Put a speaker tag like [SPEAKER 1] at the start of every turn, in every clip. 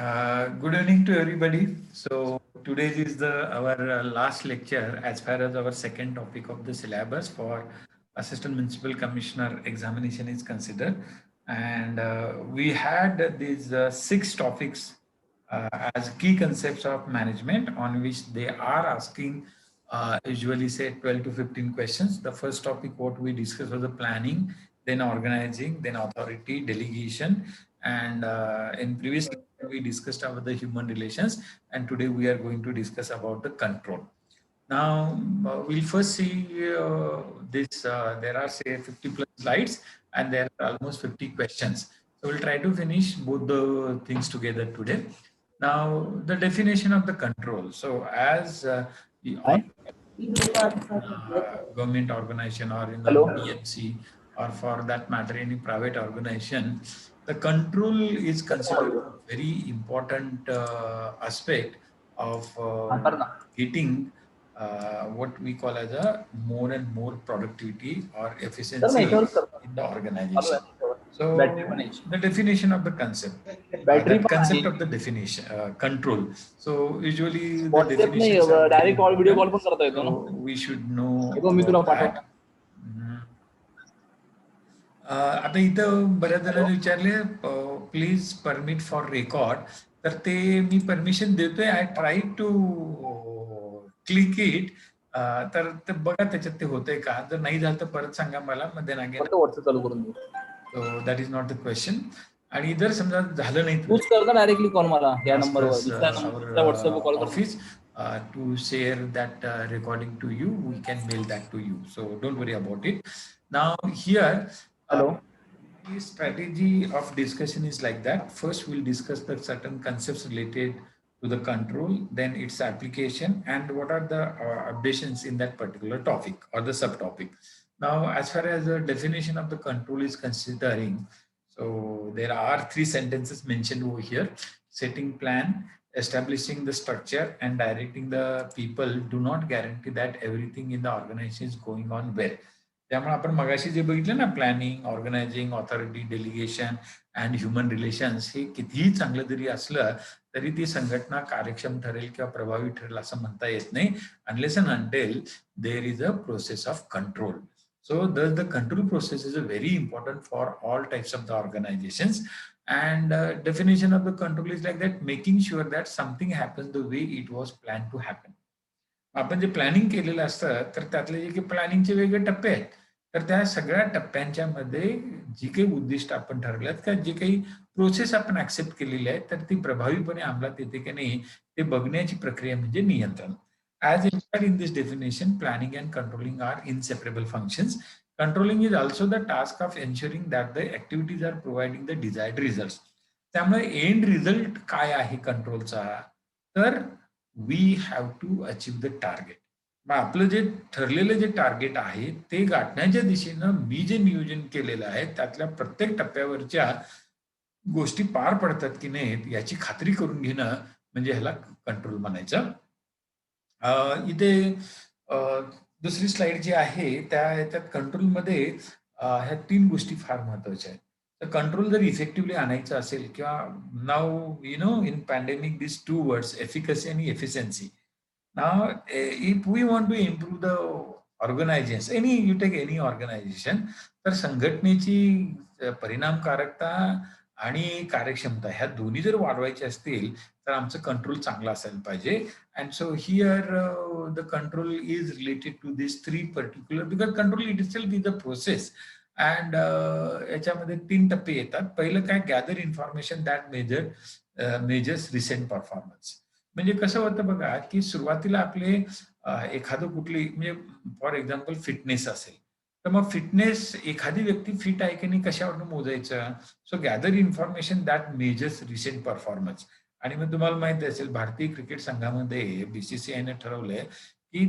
[SPEAKER 1] Good evening to everybody. So today is our last lecture as far as our second topic of the syllabus for Assistant Municipal Commissioner examination is considered. And we had these six topics as key concepts of management on which they are asking usually say 12 to 15 questions. The first topic what we discussed was the planning, then organizing, then authority, delegation, and in previous we discussed about the human relations, and today we are going to discuss about the control. Now we'll first see this. There are say 50 plus slides, and there are almost 50 questions. So we'll try to finish both the things together today. Now the definition of the control. So as the government organization or in the
[SPEAKER 2] Hello.
[SPEAKER 1] PMC or for that matter any private organization, the control is considered a very important aspect of getting what we call as a more and more productivity or efficiency in the organization. So the definition of the concept, that concept of the definition, control. So usually the definitions are very important. So we should know about that. आता इथं बऱ्याच जणांनी विचारले please permit for record, तर ते मी permission देतोय. I try to click it, तर ते बघा त्याच्यात ते होतंय का. जर नाही झालं तर परत सांगा मला, मग देन अगेन
[SPEAKER 2] चालू करून देऊ.
[SPEAKER 1] So that is not the question. आणि जर समजा झालं नाही
[SPEAKER 2] तूच कर ना डायरेक्टली कॉल मला या नंबरवर, दुसऱ्या व्हॉट्सअपवर कॉल कर.
[SPEAKER 1] Office to share that recording to you, we can mail that to you, so don't worry about it. Now here the strategy of discussion is like that. First we'll discuss the certain concepts related to the control, then its application, and what are the updations in that particular topic or the subtopic. Now as far as the definition of the control is considering, so there are three sentences mentioned over here. Setting plan, establishing the structure, and directing the people do not guarantee that everything in the organization is going on well. त्यामुळे आपण मगाशी जे बघितलं ना, planning, organising, authority, delegation and human relations, हे कितीही चांगलं जरी असलं तरी ती संघटना कार्यक्षम ठरेल किंवा प्रभावी ठरेल असं म्हणता येत नाही unless and until there is a process of control. So thus the control process is a very important for all types of the organizations. And definition of the control is like that, making sure that something happens the way it was planned to happen. आपण जे planning केलेलं असतं तर त्यातले जे काही प्लॅनिंगचे वेगळे टप्पे आहेत, तर त्या सगळ्या टप्प्यांच्या मध्ये जी काही उद्दिष्ट आपण ठरवल्यात किंवा जे काही प्रोसेस आपण ऍक्सेप्ट केलेली आहे तर ती प्रभावीपणे अंमलात येते की नाही ते बघण्याची प्रक्रिया म्हणजे नियंत्रण. As implied in this definition, planning and controlling are inseparable functions. Controlling is also the task of ensuring that the activities are providing the desired results. त्यामुळे एंड रिझल्ट काय आहे कंट्रोलचा, तर we have to achieve the target. मग आपलं जे ठरलेलं जे टार्गेट आहे ते गाठण्याच्या दिशेनं मी जे नियोजन केलेलं आहे त्यातल्या प्रत्येक टप्प्यावरच्या गोष्टी पार पडतात की नाही याची खात्री करून घेणं म्हणजे ह्याला कंट्रोल म्हणायचं. इथे दुसरी स्लाइड जी आहे त्यात कंट्रोलमध्ये ह्या तीन गोष्टी फार महत्वाच्या आहेत. तर कंट्रोल जर इफेक्टिव्हली आणायचं असेल किंवा now you know in pandemic this two words efficacy आणि efficiency. Now if we want to improve the organisation, any you take any organisation, तर संघटनेची परिणामकारकता आणि कार्यक्षमता ह्या दोन्ही जर वाढवायच्या असतील तर आमचं कंट्रोल चांगलं असायला पाहिजे. And so here the control is related to this three particular, because control it itself is a process. And याच्यामध्ये तीन टप्पे येतात. पहिलं काय, gather information that measures recent performance. म्हणजे कसं होतं बघा की सुरुवातीला आपले एखादं कुठली म्हणजे फॉर एक्झाम्पल फिटनेस असेल तर मग फिटनेस एखादी व्यक्ती फिट आहे की नाही कशावरून मोजायचं. So gather information that measures recent performance. आणि मग तुम्हाला माहिती असेल भारतीय क्रिकेट संघामध्ये बीसीसीआयने ठरवलंय की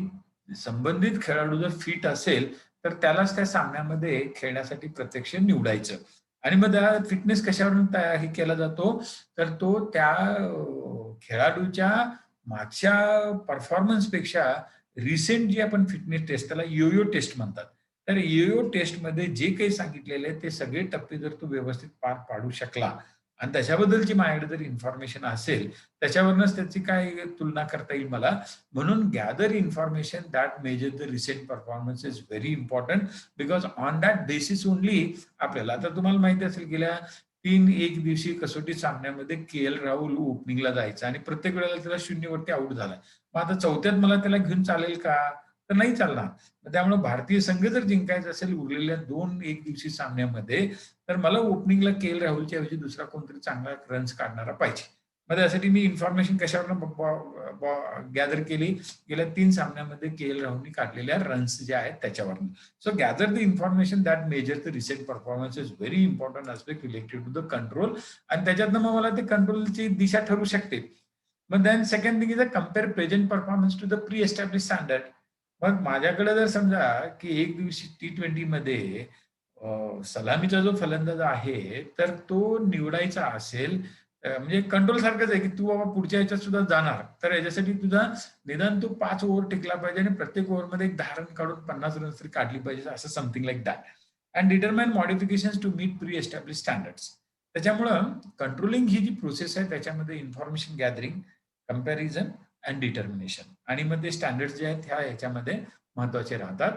[SPEAKER 1] संबंधित खेळाडू जर फिट असेल तर त्यालाच त्या सामन्यामध्ये खेळण्यासाठी प्रत्यक्ष निवडायचं. आणि मग त्या फिटनेस कशावरून हे केला जातो, तर तो त्या खेळाडूच्या मागच्या परफॉर्मन्सपेक्षा रिसेंट जी आपण फिटनेस टेस्ट, त्याला योयो टेस्ट म्हणतात, तर योयो टेस्टमध्ये जे काही सांगितलेले ते सगळे टप्पे जर तो व्यवस्थित पार पाडू शकला आणि त्याच्याबद्दलची माझ्याकडे जर इन्फॉर्मेशन असेल त्याच्यावरूनच त्याची काय तुलना करता येईल मला. म्हणून gather information that measure the recent performance is very important, because on that basis only आपल्याला, आता तुम्हाला माहिती असेल गेल्या 3 एक दिवशी कसोटी सामन्यामध्ये के.एल. राहुल ओपनिंगला जायचा आणि प्रत्येक वेळेला त्याला 0 वरती आउट झाला. मग आता चौथ्यात मला त्याला घेऊन चालेल का? तर नाही चालणार. त्यामुळे भारतीय संघ जर जिंकायचा असेल उरलेल्या 2 एक दिवशी सामन्यामध्ये, तर मला ओपनिंगला के.एल. राहुलच्या ऐवजी दुसरा कोणतरी चांगला रन्स काढणारा पाहिजे. मग त्यासाठी मी इन्फॉर्मेशन कशावरनं गॅदर केली? गेल्या 3 सामन्यामध्ये के.एल. राहुलनी काढलेल्या रन्स ज्या आहेत त्याच्यावरनं. So gather the information that measure the recent performance is very important aspect related to the control. आणि त्याच्यातनं मग मला ते कंट्रोलची दिशा ठरू शकते. मग then second thing is a compare present performance to the pre establish standard. मग माझ्याकडे जर समजा की एक दिवशी T20 मध्ये सलामीचा जो फलंदाज आहे तर तो निवडायचा असेल, म्हणजे कंट्रोल सारखंच आहे की तू बाबा पुढच्या ह्याच्यात सुद्धा जाणार, तर याच्यासाठी तुझा निदान तू 5 ओव्हर टिकला पाहिजे आणि प्रत्येक ओव्हरमध्ये एक 10 रन काढून 50 रन तरी काढली पाहिजे, असं something like that. And determine modification to meet pre establish standards. त्याच्यामुळं कंट्रोलिंग ही जी प्रोसेस आहे त्याच्यामध्ये information gathering, comparison and determination आणि मग ते स्टँडर्ड्स जे आहेत ह्या याच्यामध्ये महत्वाचे राहतात.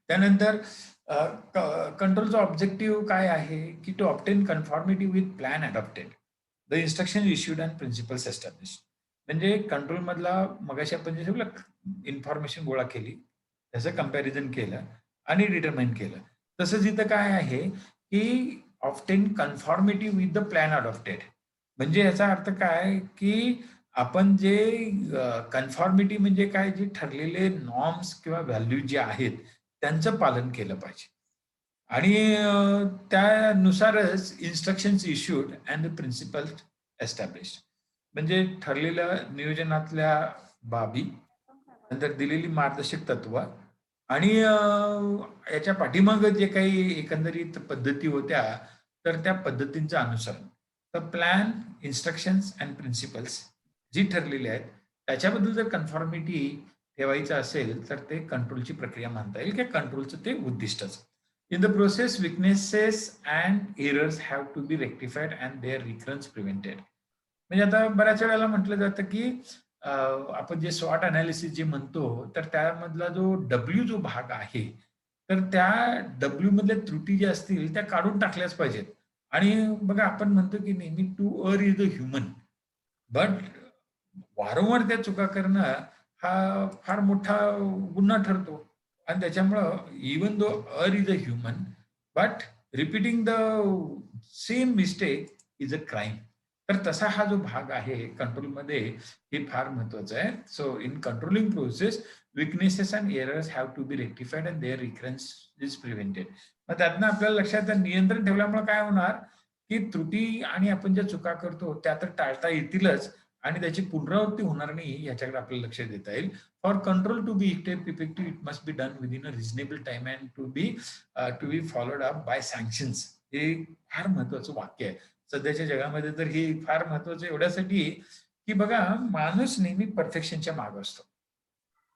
[SPEAKER 1] त्यानंतर कंट्रोलचा ऑब्जेक्टिव्ह काय आहे की to obtain conformity with plan adopted, the instruction issued and principles establish. म्हणजे कंट्रोल मधला मगाशी आपण जे इन्फॉर्मेशन गोळा केली, त्याचं कंपॅरिझन केलं आणि डिटरमाइन केलं. तसंच इथं काय आहे की obtain conformity with the plan adopted. म्हणजे याचा अर्थ काय की आपण जे कन्फॉर्मिटी म्हणजे काय, जे ठरलेले नॉर्म्स किंवा व्हॅल्यू जे आहेत त्यांचं पालन केलं पाहिजे आणि त्यानुसारच instructions issued and the principle establish. म्हणजे ठरलेल्या नियोजनातल्या बाबी, नंतर दिलेली मार्गदर्शक तत्व आणि याच्या पाठीमागं जे काही एकंदरीत पद्धती होत्या तर त्या पद्धतींचं अनुसरण. तर प्लॅन, इन्स्ट्रक्शन्स अँड प्रिन्सिपल्स जी ठरलेली आहेत त्याच्याबद्दल जर कन्फॉर्मिटी ठेवायचं असेल तर ते कंट्रोलची प्रक्रिया म्हणता येईल किंवा कंट्रोलचं ते उद्दिष्टच. In the process weaknesses and errors have to be rectified and their recurrence prevented. म्हणजे आता बऱ्याच वेळेला म्हटलं जातं की आपण जे स्वॉट अनालिसिस जे म्हणतो तर त्यामधला जो डब्ल्यू जो भाग आहे तर त्या डब्ल्यू मधल्या त्रुटी ज्या असतील त्या काढून टाकल्याच पाहिजेत. आणि बघा आपण म्हणतो की नेहमी to err is the human, but वारंवार त्या चुका करणं हा फार मोठा गुन्हा ठरतो. आणि त्याच्यामुळं even though err is a human, but repeating the same mistake is a crime. तर तसा हा जो भाग आहे कंट्रोलमध्ये हे फार महत्वाचं आहे. So in controlling process weaknesses and errors have to be rectified and their recurrence is prevented. मग त्यातनं आपल्याला लक्षात नियंत्रण ठेवल्यामुळे काय होणार की त्रुटी आणि आपण ज्या चुका करतो त्या तर टाळता येतीलच आणि त्याची पुनरावृत्ती होणार नाही याच्याकडे आपल्याला लक्ष देता येईल. For control to be effective it must be done within a reasonable time and to be followed up by sanctions. हे फार महत्वाचं वाक्य आहे सध्याच्या जगामध्ये. तर हे फार महत्वाचं एवढ्यासाठी की बघा माणूस नेहमी परफेक्शनच्या मागे असतो.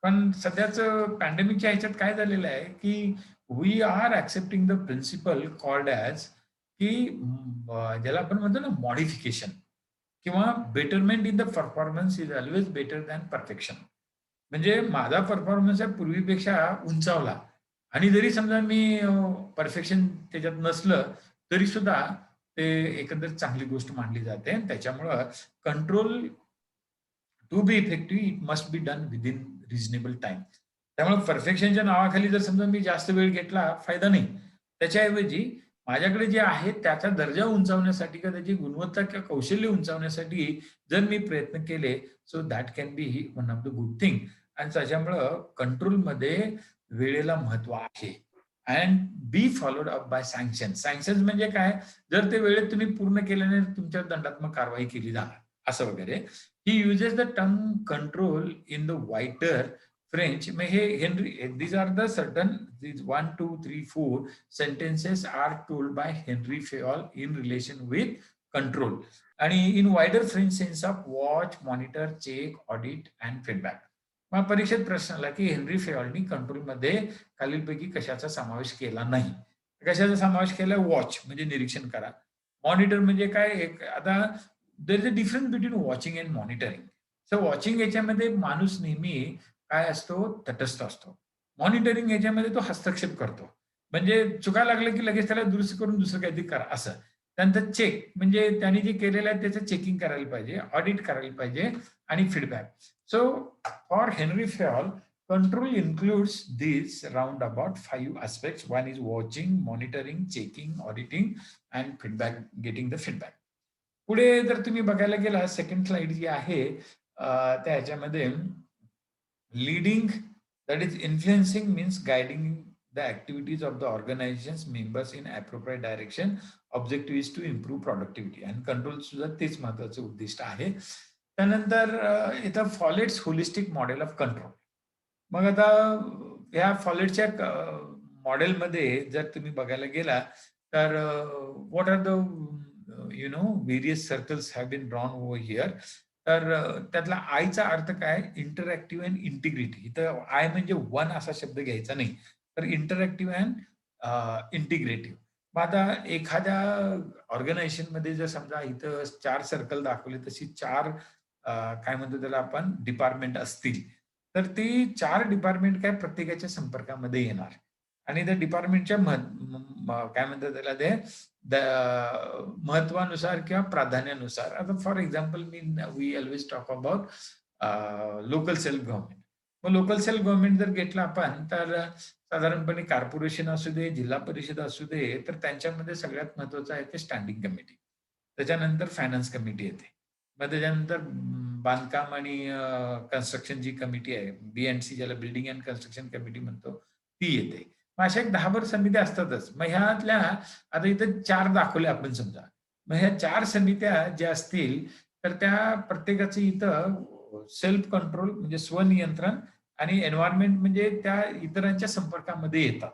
[SPEAKER 1] पण सध्याच पॅन्डेमिकच्या ह्याच्यात काय झालेलं आहे की we are accepting the principle called as की ज्याला आपण म्हणतो ना मॉडिफिकेशन किंवा betterment in the performance is always better than perfection. म्हणजे माझा परफॉर्मन्स आहे पूर्वीपेक्षा उंचावला आणि जरी समजा मी परफेक्शन त्याच्यात नसलं तरी सुद्धा ते एकंदर चांगली गोष्ट मानली जाते. त्याच्यामुळं control to be effective it must be done within reasonable time. त्यामुळे परफेक्शनच्या नावाखाली जर समजा मी जास्त वेळ घेतला फायदा नाही. त्याच्याऐवजी माझ्याकडे जे आहे त्याचा दर्जा उंचावण्यासाठी किंवा त्याची गुणवत्ता किंवा कौशल्य उंचावण्यासाठी जर मी प्रयत्न केले so that can be one of the good thing. आणि त्याच्यामुळं कंट्रोलमध्ये वेळेला महत्व आहे and B followed up bye sanction. Sanction म्हणजे काय, जर ते वेळेत तुम्ही पूर्ण केल्याने तुमच्यावर दंडात्मक कारवाई केली जाणार असं वगैरे. He uses the term control in the wider French. These are the certain, these 1, 2, 3, 4 sentences are told by Henry Fayol in relation with control. आणि in wider French sense of watch, monitor, check, audit and feedback. मग परीक्षेत प्रश्न आला की Henry फेयॉलनी कंट्रोलमध्ये खालीलपैकी कशाचा समावेश केला नाही. कशाचा समावेश केला? वॉच म्हणजे निरीक्षण करा, मॉनिटर म्हणजे काय, एक आता there is a difference between watching and monitoring. So watching याच्यामध्ये माणूस नेहमी काय असतो, तटस्थ असतो. मॉनिटरिंग याच्यामध्ये तो हस्तक्षेप करतो. म्हणजे चुका लागल्या की लगेच त्याला दुरुस्त करून दुसरं काहीतरी करा असं. त्यानंतर चेक म्हणजे त्यांनी जे केलेलं आहे त्याचं चेकिंग करायला पाहिजे, ऑडिट करायला पाहिजे आणि feedback. So for Henri Fayol, control includes these roundabout 5 aspects. One is watching, monitoring, checking, auditing, and feedback, getting the feedback. पुढे जर तुम्ही बघायला गेला, सेकंड स्लाइड जी आहे त्या ह्याच्यामध्ये leading, that is influencing means guiding the activities of the organization's members in appropriate direction. Objective is to improve productivity and control सुद्धा तेच महत्वाचं उद्दिष्ट आहे. त्यानंतर इथं फॉलेट्स होलिस्टिक मॉडेल ऑफ कंट्रोल. मग आता या फॉलेटच्या मॉडेलमध्ये जर तुम्ही बघायला गेला तर what are the various circles have been drawn over here. तर त्यातला आयचा अर्थ काय, इंटरॅक्टिव्ह अँड इंटिग्रिटी. इथं आय म्हणजे वन असा शब्द घ्यायचा नाही, तर इंटरॅक्टिव्ह अँड इंटिग्रेटिव्ह. मग आता एखाद्या ऑर्गनायझेशन मध्ये जर समजा इथं 4 सर्कल दाखवले, तशी 4 काय म्हणतो त्याला आपण डिपार्टमेंट असतील, तर ती 4 डिपार्टमेंट काय प्रत्येकाच्या संपर्कामध्ये येणार आणि त्या डिपार्टमेंटच्या काय म्हणतात त्याला ते महत्वानुसार किंवा प्राधान्यानुसार. आता for example we always talk about local self government. मग लोकल सेल्फ गव्हर्नमेंट जर घेतलं आपण, तर साधारणपणे कॉर्पोरेशन असू दे, जिल्हा परिषद असू दे, तर त्यांच्यामध्ये सगळ्यात महत्वाचं आहे ते स्टँडिंग कमिटी. त्याच्यानंतर फायनान्स कमिटी येते. मग त्याच्यानंतर बांधकाम आणि कन्स्ट्रक्शन जी कमिटी आहे, BNC ज्याला बिल्डिंग अँड कन्स्ट्रक्शन कमिटी म्हणतो, ती येते. मग अशा एक 10 समित्या असतातच. मग ह्यातल्या आता इथं 4 दाखवल्या आपण समजा. मग ह्या 4 समित्या ज्या असतील, तर त्या प्रत्येकाचं इथं सेल्फ कंट्रोल म्हणजे स्वनियंत्रण आणि एन्व्हायर्नमेंट म्हणजे त्या इतरांच्या संपर्कामध्ये येतात.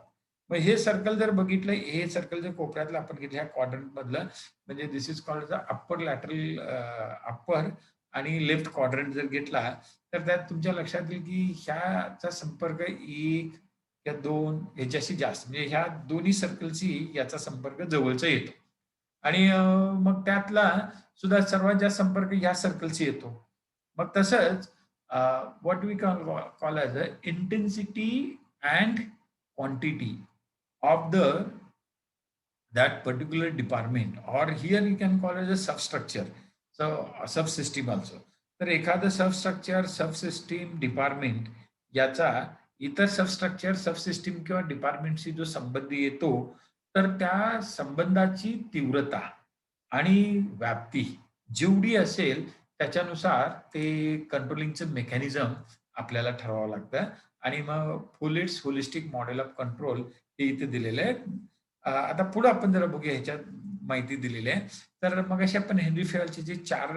[SPEAKER 1] मग हे सर्कल जर बघितलं, हे सर्कल जर कोपऱ्यातलं आपण घेतलं, ह्या क्वाड्रंट मधलं, म्हणजे this is called the upper lateral upper आणि लेफ्ट क्वाड्रंट जर घेतला, तर त्यात तुमच्या लक्षात येईल की ह्याचा संपर्क 1 या 2 ह्याच्याशी जास्त, म्हणजे ह्या दोन्ही सर्कलशी याचा संपर्क जवळचा येतो. आणि मग त्यातला सुद्धा सर्वात जास्त संपर्क ह्या सर्कलशी येतो. मग तसंच what we call as a intensity and quantity of that particular department, or here you can call it a substructure, so a subsystem also. तर एखादं सबस्ट्रक्चर, सबसिस्टीम, डिपार्टमेंट याचा इतर सबस्ट्रक्चर, सबसिस्टीम किंवा डिपार्टमेंटशी जो संबंध येतो, तर त्या संबंधाची तीव्रता आणि व्याप्ती जेवढी असेल त्याच्यानुसार ते कंट्रोलिंगचं मेकॅनिझम आपल्याला ठरवावं लागतं. आणि मग फुलिट्स होलिस्टिक मॉडेल ऑफ कंट्रोल हे इथे दिलेलं आहे. आता पुढे आपण जरा बघूया, ह्याच्यात माहिती दिलेली आहे. तर मगाशी आपण हेनरी फेऑलचे जे 4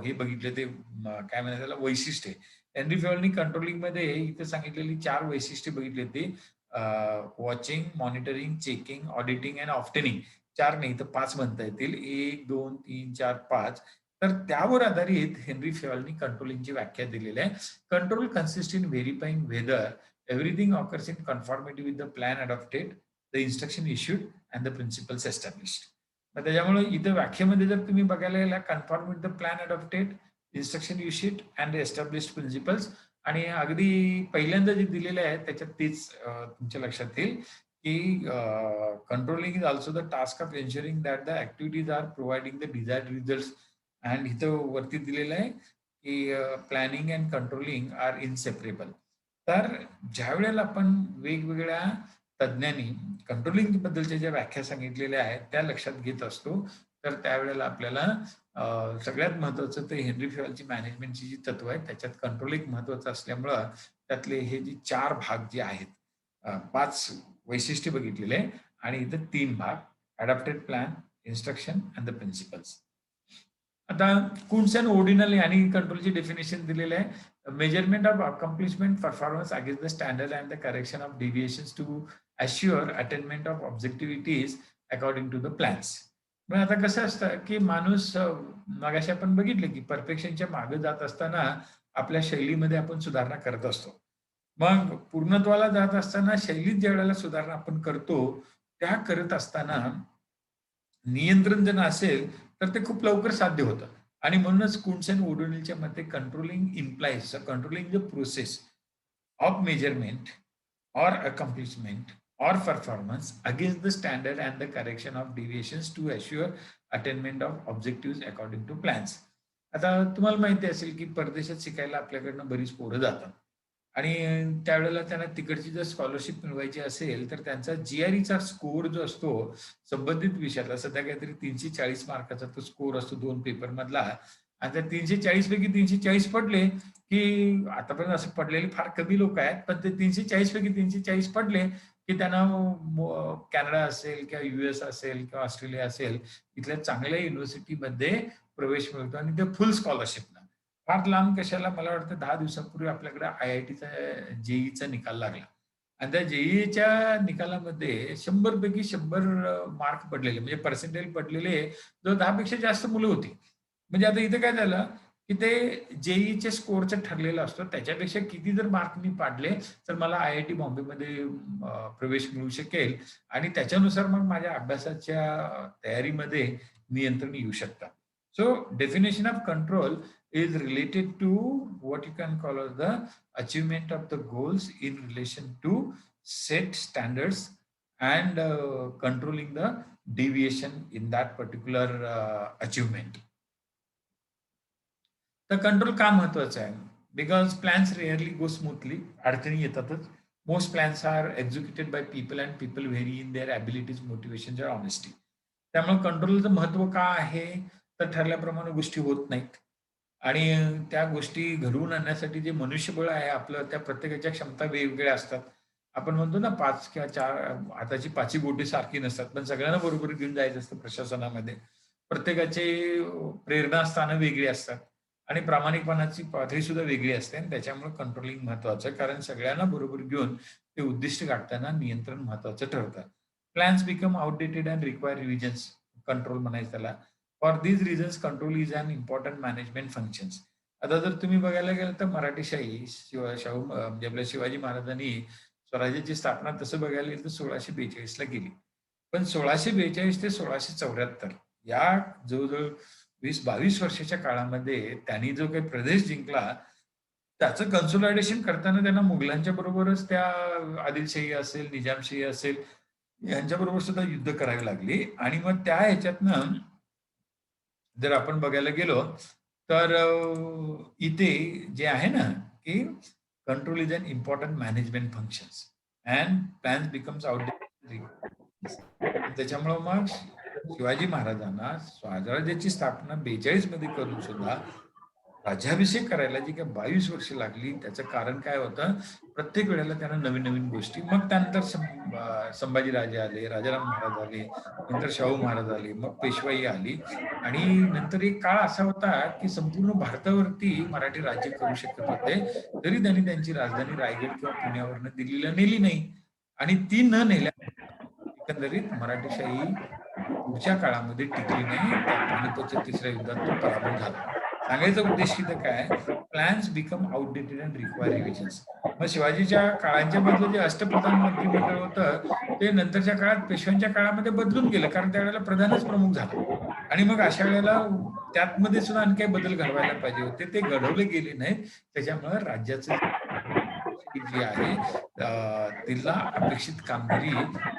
[SPEAKER 1] हे बघितले, ते काय म्हणतात त्याला वैशिष्ट्ये. हेनरी फेऑलनी कंट्रोलिंगमध्ये इथे सांगितलेली 4 वैशिष्ट्ये बघितली होती. Watching, monitoring, checking, auditing and oftening. 4 नाही तर 5 म्हणता येतील. 1, 2, 3, 4, 5. तर त्यावर आधारित हेनरी फेऑलनी कंट्रोलिंगची व्याख्या दिलेली आहे. Control consist in verifying whether everything occurs in conformity with the plan adopted, the instruction issued and the principles established. मग त्याच्यामुळे इथे व्याख्येमध्ये जर तुम्ही बघायला गेला, conform with the plan adopted, instruction issued and established principles. आणि अगदी पहिल्यांदा जे दिलेले आहे त्याच्यात तेच तुमच्या लक्षात येईल की controlling is also the task of ensuring that the activities are providing the desired result. And इथं वरती दिलेलं आहे की planning and controlling are inseparable. तर ज्या वेळेला आपण वेगवेगळ्या तज्ञांनी कंट्रोलिंग बद्दलच्या ज्या व्याख्या सांगितलेल्या आहेत त्या लक्षात घेत असतो, तर त्यावेळेला आपल्याला सगळ्यात महत्वाचं ते हेनरी फेऑलची मॅनेजमेंटची जी तत्व आहेत त्याच्यात कंट्रोल एक महत्वाचं असल्यामुळं त्यातले हे जे 4 भाग जे आहेत, 5 वैशिष्ट्य बघितलेले आणि इथं 3 भाग, adopted plan, instruction and the principles. आता कुन्स अँड ओर्डिनल यांनी कंट्रोलची डेफिनेशन दिलेलं आहे. Measurement of accomplishment performance against the standard and the correction of deviations to assure attainment of objectivities according to the plans. मग आता कसं असतं की माणूस मगाशी आपण बघितलं की परफेक्शनच्या मागे जात असताना आपल्या शैलीमध्ये आपण सुधारणा करत असतो. मग पूर्णत्वाला जात असताना शैलीत ज्या वेळेला सुधारणा आपण करतो, त्या करत असताना नियंत्रण जर नसेल तर ते खूप लवकर साध्य होतं. आणि म्हणूनच कुंट्स अँड ओडोनिलच्या मते controlling implies controlling the process of measurement or accomplishment or performance against the standard and the correction of deviations to assure attainment of objectives according to plans. आता तुम्हाला माहिती असेल की परदेशात शिकायला आपल्याकडनं बरीच पोरं जातात आणि त्यावेळेला त्यांना तिकडची जर स्कॉलरशिप मिळवायची असेल तर त्यांचा जीआरईचा स्कोर जो असतो संबंधित विषयातला सध्या काहीतरी 340 मार्काचा तो स्कोर असतो 2 पेपर मधला आणि त्या 340 पैकी 340 पडले की आतापर्यंत असं पडलेले फार कमी लोक आहेत पण ते 340 पैकी 340 पडले की त्यांना कॅनडा असेल किंवा युएस असेल किंवा ऑस्ट्रेलिया असेल इथल्या चांगल्या युनिव्हर्सिटीमध्ये प्रवेश मिळतो आणि ते फुल स्कॉलरशिपनं फार लांब कशाला मला वाटतं 10 दिवसापूर्वी आपल्याकडे आयआयटीचा जेईचा निकाल लागला आणि त्या जेईच्या निकालामध्ये 100 पैकी 100 मार्क पडलेले म्हणजे पर्सेंटेज पडलेले जो 10 पेक्षा जास्त मुलं होती. म्हणजे आता इथे काय झालं की ते जेईच्या स्कोरचं ठरलेलं असतं त्याच्यापेक्षा किती जर मार्क मी पाडले तर मला आयआयटी बॉम्बेमध्ये प्रवेश मिळू शकेल आणि त्याच्यानुसार मग माझ्या अभ्यासाच्या तयारीमध्ये नियंत्रण येऊ शकतं. So definition of control is related to what you can call as the achievement of the goals in relation to set standards and controlling the deviation in that particular achievement. तर कंट्रोल का महत्वाचं आहे because plans rarely go smoothly अडचणी येतातच most plans are executed by people and people very in their abilities motivation or honesty त्यामुळे कंट्रोलचं महत्व का आहे तर ठरल्याप्रमाणे गोष्टी होत नाहीत आणि त्या गोष्टी घडवून आणण्यासाठी जे मनुष्यबळ आहे आपलं त्या प्रत्येकाच्या क्षमता वेगवेगळ्या असतात आपण म्हणतो ना 5 किंवा 4 हाताची 5 बोटी सारखी नसतात पण सगळ्यांना बरोबर घेऊन जायचं असतं प्रशासनामध्ये प्रत्येकाचे प्रेरणास्थानं वेगळी असतात आणि प्रामाणिकपणाची पातळी सुद्धा वेगळी असते आणि त्याच्यामुळे कंट्रोलिंग महत्वाचं आहे कारण सगळ्यांना बरोबर घेऊन ते उद्दिष्ट गाठताना नियंत्रण महत्वाचं ठरतं. Plans become outdated and require revisions control म्हणायचं त्याला. For these reasons control is an important management functions. आता जर तुम्ही बघायला गेलं तर मराठीशाही शाहू म्हणजे आपल्या शिवाजी महाराजांनी स्वराज्याची स्थापना तसं बघायला गेलं तर 1642 ला केली पण 1642 ते 1674 या जवळजवळ 20-22 वर्षाच्या काळामध्ये त्यांनी जो काही प्रदेश जिंकला त्याचं कन्सोलिडेशन करताना त्यांना मुघलांच्या बरोबरच त्या आदिलशाही असेल निजामशाही असेल यांच्या बरोबर सुद्धा युद्ध करावी लागली आणि मग त्या ह्याच्यातनं जर आपण बघायला गेलो तर इथे जे आहे ना की control is an important management functions and plans becomes outdated. त्याच्यामुळं मग शिवाजी महाराजांना स्वराज्याची स्थापना 42 मध्ये करून सुद्धा राज्याभिषेक करायला जी काही 22 वर्ष लागली त्याचं कारण काय होतं प्रत्येक वेळेला त्यांना नवीन नवीन गोष्टी मग त्यानंतर संभाजीराजे आले राजाराम महाराज आले नंतर शाहू महाराज आले मग पेशवाई आली आणि नंतर एक काळ असा होता की संपूर्ण भारतावरती मराठी राज्य करू शकत होते तरी त्यांनी त्यांची राजधानी रायगड किंवा पुण्यावरनं दिल्लीला नेली नाही आणि ती न नेल्या एकंदरीत मराठीशाही पुढच्या काळामध्ये टिकली नाही त्या पानिपतच्या तिसऱ्या युद्धात तो पराभव झाला. सांगायचा उद्देश इथं काय plans become outdated and require revisions. मग शिवाजीच्या काळांच्या मधलं जे अष्टप्रधान मंत्रिमंडळ होतं ते नंतरच्या काळात पेशव्यांच्या काळामध्ये बदलून गेलं कारण त्यावेळेला प्रधानच प्रमुख झाला आणि मग अशा वेळेला त्यातमध्ये सुद्धा आणखी काही बदल घडवायला पाहिजे होते ते घडवले गेले नाहीत त्याच्यामुळे राज्याचं जी आहे तिला अपेक्षित कामगिरी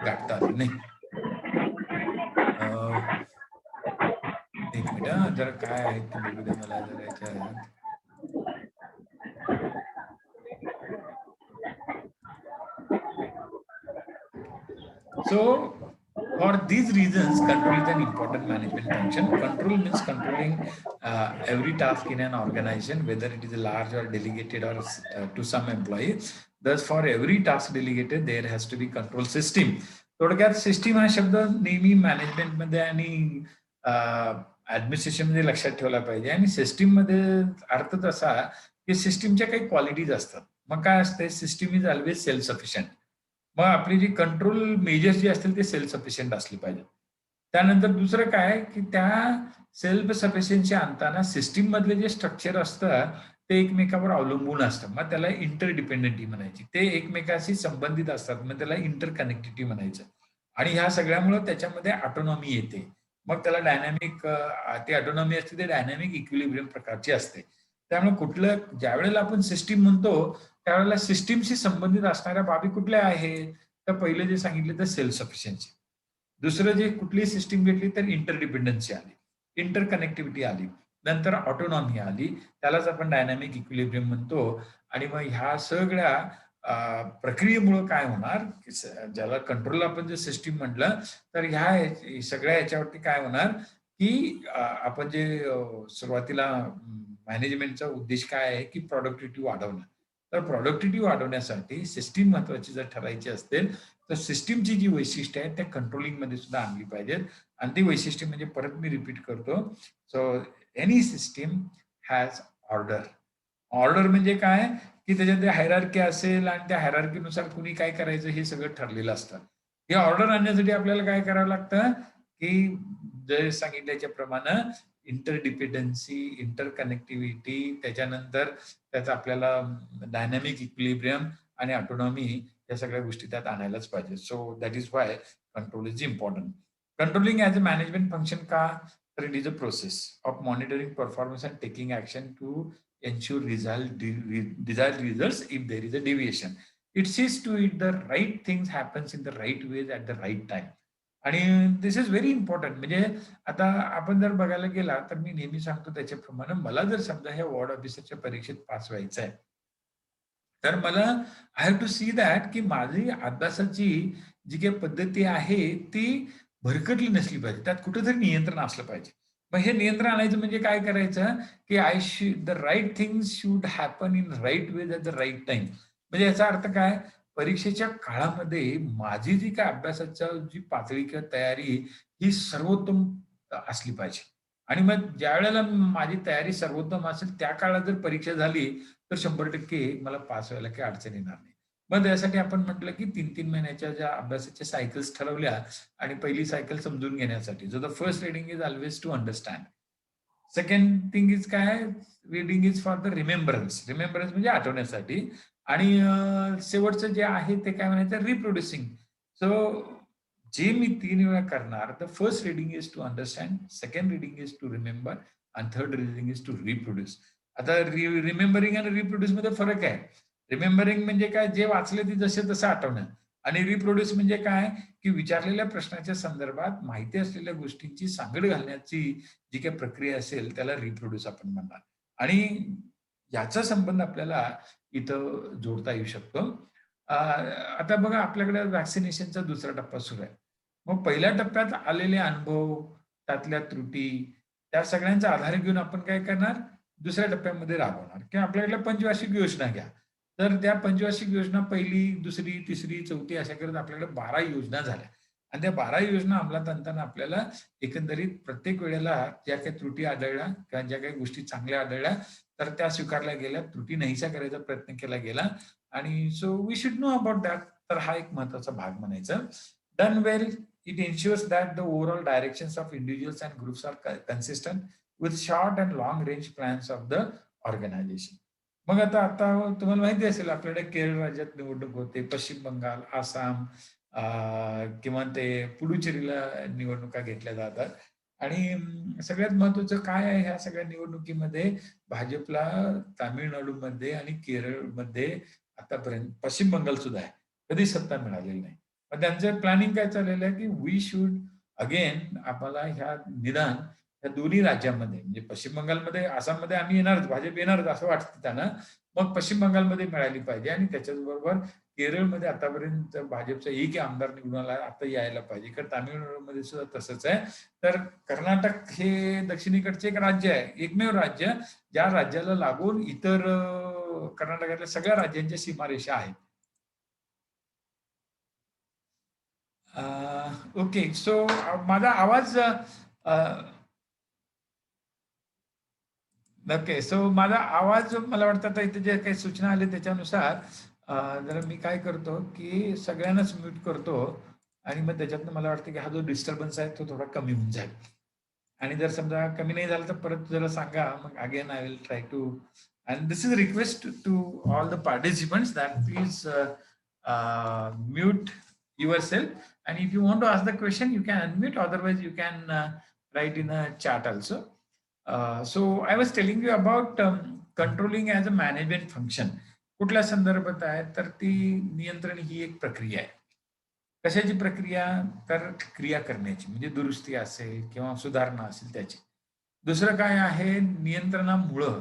[SPEAKER 1] गाठता आली नाही. एक मिनिट जरा काय आहे ते बघू द्या मला जरा याच्यात. So for these reasons control is an important management function. Control means controlling every task in an organization whether it is large or delegated or to some employee. Thus for every task delegated there has to be control system. थोडक्यात system हा शब्द नेहमी management मध्ये आणि administration मध्ये लक्षात ठेवला पाहिजे आणि सिस्टीम मध्ये अर्थच असा की सिस्टीमच्या काही क्वालिटीज असतात. मग काय असते system is always self sufficient. मग आपली जी कंट्रोल मेजर्स जे असतील ते सेल्फ सफिशियंट असले पाहिजे. त्यानंतर दुसरं काय की त्या सेल्फ सफिशियन्सी आणताना सिस्टीम मधले जे स्ट्रक्चर असतं ते एकमेकावर अवलंबून असतं मग त्याला इंटरडिपेंडंटी म्हणायची. ते एकमेकाशी संबंधित असतात मग त्याला इंटरकनेक्टिव्हिटी म्हणायचं आणि ह्या सगळ्यामुळे त्याच्यामध्ये ऑटोनॉमी येते मग त्याला डायनॅमिक ती ऑटोनॉमी असते ते डायनॅमिक इक्विलिब्रियम प्रकारची असते. त्यामुळे कुठलं ज्या वेळेला आपण सिस्टीम म्हणतो त्यावेळेला सिस्टीमशी संबंधित असणाऱ्या बाबी कुठल्या आहेत, तर पहिले जे सांगितले तर सेल्फ सफिशियन्सी. दुसरं जे कुठली सिस्टीम घेतली तर इंटरडिपेंडन्सी आली, इंटरकनेक्टिव्हिटी आली, नंतर ऑटोनॉमी आली, त्यालाच आपण डायनॅमिक इक्विलिब्रियम म्हणतो. आणि मग ह्या सगळ्या प्रक्रियेमुळे काय होणार, ज्याला कंट्रोल आपण जे सिस्टीम म्हटलं, तर ह्या सगळ्या याच्यावरती काय होणार की आपण जे सुरुवातीला मॅनेजमेंटचा उद्देश काय आहे की प्रॉडक्टिव्हिटी वाढवणं. तर प्रॉडक्टिव्हिटी वाढवण्यासाठी सिस्टीम महत्वाची जर ठरायची असेल तर सिस्टीमची जी वैशिष्ट्ये आहेत त्या कंट्रोलिंग मध्ये सुद्धा आणली पाहिजेत. आणि ती वैशिष्ट्ये म्हणजे परत मी रिपीट करतो, so any system has order. Order म्हणजे काय की त्याच्यात हायरार्की असेल आणि त्या हायरार्कीनुसार कुणी काय करायचं हे सगळं ठरलेलं असतं. हे ऑर्डर आणण्यासाठी आपल्याला काय करावं लागतं की जे सांगितल्याच्या प्रमाणे इंटरडिपेंडन्सी, इंटरकनेक्टिव्हिटी, त्याच्यानंतर त्याचा आपल्याला डायनॅमिक इक्विलिब्रियम आणि ऑटोनॉमी या सगळ्या गोष्टी त्यात आणायलाच पाहिजे. So that is why control is important. Controlling as a management function का, तर it is a process of monitoring performance and taking action to ensure desired results if there is a deviation. It sees to it the right things happens in the right ways at the right time. आणि दिस is very important. म्हणजे आता आपण जर बघायला गेला तर मी नेहमी सांगतो त्याच्याप्रमाणे मला जर समजा ह्या वॉर्ड ऑफिसरच्या परीक्षेत पास व्हायचं आहे तर मला I have to see that की माझी अभ्यासाची जी काही पद्धती आहे ती भरकटली नसली पाहिजे, त्यात कुठेतरी नियंत्रण असलं पाहिजे. मग हे नियंत्रण आणायचं म्हणजे काय करायचं की the right things should happen in right ways at the right time. म्हणजे याचा अर्थ काय, परीक्षेच्या काळामध्ये माझी जी काय अभ्यासाच्या जी पातळी किंवा तयारी ही सर्वोत्तम असली पाहिजे. आणि मग ज्या वेळेला माझी तयारी सर्वोत्तम असेल त्या काळात जर परीक्षा झाली तर 100% मला पास व्हायला काही अडचण येणार नाही. मग त्यासाठी आपण म्हटलं की 3-3 महिन्याच्या ज्या अभ्यासाच्या सायकल्स ठरवल्या आणि पहिली सायकल समजून घेण्यासाठी. So the first reading is always to understand. Second thing is काय, reading is for the remembrance. Remembrance म्हणजे आठवण्यासाठी. आणि शेवटचं जे आहे ते काय म्हणायचं, रिप्रोड्युसिंग. सो जे मी 3 वेळा करणार, the first reading is to understand, second reading is to remember आणि third reading is to reproduce. आता रिमेंबरिंग आणि रिप्रोड्यूस मध्ये फरक आहे. रिमेंबरिंग म्हणजे काय, जे वाचले ते जसे तसं आठवणं. आणि रिप्रोड्यूस म्हणजे काय की विचारलेल्या प्रश्नाच्या संदर्भात माहिती असलेल्या गोष्टींची सांगड घालण्याची जी काही प्रक्रिया असेल त्याला रिप्रोड्यूस आपण म्हणणार. आणि याचा संबंध आपल्याला इथं जोडता येऊ शकतो. आता बघा आपल्याकडे व्हॅक्सिनेशनचा दुसरा टप्पा सुरू आहे. मग पहिल्या टप्प्यात आलेले अनुभव, त्यातल्या त्रुटी, त्या सगळ्यांचा आधार घेऊन आपण काय करणार, दुसऱ्या टप्प्यामध्ये राबवणार. किंवा आपल्याकडे पंचवार्षिक योजना घ्या. तर त्या पंचवार्षिक योजना पहिली, दुसरी, तिसरी, चौथी अशा करत आपल्याकडे 12 योजना झाल्या. आणि त्या 12 योजना अंमलात आणताना आपल्याला एकंदरीत प्रत्येक वेळेला ज्या काही त्रुटी आढळल्या किंवा ज्या काही गोष्टी चांगल्या आढळल्या तर त्या स्वीकारल्या गेल्या, त्रुटी नाहीसा करायचा प्रयत्न केला गेला. आणि so we should know about that. तर हा एक महत्वाचा भाग म्हणायचा. Done well, it ensures that the overall directions of individuals and groups are consistent with short and long range plans of the organization. मग आता तुम्हाला माहिती असेल आपल्याकडे केरळ राज्यात निवडणूक होते, पश्चिम बंगाल, आसाम किंवा ते पुडुचेरीला निवडणुका घेतल्या जातात. आणि सगळ्यात महत्वाचं काय आहे ह्या सगळ्या निवडणुकीमध्ये, भाजपला तामिळनाडूमध्ये आणि केरळमध्ये आतापर्यंत, पश्चिम बंगाल सुद्धा आहे, कधी सत्ता मिळालेली नाही. पण त्यांचं प्लॅनिंग काय चाललेलं आहे की वी शुड अगेन, आम्हाला ह्या निदान या दोन्ही राज्यांमध्ये म्हणजे पश्चिम बंगालमध्ये, आसाममध्ये आम्ही येणारच, भाजप येणारच असं वाटतं त्यांना. मग पश्चिम बंगालमध्ये मिळाली पाहिजे आणि त्याच्याच बरोबर केरळमध्ये आतापर्यंत भाजपचा एक आमदार निवडून आला, आता यायला पाहिजे. कारण तामिळनाडूमध्ये सुद्धा तसंच आहे. तर कर्नाटक हे दक्षिणेकडचे एक राज्य आहे, एकमेव राज्य ज्या राज्याला लागून इतर कर्नाटकातल्या सगळ्या राज्यांच्या सीमारेषा आहेत. ओके, सो माझा आवाज ओके, सो माझा आवाज, मला वाटतं आता इथे जे काही सूचना आली त्याच्यानुसार जरा मी काय करतो की सगळ्यांनाच म्यूट करतो आणि मग त्याच्यातनं मला वाटतं की हा जो डिस्टर्बन्स आहे तो थोडा कमी होऊन जाईल. आणि जर समजा कमी नाही झालं तर परत जरा सांगा, मग again I will try to. And this is request to all the participants that please mute yourself, and if you want to ask the question you can unmute, otherwise you can write in a chat also. So I was telling you about controlling as a management function. कुठल्या संदर्भात आहे तर ती नियंत्रण ही एक प्रक्रिया आहे. कशाची प्रक्रिया तर क्रिया करण्याची म्हणजे दुरुस्ती असेल किंवा सुधारणा असेल त्याची. दुसरं काय आहे नियंत्रणामुळं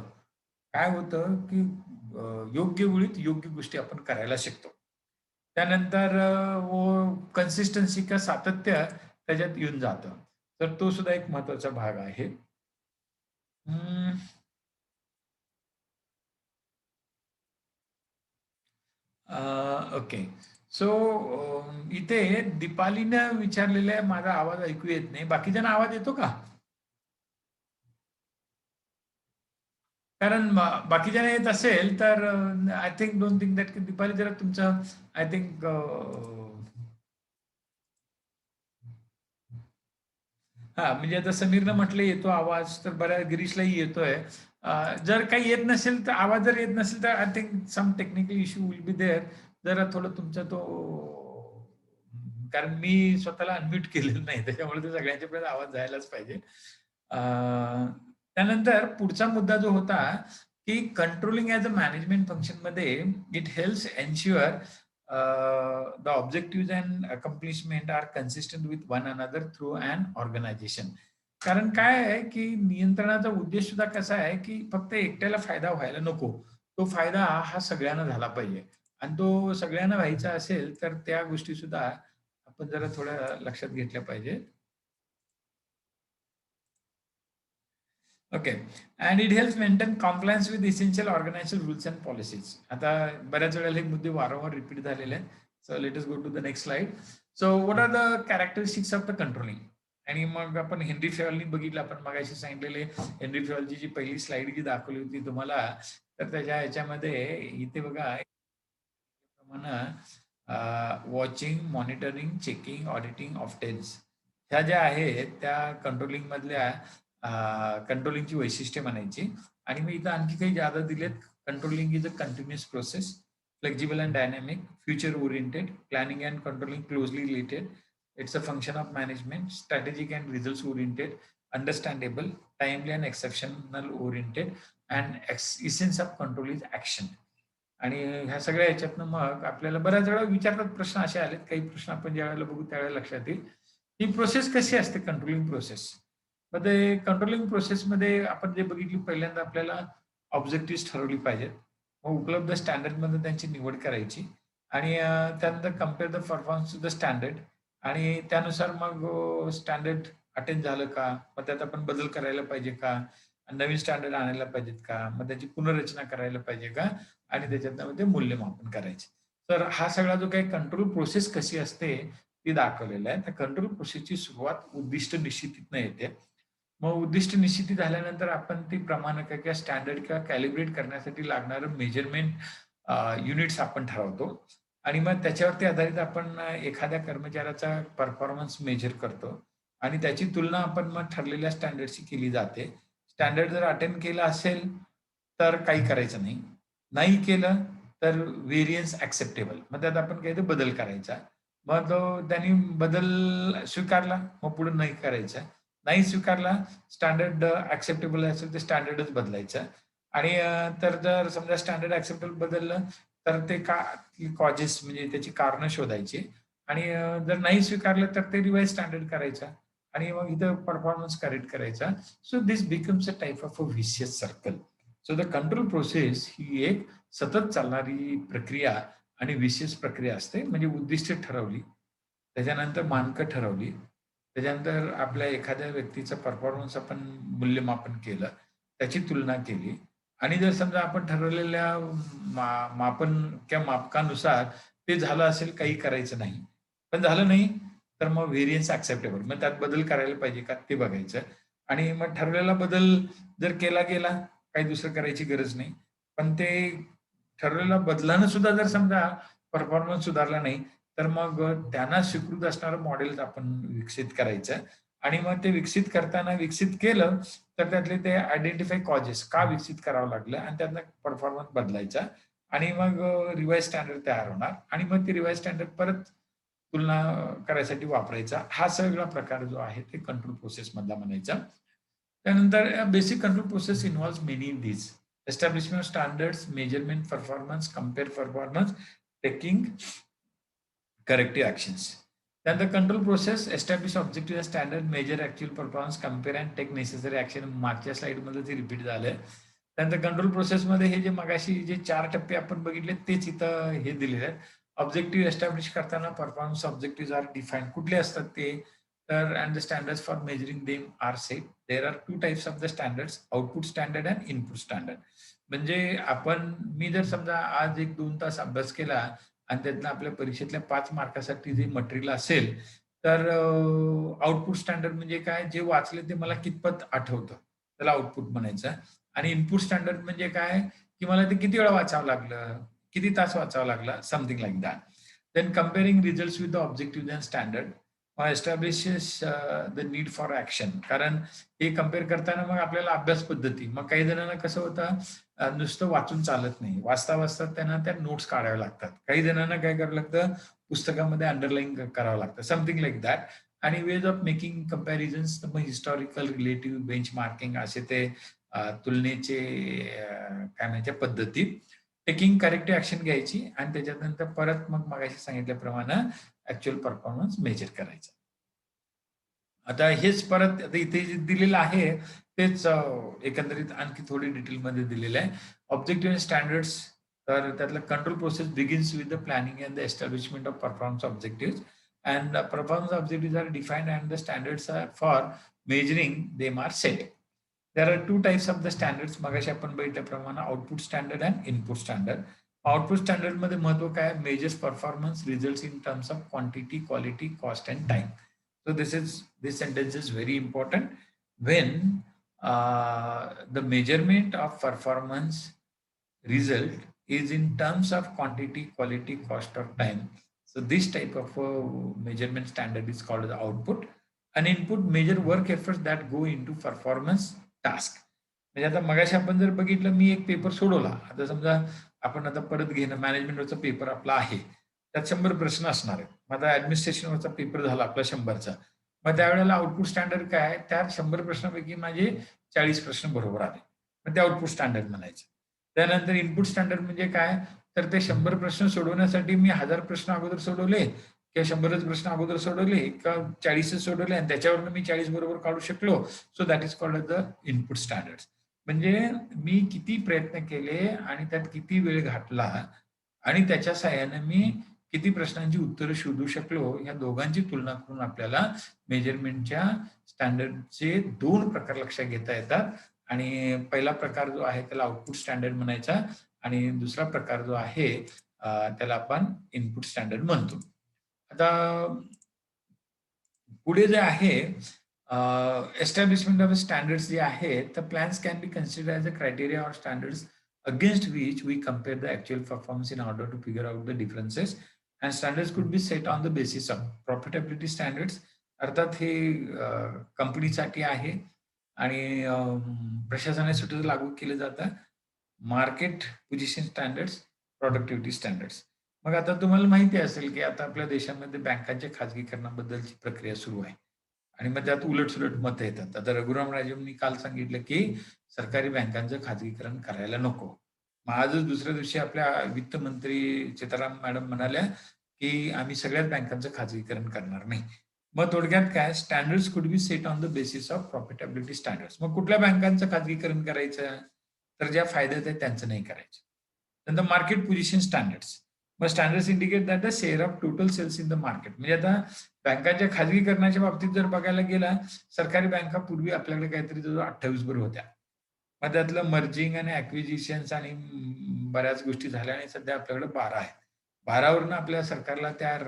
[SPEAKER 1] काय होतं की योग्य वेळीत योग्य गोष्टी आपण करायला शिकतो. त्यानंतर कन्सिस्टन्सी का सातत्य त्याच्यात येऊन जातं. तर तो सुद्धा एक महत्वाचा भाग आहे. ओके. सो इथे दीपालीनं विचारलेला माझा आवाज ऐकू येत नाही. बाकीच्यांना आवाज येतो का? कारण बाकीच्यांना येत असेल तर I think don't think that Deepali जरा तुमचं आय थिंक हा म्हणजे आता समीरनं म्हटलं येतो आवाज तर बऱ्याच गिरीशलाही येतोय. जर काही येत नसेल तर आवाज जर येत नसेल तर I think some technical issue will be there. जरा थोडं तुमचा तो कारण मी स्वतःला अनम्यूट केलेलं नाही त्याच्यामुळे ते सगळ्यांच्या पर्यंत आवाज जायलाच पाहिजे. त्यानंतर पुढचा मुद्दा जो होता की controlling as a management function मध्ये it helps ensure the objectives and accomplishment are consistent with one another through an organization. कारण काय आहे की नियंत्रणाचा उद्देश सुद्धा कसा आहे की फक्त एकट्याला फायदा व्हायला नको. तो फायदा हा सगळ्यांना झाला पाहिजे आणि तो सगळ्यांना व्हायचा असेल तर त्या गोष्टी सुद्धा आपण जरा थोड्या लक्षात घेतल्या पाहिजे. Okay. And it helps maintain compliance with essential organization rules and policies. आता बऱ्याच वेळेला हे मुद्दे वारंवार रिपीट झालेले आहेत. So let us go to the next slide. So what are the characteristics of the controlling. आणि मग आपण हेनरी फेवलनी बघितलं. आपण मगाशी सांगितलेले हेनरी फेवलची जी पहिली स्लाइड जी दाखवली होती तुम्हाला तर त्याच्या ह्याच्यामध्ये इथे बघा watching, monitoring, checking, auditing of टेन्स ह्या ज्या आहेत त्या कंट्रोलिंग मधल्या कंट्रोलिंगची वैशिष्ट्ये म्हणायची. आणि मी इथं आणखी काही जादा दिलेत. Controlling is a continuous process, flexible and dynamic, future oriented, planning and controlling closely related. It's a function of management, strategic and result oriented, understandable, timely and exceptional oriented and essence of control is action. आणि ह्या सगळ्या ह्याच्यातनं मग आपल्याला बऱ्याच वेळा विचारतात प्रश्न असे आलेत. काही प्रश्न आपण ज्या वेळेला बघू त्यावेळेला लक्षात येईल. ही प्रोसेस कशी असते कंट्रोलिंग प्रोसेस मध्ये. कंट्रोलिंग प्रोसेसमध्ये आपण जे बघितली पहिल्यांदा आपल्याला ऑब्जेक्टिव्ह ठरवली पाहिजेत. मग उपलब्ध स्टँडर्ड मध्ये त्यांची निवड करायची आणि त्यानंतर compare the performance to the standard आणि त्यानुसार मग स्टँडर्ड अटेंड झालं का, मग त्यात आपण बदल करायला पाहिजे का, नवीन स्टँडर्ड आणायला पाहिजेत का, मग त्याची पुनर्रचना करायला पाहिजे का आणि त्याच्यातनं ते मूल्यमापन करायचे. तर हा सगळा जो काही कंट्रोल प्रोसेस कशी असते ती दाखवलेलं आहे. त्या कंट्रोल प्रोसेसची सुरुवात उद्दिष्ट निश्चितीतनं येते. मग उद्दिष्ट निश्चिती झाल्यानंतर आपण ती प्रमाणक किंवा स्टँडर्ड किंवा कॅलिब्रेट करण्यासाठी लागणारं मेजरमेंट युनिट्स आपण ठरवतो आणि मग त्याच्यावरती आधारित आपण एखाद्या कर्मचाऱ्याचा परफॉर्मन्स मेजर करतो आणि त्याची तुलना आपण मग ठरलेल्या स्टँडर्डशी केली जाते. स्टँडर्ड जर अटेंड केलं असेल तर काही करायचं नाही. नाही केलं तर व्हेरियन्स ऍक्सेप्टेबल. मग त्यात आपण काही बदल करायचा. मग त्यांनी बदल स्वीकारला मग पुढे नाही करायचा. नाही स्वीकारला स्टँडर्ड ऍक्सेप्टेबल असेल तर स्टँडर्डच बदलायचं आणि तर जर समजा स्टँडर्ड ऍक्सेप्टेबल बदललं तर ते का कॉजेस म्हणजे त्याची कारणं शोधायची आणि जर नाही स्वीकारलं तर ते रिवाइज स्टँडर्ड करायचं आणि मग इथं परफॉर्मन्स करेक्ट करायचा. So this becomes a type of a vicious circle. So the control process ही एक सतत चालणारी प्रक्रिया आणि विशेष प्रक्रिया असते. म्हणजे उद्दिष्ट ठरवली, त्याच्यानंतर मानकं ठरवली, त्याच्यानंतर आपल्या एखाद्या व्यक्तीचं परफॉर्मन्स आपण मूल्यमापन केलं, त्याची तुलना केली आणि जर समजा आपण ठरवलेल्या मापन किंवा मापकानुसार ते झालं असेल, काही करायचं नाही. पण झालं नाही, तर मग व्हेरियन्स ऍक्सेप्टेबल. मग त्यात बदल करायला पाहिजे का ते बघायचं आणि मग ठरवलेला बदल जर केला गेला, काही दुसरं करायची गरज नाही. पण ते ठरवलेल्या बदलानं सुद्धा जर समजा परफॉर्मन्स सुधारला नाही, तर मग त्यांना स्वीकृत असणारं मॉडेल आपण विकसित करायचं आणि मग ते विकसित करताना विकसित केलं तर त्यातले ते आयडेंटिफाय कॉजेस का विकसित करावं लागलं आणि त्यातनं परफॉर्मन्स बदलायचा आणि मग रिवाइज स्टँडर्ड तयार होणार आणि मग ते रिवाइज स्टँडर्ड परत तुलना करायसाठी वापरायचा. हा सगळा प्रकार जो आहे ते कंट्रोल प्रोसेस मधला म्हणायचा. त्यानंतर basic control process involves many in these establishment of standards, measurement performance, compare performance, taking corrective actions. Then the control process establish objective and standard, measure actual performance, compare and take necessary action. मागच्या slide मध्ये ते repeat झालंय. त्यानंतर control process मध्ये हे जे मगाशी जे 4 टप्पे आपण बघितले तेच इथं हे दिलेले आहेत. ऑब्जेक्टिव्ह एस्टॅब्लिश करताना परफॉर्मन्स ऑब्जेक्टिव्ह आर डिफाईन्ड. कुठले असतात ते? तर and the standards for measuring them are set. There are 2 types of the standards, output standard and input standard. म्हणजे मी जर समजा आज 1-2 तास अभ्यास केला आणि त्यातनं आपल्या परीक्षेतल्या 5 मार्कासाठी जे मटेरियल असेल, तर आउटपुट स्टँडर्ड म्हणजे काय? जे वाचले ते मला कितपत आठवतं, त्याला आउटपुट म्हणायचं. आणि इनपुट स्टँडर्ड म्हणजे काय? की मला ते किती वेळा वाचावं लागलं, किती तास वाचावं लागला, something like that. Then comparing results with the objective and standard establishes the need for action. कारण हे कंपेअर करताना मग आपल्याला अभ्यास पद्धती, मग काही जणांना कसं होतं, नुसतं वाचून चालत नाही. वाचता वाचता त्यांना त्या नोट्स काढाव्या लागतात. काही जणांना काय करावं लागतं, पुस्तकामध्ये अंडरलाईन करावं लागतं, समथिंग लाइक दॅट. आणि वेज ऑफ मेकिंग कंपॅरिझन्स, मग हिस्टॉरिकल, रिलेटिव्ह, बेंचमार्किंग असे ते तुलनेचे काय म्हणायचे पद्धती. टेकिंग करेक्टिव्ह ऍक्शन घ्यायची आणि त्याच्यानंतर परत मग मगाशी सांगितल्याप्रमाणे ऍक्च्युअल परफॉर्मन्स मेजर करायचा. आता हेच परत आता इथे जे दिलेलं आहे तेच एकंदरीत आणखी थोडी डिटेलमध्ये दिलेलं आहे. ऑब्जेक्टिव्ह अँड स्टँडर्ड्स, तर त्यातलं control process begins with the planning and the establishment of performance objective and performance objective are defined and the standards are for measuring them are set. There are 2 types of the standards. मगाशी आपण बघितल्याप्रमाणे output standard and input standard. Output standard मध्ये महत्व काय? Measures performance results in terms of quantity, quality, cost and time. So this sentence is very important. When the measurement of performance result is in terms of quantity, quality, cost, or time. So this type of measurement standard is called the output. An input measure work efforts that go into performance task. म्हणजे आता मगाशी आपण जर बघितलं, मी एक paper सोडवला. आता समजा आपण आता परत घेणं मॅनेजमेंटवरचा पेपर आपला आहे, त्यात 100 प्रश्न असणार आहेत. मग आता ऍडमिनिस्ट्रेशनवरचा पेपर झाला आपला 100चा. मग त्यावेळेला आउटपुट स्टँडर्ड काय? त्यात 100 प्रश्नांपैकी माझे 40 प्रश्न बरोबर आले, मग ते आउटपुट स्टँडर्ड म्हणायचं. त्यानंतर इनपुट स्टँडर्ड म्हणजे काय? तर ते 100 प्रश्न सोडवण्यासाठी मी 1000 प्रश्न अगोदर सोडवले, किंवा 100च प्रश्न अगोदर सोडवले, का 40च सोडवले आणि त्याच्यावरून मी 40 बरोबर काढू शकलो. So that is called the input standard. म्हणजे मी किती प्रयत्न केले आणि त्यात किती वेळ घातला आणि त्याच्या सहाय्याने मी किती प्रश्नांची उत्तरं शोधू शकलो, या दोघांची तुलना करून आपल्याला मेजरमेंटच्या स्टँडर्डचे 2 प्रकार लक्षात घेता येतात. आणि पहिला प्रकार जो आहे त्याला आउटपुट स्टँडर्ड म्हणायचा आणि दुसरा प्रकार जो आहे त्याला आपण इनपुट स्टँडर्ड म्हणतो. आता पुढे जे आहे एस्टॅब्लिशमेंट ऑफ स्टँडर्ड्स जे आहे, तर plans can be consider as a criteria or standards against which we compare the actual performance in order to figure out the differences, and standards could be set on the basis of profitability standards. अर्थात हे कंपनीसाठी आहे आणि प्रशासनाने सुद्धा लागू केले जातात. Market position standards, productivity standards. मग आता तुम्हाला माहिती असेल की आता आपल्या देशामध्ये बँकांच्या खाजगीकरणाबद्दलची प्रक्रिया सुरू आहे आणि मग त्यात उलट-सुलट मतं येतात. आता रघुराम राजननी काल सांगितलं की सरकारी बँकांचं खाजगीकरण करायला नको. मग आजच दुसऱ्या दिवशी आपल्या वित्त मंत्री सीताराम मॅडम म्हणाल्या की आम्ही सगळ्याच बँकांचं खाजगीकरण करणार नाही. मग थोडक्यात काय? Standards could be set on the basis of profitability standards. मग कुठल्या बँकांचं खाजगीकरण करायचं? तर ज्या फायद्यात आहे त्यांचं नाही करायचं. नंतर मार्केट पोझिशन स्टँडर्ड्स. मग standards indicate that the share of total sales in the market. म्हणजे आता बँकांच्या खाजगीकरणाच्या बाबतीत जर बघायला गेला, सरकारी बँका पूर्वी आपल्याकडे काहीतरी 28 भर होत्या. मग त्यातलं मर्जिंग आणि ऍक्विजिशन्स आणि बऱ्याच गोष्टी झाल्या आणि सध्या आपल्याकडे 12 आहेत. 12 वरून आपल्या सरकारला त्या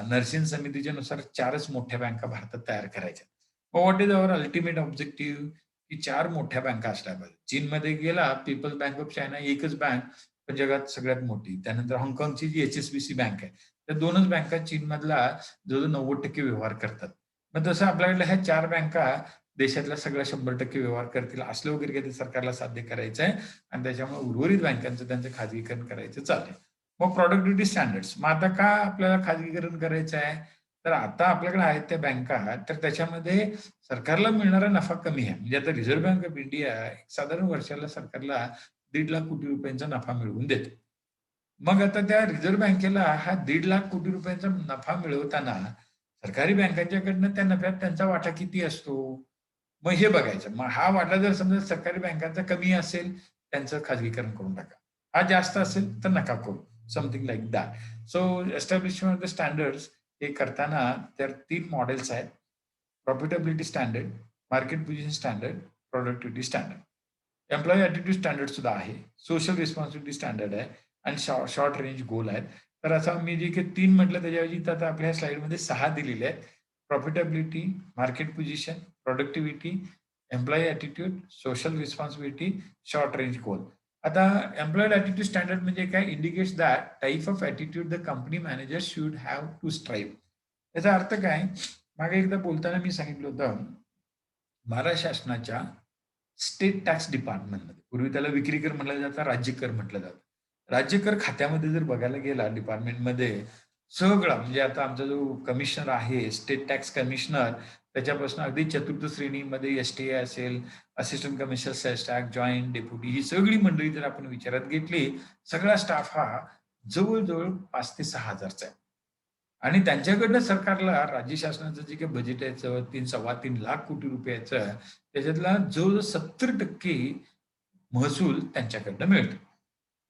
[SPEAKER 1] नर्सिंग समितीच्या नुसार 4च मोठ्या बँका भारतात तयार करायच्या. What is our ultimate objective? की 4 मोठ्या बँका असल्या पाहिजे. चीनमध्ये गेला, पीपल्स बँक ऑफ चायना एकच बँक, पण जगात सगळ्यात मोठी. त्यानंतर हाँगकाँगची जी HSBC बँक आहे, त्या 2च बँका चीनमधला जवळजवळ 90% व्यवहार करतात. मग तसं आपल्याकडल्या ह्या 4 बँका देशातल्या सगळ्या 100% व्यवहार करतील असलं वगैरे काही सरकारला साध्य करायचं आहे आणि त्याच्यामुळे उर्वरित बँकांचं त्यांचं खाजगीकरण करायचं चाललंय. मग प्रोडक्टिव्हिटी स्टँडर्ड्स. मग आता का आपल्याला खाजगीकरण करायचं आहे, तर आता आपल्याकडे आहेत त्या बँका, तर त्याच्यामध्ये सरकारला मिळणारा नफा कमी आहे. म्हणजे आता रिझर्व्ह बँक ऑफ इंडिया साधारण वर्षाला सरकारला 1.5 लाख कोटी रुपयांचा नफा मिळवून देते. मग आता त्या रिझर्व्ह बँकेला हा 1.5 लाख कोटी रुपयांचा नफा मिळवताना सरकारी बँकांच्याकडनं त्या नफ्यात त्यांचा वाटा किती असतो, मग हे बघायचं. मग हा वाटा जर समजा सरकारी बँकांचा कमी असेल, त्यांचं खाजगीकरण करून टाका. हा जास्त असेल तर नका करू. Something like that. So establishment of the standards हे करताना तर 3 मॉडेल्स आहेत. Profitability standard, market position standard, productivity standard. Employee attitude standard सुद्धा आहे. सोशल रिस्पॉन्सिबिलिटी स्टँडर्ड आहे आणि शॉर्ट रेंज गोल आहेत. तर असं मी जे काही 3 म्हटलं त्याच्याऐवजी आता आपल्या स्लाइडमध्ये 6 दिलेले आहेत. Profitability, market position, productivity, employee attitude, social responsibility, short range goal. आता एम्प्लॉई ॲटिट्यूड स्टँडर्ड म्हणजे काय? Indicates that type of attitude the company manager should have to strive. याचा अर्थ काय? मागे एकदा बोलताना मी सांगितलं होतं, महाराष्ट्र शासनाच्या स्टेट टॅक्स डिपार्टमेंटमध्ये, पूर्वी त्याला विक्री कर म्हटलं जातं, राज्य कर म्हटलं जातं. राज्य कर खात्यामध्ये जर बघायला गेला डिपार्टमेंटमध्ये, सगळं म्हणजे आता आमचा जो कमिशनर आहे, स्टेट टॅक्स कमिशनर, त्याच्यापासून अगदी चतुर्थ श्रेणीमध्ये एस-टी-ए असेल, assistant commissioner sales tax, joint deputy, ही सगळी मंडळी जर आपण विचारात घेतली, सगळा स्टाफ हा जवळ-जवळ 5,000 ते 6,000चा आहे. आणि त्यांच्याकडनं सरकारला राज्य शासनाचं जे काही बजेट आहे 3-3.25 लाख कोटी रुपयाचं, त्याच्यातला जवळ 70% महसूल त्यांच्याकडनं मिळतो.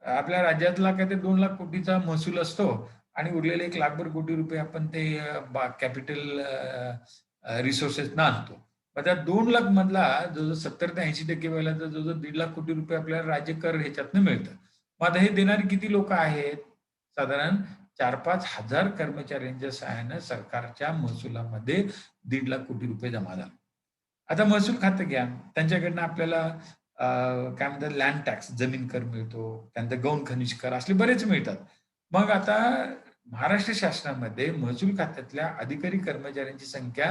[SPEAKER 1] आपल्या राज्यातला काय ते 2 लाख कोटीचा महसूल असतो आणि उरलेले 1,00,000 कोटी रुपये आपण ते कॅपिटल रिसोर्सेसनं आणतो. मग त्या 2 लाख मधला जवळ 70 ते 80% वेळेला जवळ 1.5 लाख कोटी रुपये आपल्याला राज्य कर ह्याच्यातनं मिळतं. मग आता हे देणारे किती लोक आहेत? साधारण 4-5 हजार कर्मचाऱ्यांच्या सहाय्यानं सरकारच्या महसुलामध्ये 1.5 लाख कोटी रुपये जमा झाले. आता महसूल खातं घ्या. त्यांच्याकडनं आपल्याला काय म्हणतात लँड टॅक्स, जमीन कर मिळतो. त्यानंतर गौण खनिज कर असले बरेच मिळतात. मग आता महाराष्ट्र शासनामध्ये महसूल खात्यातल्या अधिकारी कर्मचाऱ्यांची संख्या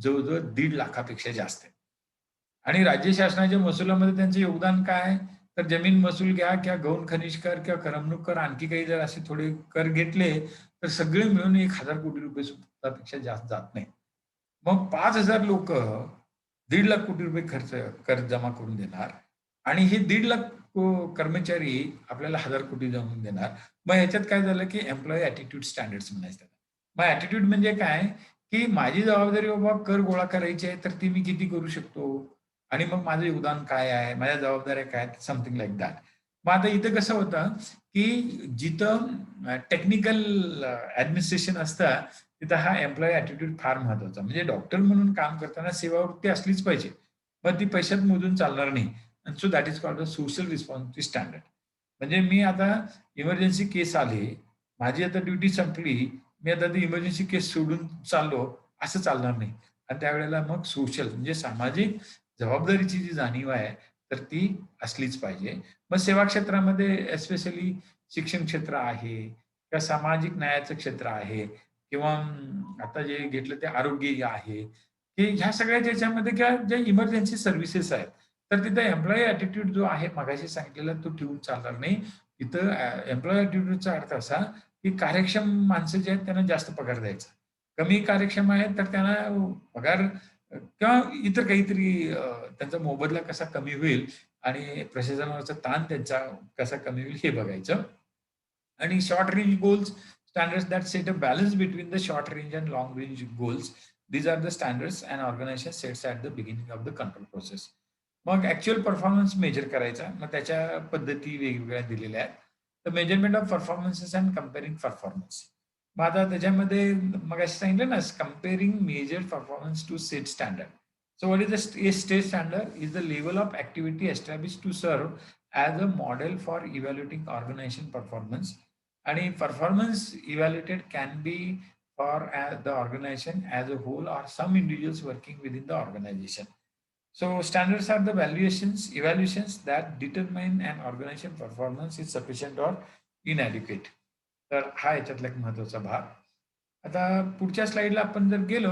[SPEAKER 1] जवळ-जवळ 1.5 लाखापेक्षा जास्त आहे. आणि राज्य शासनाच्या महसुलामध्ये त्यांचं योगदान काय? तर जमीन महसूल घ्या किंवा गौण खनिज कर किंवा करमणूक कर, आणखी काही जर असे थोडे कर घेतले, तर सगळे मिळून 1,000 कोटी रुपये सुद्धा पेक्षा जास्त जात नाही. मग 5,000 लोकं 1.5 लाख कोटी रुपये खर्च कर जमा करून देणार आणि हे 1.5 लाख कर्मचारी आपल्याला 1,000 कोटी जमवून देणार. मग ह्याच्यात काय झालं, की एम्प्लॉयी ॲटिट्यूड स्टँडर्ड्स म्हणायचं त्याला. मग ॲटिट्यूड म्हणजे काय, की माझी जबाबदारी बाबा कर गोळा करायची आहे, तर ती मी किती करू शकतो आणि मग माझं योगदान काय आहे, माझ्या जबाबदाऱ्या काय आहेत, समथिंग लाइक दॅट. मग आता इथं कसं होतं, की जिथं टेक्निकल ॲडमिनिस्ट्रेशन असतं, तिथं हा एम्प्लॉयी ॲटिट्यूड फार महत्वाचा. म्हणजे डॉक्टर म्हणून काम करताना सेवावृत्ती असलीच पाहिजे. पण ती पैशात मोजून चालणार नाही. And so that is called a social responsibility standard. म्हणजे मी आता इमर्जन्सी केस आली, माझी आता ड्युटी संपली, मी आता ती इमर्जन्सी केस सोडून चाललो, असं चालणार नाही. आणि त्यावेळेला मग सोशल म्हणजे सामाजिक जबाबदारीची जी जाणीव आहे, तर ती असलीच पाहिजे. मग सेवा क्षेत्रामध्ये एस्पेशली शिक्षण क्षेत्र आहे किंवा सामाजिक न्यायाचं क्षेत्र आहे किंवा आता जे घेतलं ते आरोग्य आहे, की ह्या सगळ्याच्या ह्याच्यामध्ये किंवा ज्या इमर्जन्सी सर्व्हिसेस आहेत, तर तिथं एम्प्लॉयी ॲटिट्यूड जो आहे मगाशी सांगितलेला तो ठेवून चालणार नाही. तिथं एम्प्लॉयी ॲटिट्यूडचा अर्थ असा, की कार्यक्षम माणसं जे आहेत त्यांना जास्त पगार द्यायचा. कमी कार्यक्षम आहेत तर त्यांना पगार किंवा इतर काहीतरी त्यांचा मोबदला कसा कमी होईल आणि प्रशासनावरचा ताण त्यांचा कसा कमी होईल हे बघायचं. आणि short range goals, standards that set a balance between the short range and long range goals. These are the standards an organization sets at the beginning of the control process. मग ऍक्च्युअल परफॉर्मन्स मेजर करायचा. मग त्याच्या पद्धती वेगवेगळ्या दिलेल्या आहेत. तर measurement of performances and comparing performance. मग आता त्याच्यामध्ये मग असं सांगितलं ना, comparing measure performance to set standard. So what is the state standard? Is the level of activity establish to serve as a model for evaluating organisation performance. आणि performance evaluated can be for the organization as a whole or some individuals working within the organization. So standards are the evaluations that determine an organization performance is sufficient or inadequate. तर हा याच्यातला एक महत्वाचा भाग. आता पुढच्या स्लाइडला आपण जर गेलो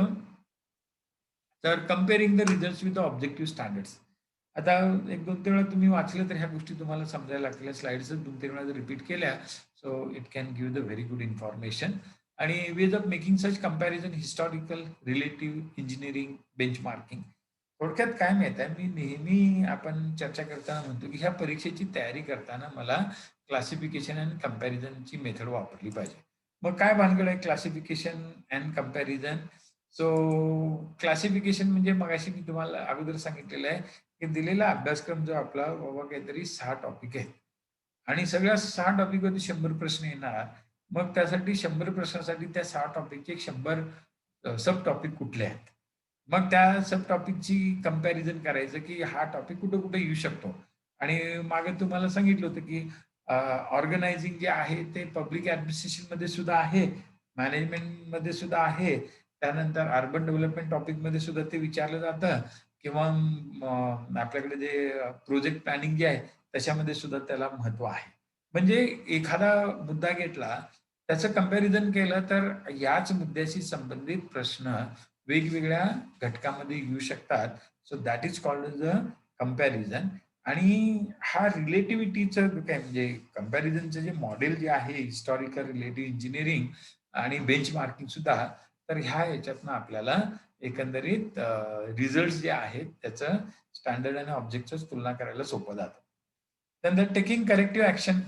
[SPEAKER 1] तर comparing the results with the objective standards. आता 1-2 वेळा तुम्ही वाचलं तर ह्या गोष्टी तुम्हाला समजायला लागतील. स्लाइड्स 2-3 वेळा जर रिपीट केल्या So it can give the very good information. आणि ways of making such comparison, historical, relative, engineering, benchmarking. थोडक्यात काय माहिती आहे, मी नेहमी आपण चर्चा करताना म्हणतो की ह्या परीक्षेची तयारी करताना मला क्लासिफिकेशन अँड कंपॅरिझनची मेथड वापरली पाहिजे. मग काय भानगड आहे classification and comparison? So classification म्हणजे मगाशी मी तुम्हाला अगोदर सांगितलेलं आहे की दिलेला अभ्यासक्रम जो आपला बाबा काहीतरी 6 टॉपिक आहेत आणि सगळ्या 6 टॉपिकवरती 100 प्रश्न येणार. मग त्यासाठी 100 प्रश्नासाठी त्या 6 टॉपिकचे 100 सब टॉपिक कुठले आहेत? मग त्या सब टॉपिकची कंपॅरिझन करायचं की हा टॉपिक कुठे-कुठे येऊ शकतो. आणि मागे तुम्हाला सांगितलं होतं की ऑर्गनायझिंग जे आहे ते पब्लिक ॲडमिनिस्ट्रेशनमध्ये सुद्धा आहे, मॅनेजमेंटमध्ये सुद्धा आहे. त्यानंतर अर्बन डेव्हलपमेंट टॉपिकमध्ये सुद्धा ते विचारलं जातं किंवा आपल्याकडे जे प्रोजेक्ट प्लॅनिंग जे आहे त्याच्यामध्ये सुद्धा त्याला महत्त्व आहे. म्हणजे एखादा मुद्दा घेतला, त्याचं कंपॅरिझन केलं तर याच मुद्द्याशी संबंधित प्रश्न वेगवेगळ्या घटकामध्ये येऊ शकतात. So that is called as a comparison. आणि हा रिलेटिव्हिटीचं काय म्हणजे कंपॅरिझनचं जे मॉडेल जे आहे हिस्टॉरिकल रिलेटिव्ह इंजिनिअरिंग आणि बेंचमार्किंग सुद्धा, तर ह्या ह्याच्यातनं आपल्याला एकंदरीत रिझल्ट्स जे आहेत त्याचं स्टँडर्ड आणि ऑब्जेक्टच तुलना करायला सोपं जातं. त्यानंतर टेकिंग करेक्टिव्ह ॲक्शन.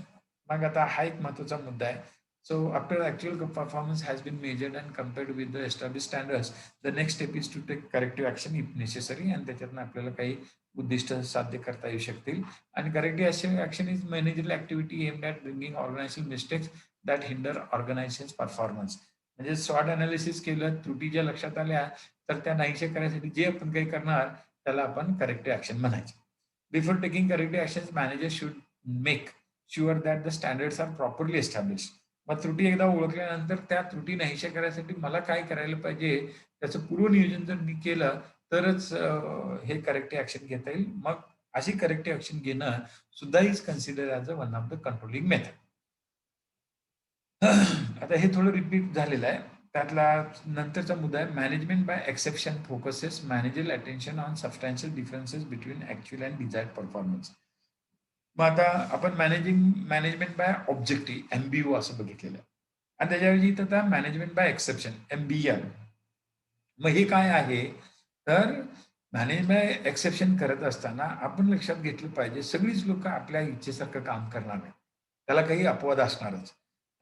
[SPEAKER 1] मग आता हा एक महत्त्वाचा मुद्दा आहे. So after actual performance has been measured and compared with the established standards, the next step is to take corrective action if necessary. आणि त्याच्यातनं आपल्याला काही उद्दिष्ट साध्य करता येऊ शकतील. आणि corrective action is managerial activity aimed at bringing organisational mistakes that hinder organisations performance. म्हणजे स्वॉट अनालिसिस केलं, त्रुटी ज्या लक्षात आल्या, तर त्या नाहीशा करण्यासाठी जे आपण काही करणार त्याला आपण करेक्टिव्ह ॲक्शन म्हणायचं. Before taking corrective actions, managers should make sure that the standards are properly established. मग त्रुटी एकदा ओळखल्यानंतर त्या त्रुटी नाहीशा करण्यासाठी मला काय करायला पाहिजे, त्याचं पूर्वनियोजन जर मी केलं, तरच हे करेक्टिव्ह ॲक्शन घेता येईल. मग अशी करेक्टिव्ह ॲक्शन घेणं सुद्धा is considered as a one of the controlling method. आता हे थोडं रिपीट झालेलं आहे. त्यातला नंतरचा मुद्दा आहे management by exception focuses managerial attention on substantial differences between actual and desired performance. मग आता आपण मॅनेजमेंट बाय ऑब्जेक्टिव्ह एमबीओ असं बघितलेलं आहे. आणि त्याच्याऐवजी इथं आता मॅनेजमेंट बाय एक्सेप्शन एमबीआर. मग हे काय आहे? तर मॅनेज बाय एक्सेप्शन करत असताना आपण लक्षात घेतलं पाहिजे सगळीच लोकं आपल्या इच्छेसारखं काम करणार नाहीत. त्याला काही अपवाद असणारच.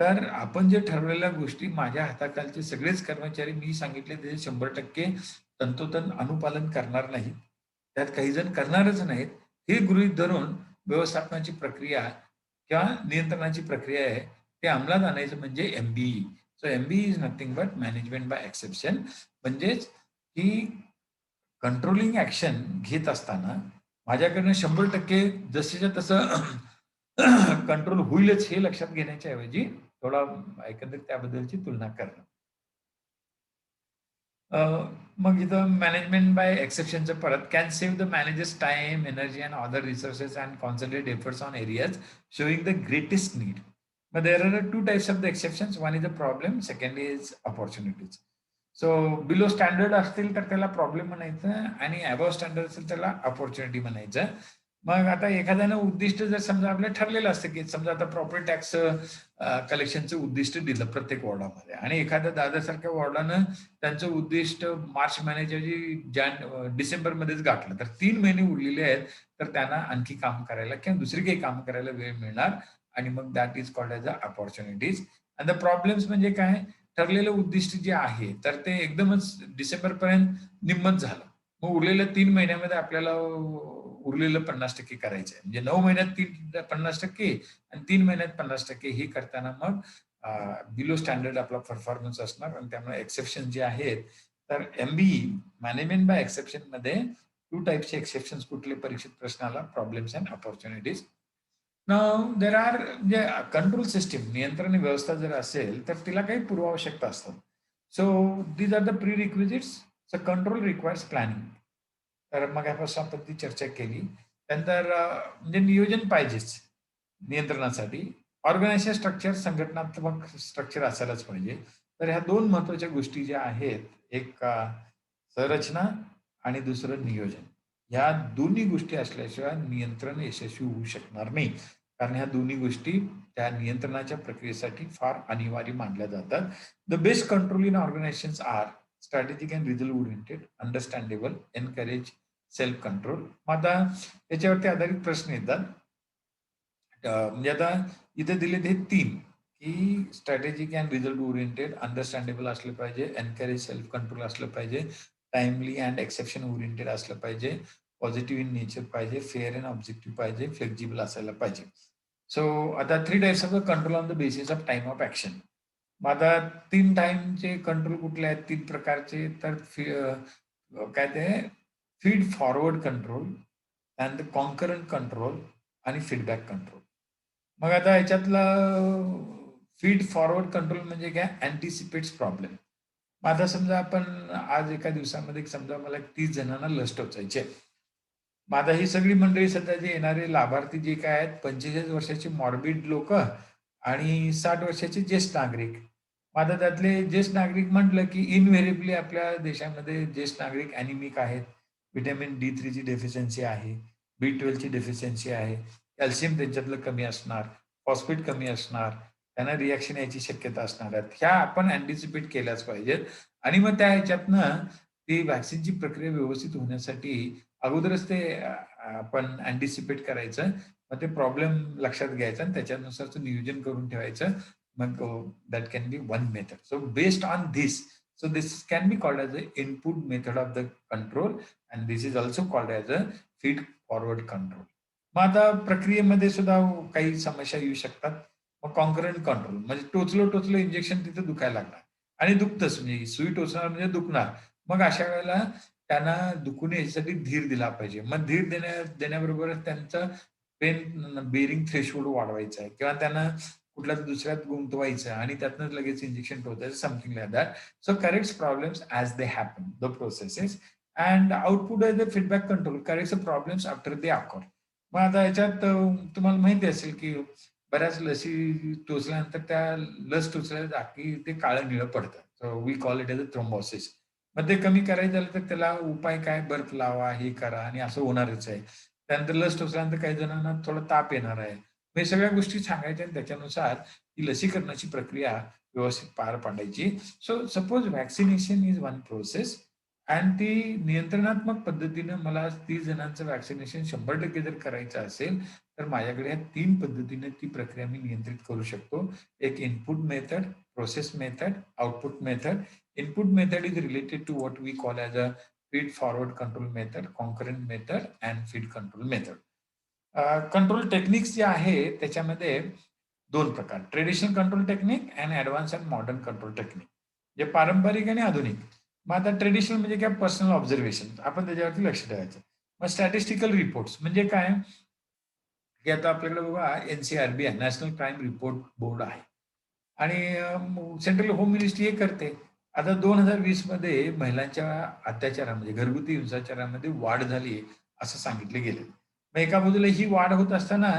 [SPEAKER 1] तर आपण जे ठरवलेल्या गोष्टी माझ्या हाताखालचे सगळेच कर्मचारी मी सांगितले ते 100% तंतोतंत अनुपालन करणार नाहीत. त्यात काही जण करणारच नाहीत. हे गृहीत धरून व्यवस्थापनाची प्रक्रिया किंवा नियंत्रणाची प्रक्रिया आहे, ते अंमलात आणायचं म्हणजे M B E. So M B E is nothing but management by exception. म्हणजेच की कंट्रोलिंग ॲक्शन घेत असताना माझ्याकडनं 100% जसंच्या तसं कंट्रोल होईलच हे लक्षात घेण्याच्या ऐवजी थोडा एकंदरीत त्याबद्दलची तुलना करणं. अ, मग इथं मॅनेजमेंट बाय एक्सेप्शनचं परत can save the managers time, energy and other resources and concentrate efforts on areas showing the greatest need. But there are two types of the exceptions. One is the problem, second is opportunities. So below standard असतील तर त्याला problem म्हणायचं आणि above standard असेल त्याला opportunity म्हणायचं. मग आता एखाद्यानं उद्दिष्ट जर समजा आपलं ठरलेलं असतं, की समजा आता प्रॉपर्टी टॅक्स कलेक्शनचं उद्दिष्ट दिलं प्रत्येक वॉर्डामध्ये आणि एखाद्या दादासारख्या वॉर्डानं त्यांचं उद्दिष्ट मार्च महिन्याच्या ऐवजी डिसेंबरमध्येच गाठलं. तर 3 महिने उरलेले आहेत, तर त्यांना आणखी काम करायला किंवा दुसरी काही काम करायला वेळ मिळणार आणि मग that is called as a opportunities. And the problems म्हणजे काय? ठरलेलं उद्दिष्ट जे आहे, तर ते एकदमच डिसेंबरपर्यंत निम्मच झालं. मग उरलेल्या 3 महिन्यामध्ये आपल्याला उरलेलं 50% करायचं आहे. म्हणजे 9 महिन्यात 50% आणि 3 महिन्यात 50% हे करताना मग बिलो स्टँडर्ड आपला परफॉर्मन्स असणार आणि त्यामुळे एक्सेप्शन जे आहेत, तर एम-बी-ई मॅनेजमेंट बाय एक्सेप्शनमध्ये 2 टाइप्सचे एक्सेप्शन्स कुठले परीक्षेत प्रश्न आला, problems and opportunities. Now there are म्हणजे कंट्रोल सिस्टम नियंत्रण व्यवस्था जर असेल, तर तिला काही पूर्वावश्यकता असतात. So these are the prerequisites. So control requires planning. तर मगापासून आपण ती चर्चा केली. त्यानंतर म्हणजे नियोजन पाहिजेच नियंत्रणासाठी. ऑर्गनायझेशन स्ट्रक्चर संघटनात्मक स्ट्रक्चर असायलाच पाहिजे. तर ह्या 2 महत्त्वाच्या गोष्टी ज्या आहेत, एक संरचना आणि दुसरं नियोजन. ह्या दोन्ही गोष्टी असल्याशिवाय नियंत्रण यशस्वी होऊ शकणार नाही. कारण ह्या दोन्ही गोष्टी त्या नियंत्रणाच्या प्रक्रियेसाठी फार अनिवार्य मानल्या जातात. The best control in organizations are strategic and result oriented, understandable, encourage self control. मग आता याच्यावरती आधारित प्रश्न येतात. म्हणजे आता इथे दिलेत हे 3 की strategic and result oriented, understandable असलं पाहिजे, एनकरेज सेल्फ कंट्रोल असलं पाहिजे, टाइमली अँड एक्सेप्शन ओरिएंटेड असलं पाहिजे, पॉझिटिव्ह इन नेचर पाहिजे, फेअर अँड ऑब्जेक्टिव्ह पाहिजे, फ्लेक्झिबल असायला पाहिजे. सो आता 3 types of the control on the basis of time of action. मग आता 3 टाइमचे कंट्रोल कुठले आहेत? 3 प्रकारचे. तर काय ते feed forward control and concurrent control आणि फीडबॅक कंट्रोल. मग आता याच्यातला फीड फॉरवर्ड कंट्रोल म्हणजे काय? अँटिसिपेट्स प्रॉब्लेम. मग आता समजा आपण आज एका दिवसामध्ये समजा मला 30 जणांना लस टोचायची आहे. मग आता ही सगळी मंडळी सध्या जे येणारे लाभार्थी जे काय आहेत 45 वर्षाची मॉर्बिड लोक आणि 60 वर्षाचे ज्येष्ठ नागरिक. मग आता त्यातले ज्येष्ठ नागरिक म्हटलं की इनव्हेरिएबली आपल्या देशामध्ये ज्येष्ठ नागरिक ॲनिमिक आहेत. व्हिटॅमिन D3 ची डेफिशियन्सी आहे, B12 ची डेफिशियन्सी आहे, कॅल्शियम त्यांच्यातलं कमी असणार, फॉस्फेट कमी असणार, त्यांना रिॲक्शन यायची शक्यता असणार आहेत. ह्या आपण अँटिसिपेट केल्याच पाहिजेत आणि मग त्या ह्याच्यातनं ती व्हॅक्सिनची प्रक्रिया व्यवस्थित होण्यासाठी अगोदरच ते आपण अँटिसिपेट करायचं. मग ते प्रॉब्लेम लक्षात घ्यायचा आणि त्याच्यानुसारचं नियोजन करून ठेवायचं. मग that can be one method. So based on this, so this can be called as the input method of the control and this is also called as a feed forward control. मग आता प्रक्रियेमध्ये सुद्धा काही समस्या येऊ शकतात. मग concurrent control म्हणजे टोचलं इंजेक्शन तिथे दुखायला लागणार आणि दुखतंच म्हणजे सुई टोचणार म्हणजे दुखणार. मग अशा वेळेला त्यांना दुखू नये याच्यासाठी धीर दिला पाहिजे. मग धीर देण्याबरोबरच त्यांचं पेन बेअरिंग थ्रेशोल्ड वाढवायचा आहे किंवा त्यांना कुठल्या दुसऱ्यात गुंतवायचं आणि त्यातनं लगेच इंजेक्शन टोचायचं, something like that. So corrects problems as they happen, the processes, and output as the feedback control corrects the problems after they occur. मग आता याच्यात तुम्हाला माहिती असेल की बऱ्याच लसी टोचल्यानंतर त्या लस टोचल्या जागी ते काळं निळं पडतं. So we call it as a thrombosis. मग ते कमी करायचं झालं तर त्याला उपाय काय? बर्फ लावा, हे करा आणि असं होणारच आहे. त्यानंतर लस टोचल्यानंतर काही जणांना थोडा ताप येणार आहे. हे सगळ्या गोष्टी सांगायच्या आणि त्याच्यानुसार ही लसीकरणाची प्रक्रिया व्यवस्थित पार पाडायची. So suppose vaccination is one process आणि ती नियंत्रणात्मक पद्धतीनं मला 30 जणांचं व्हॅक्सिनेशन 100% जर करायचं असेल तर माझ्याकडे या 3 पद्धतीने ती प्रक्रिया मी नियंत्रित करू शकतो. एक input method, process method, output method. Input method is related to what we call as a feed forward control method, concurrent method and feed control method. Control techniques जे आहे त्याच्यामध्ये 2 प्रकार, traditional control technique and advance and modern control technique. जे पारंपरिक आणि आधुनिक. मग आता ट्रेडिशनल म्हणजे काय? Personal observation. आपण त्याच्यावरती लक्ष ठेवायचं. मग स्टॅटिस्टिकल रिपोर्ट्स म्हणजे काय? की आता आपल्याकडे बघा NCRB आहे, नॅशनल क्राईम रिपोर्ट बोर्ड आहे आणि सेंट्रल होम मिनिस्ट्री हे करते. आता 2020 मध्ये महिलांच्या अत्याचारामध्ये, घरगुती हिंसाचारामध्ये वाढ झाली असं सांगितले गेले. मग एका बाजूला ही वाढ होत असताना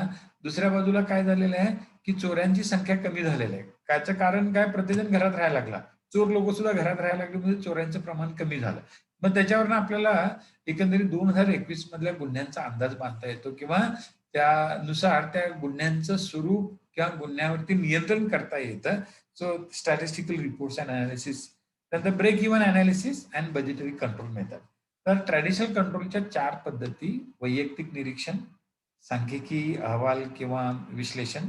[SPEAKER 1] दुसऱ्या बाजूला काय झालेलं आहे की चोऱ्यांची संख्या कमी झालेली आहे. त्याचं कारण काय? प्रत्येकजण घरात राहायला लागला. चोर लोक सुद्धा घरात राहायला लागले म्हणजे चोऱ्यांचं प्रमाण कमी झालं. मग त्याच्यावरनं आपल्याला एकंदरीत 2021 मधल्या गुन्ह्यांचा अंदाज बांधता येतो किंवा त्यानुसार त्या गुन्ह्यांचं स्वरूप किंवा गुन्ह्यावरती नियंत्रण करता येतं. So statistical reports and analysis. त्यानंतर break even analysis and budgetary control method. तर ट्रॅडिशनल कंट्रोलच्या 4 पद्धती: वैयक्तिक निरीक्षण, सांख्यिकी अहवाल किंवा विश्लेषण.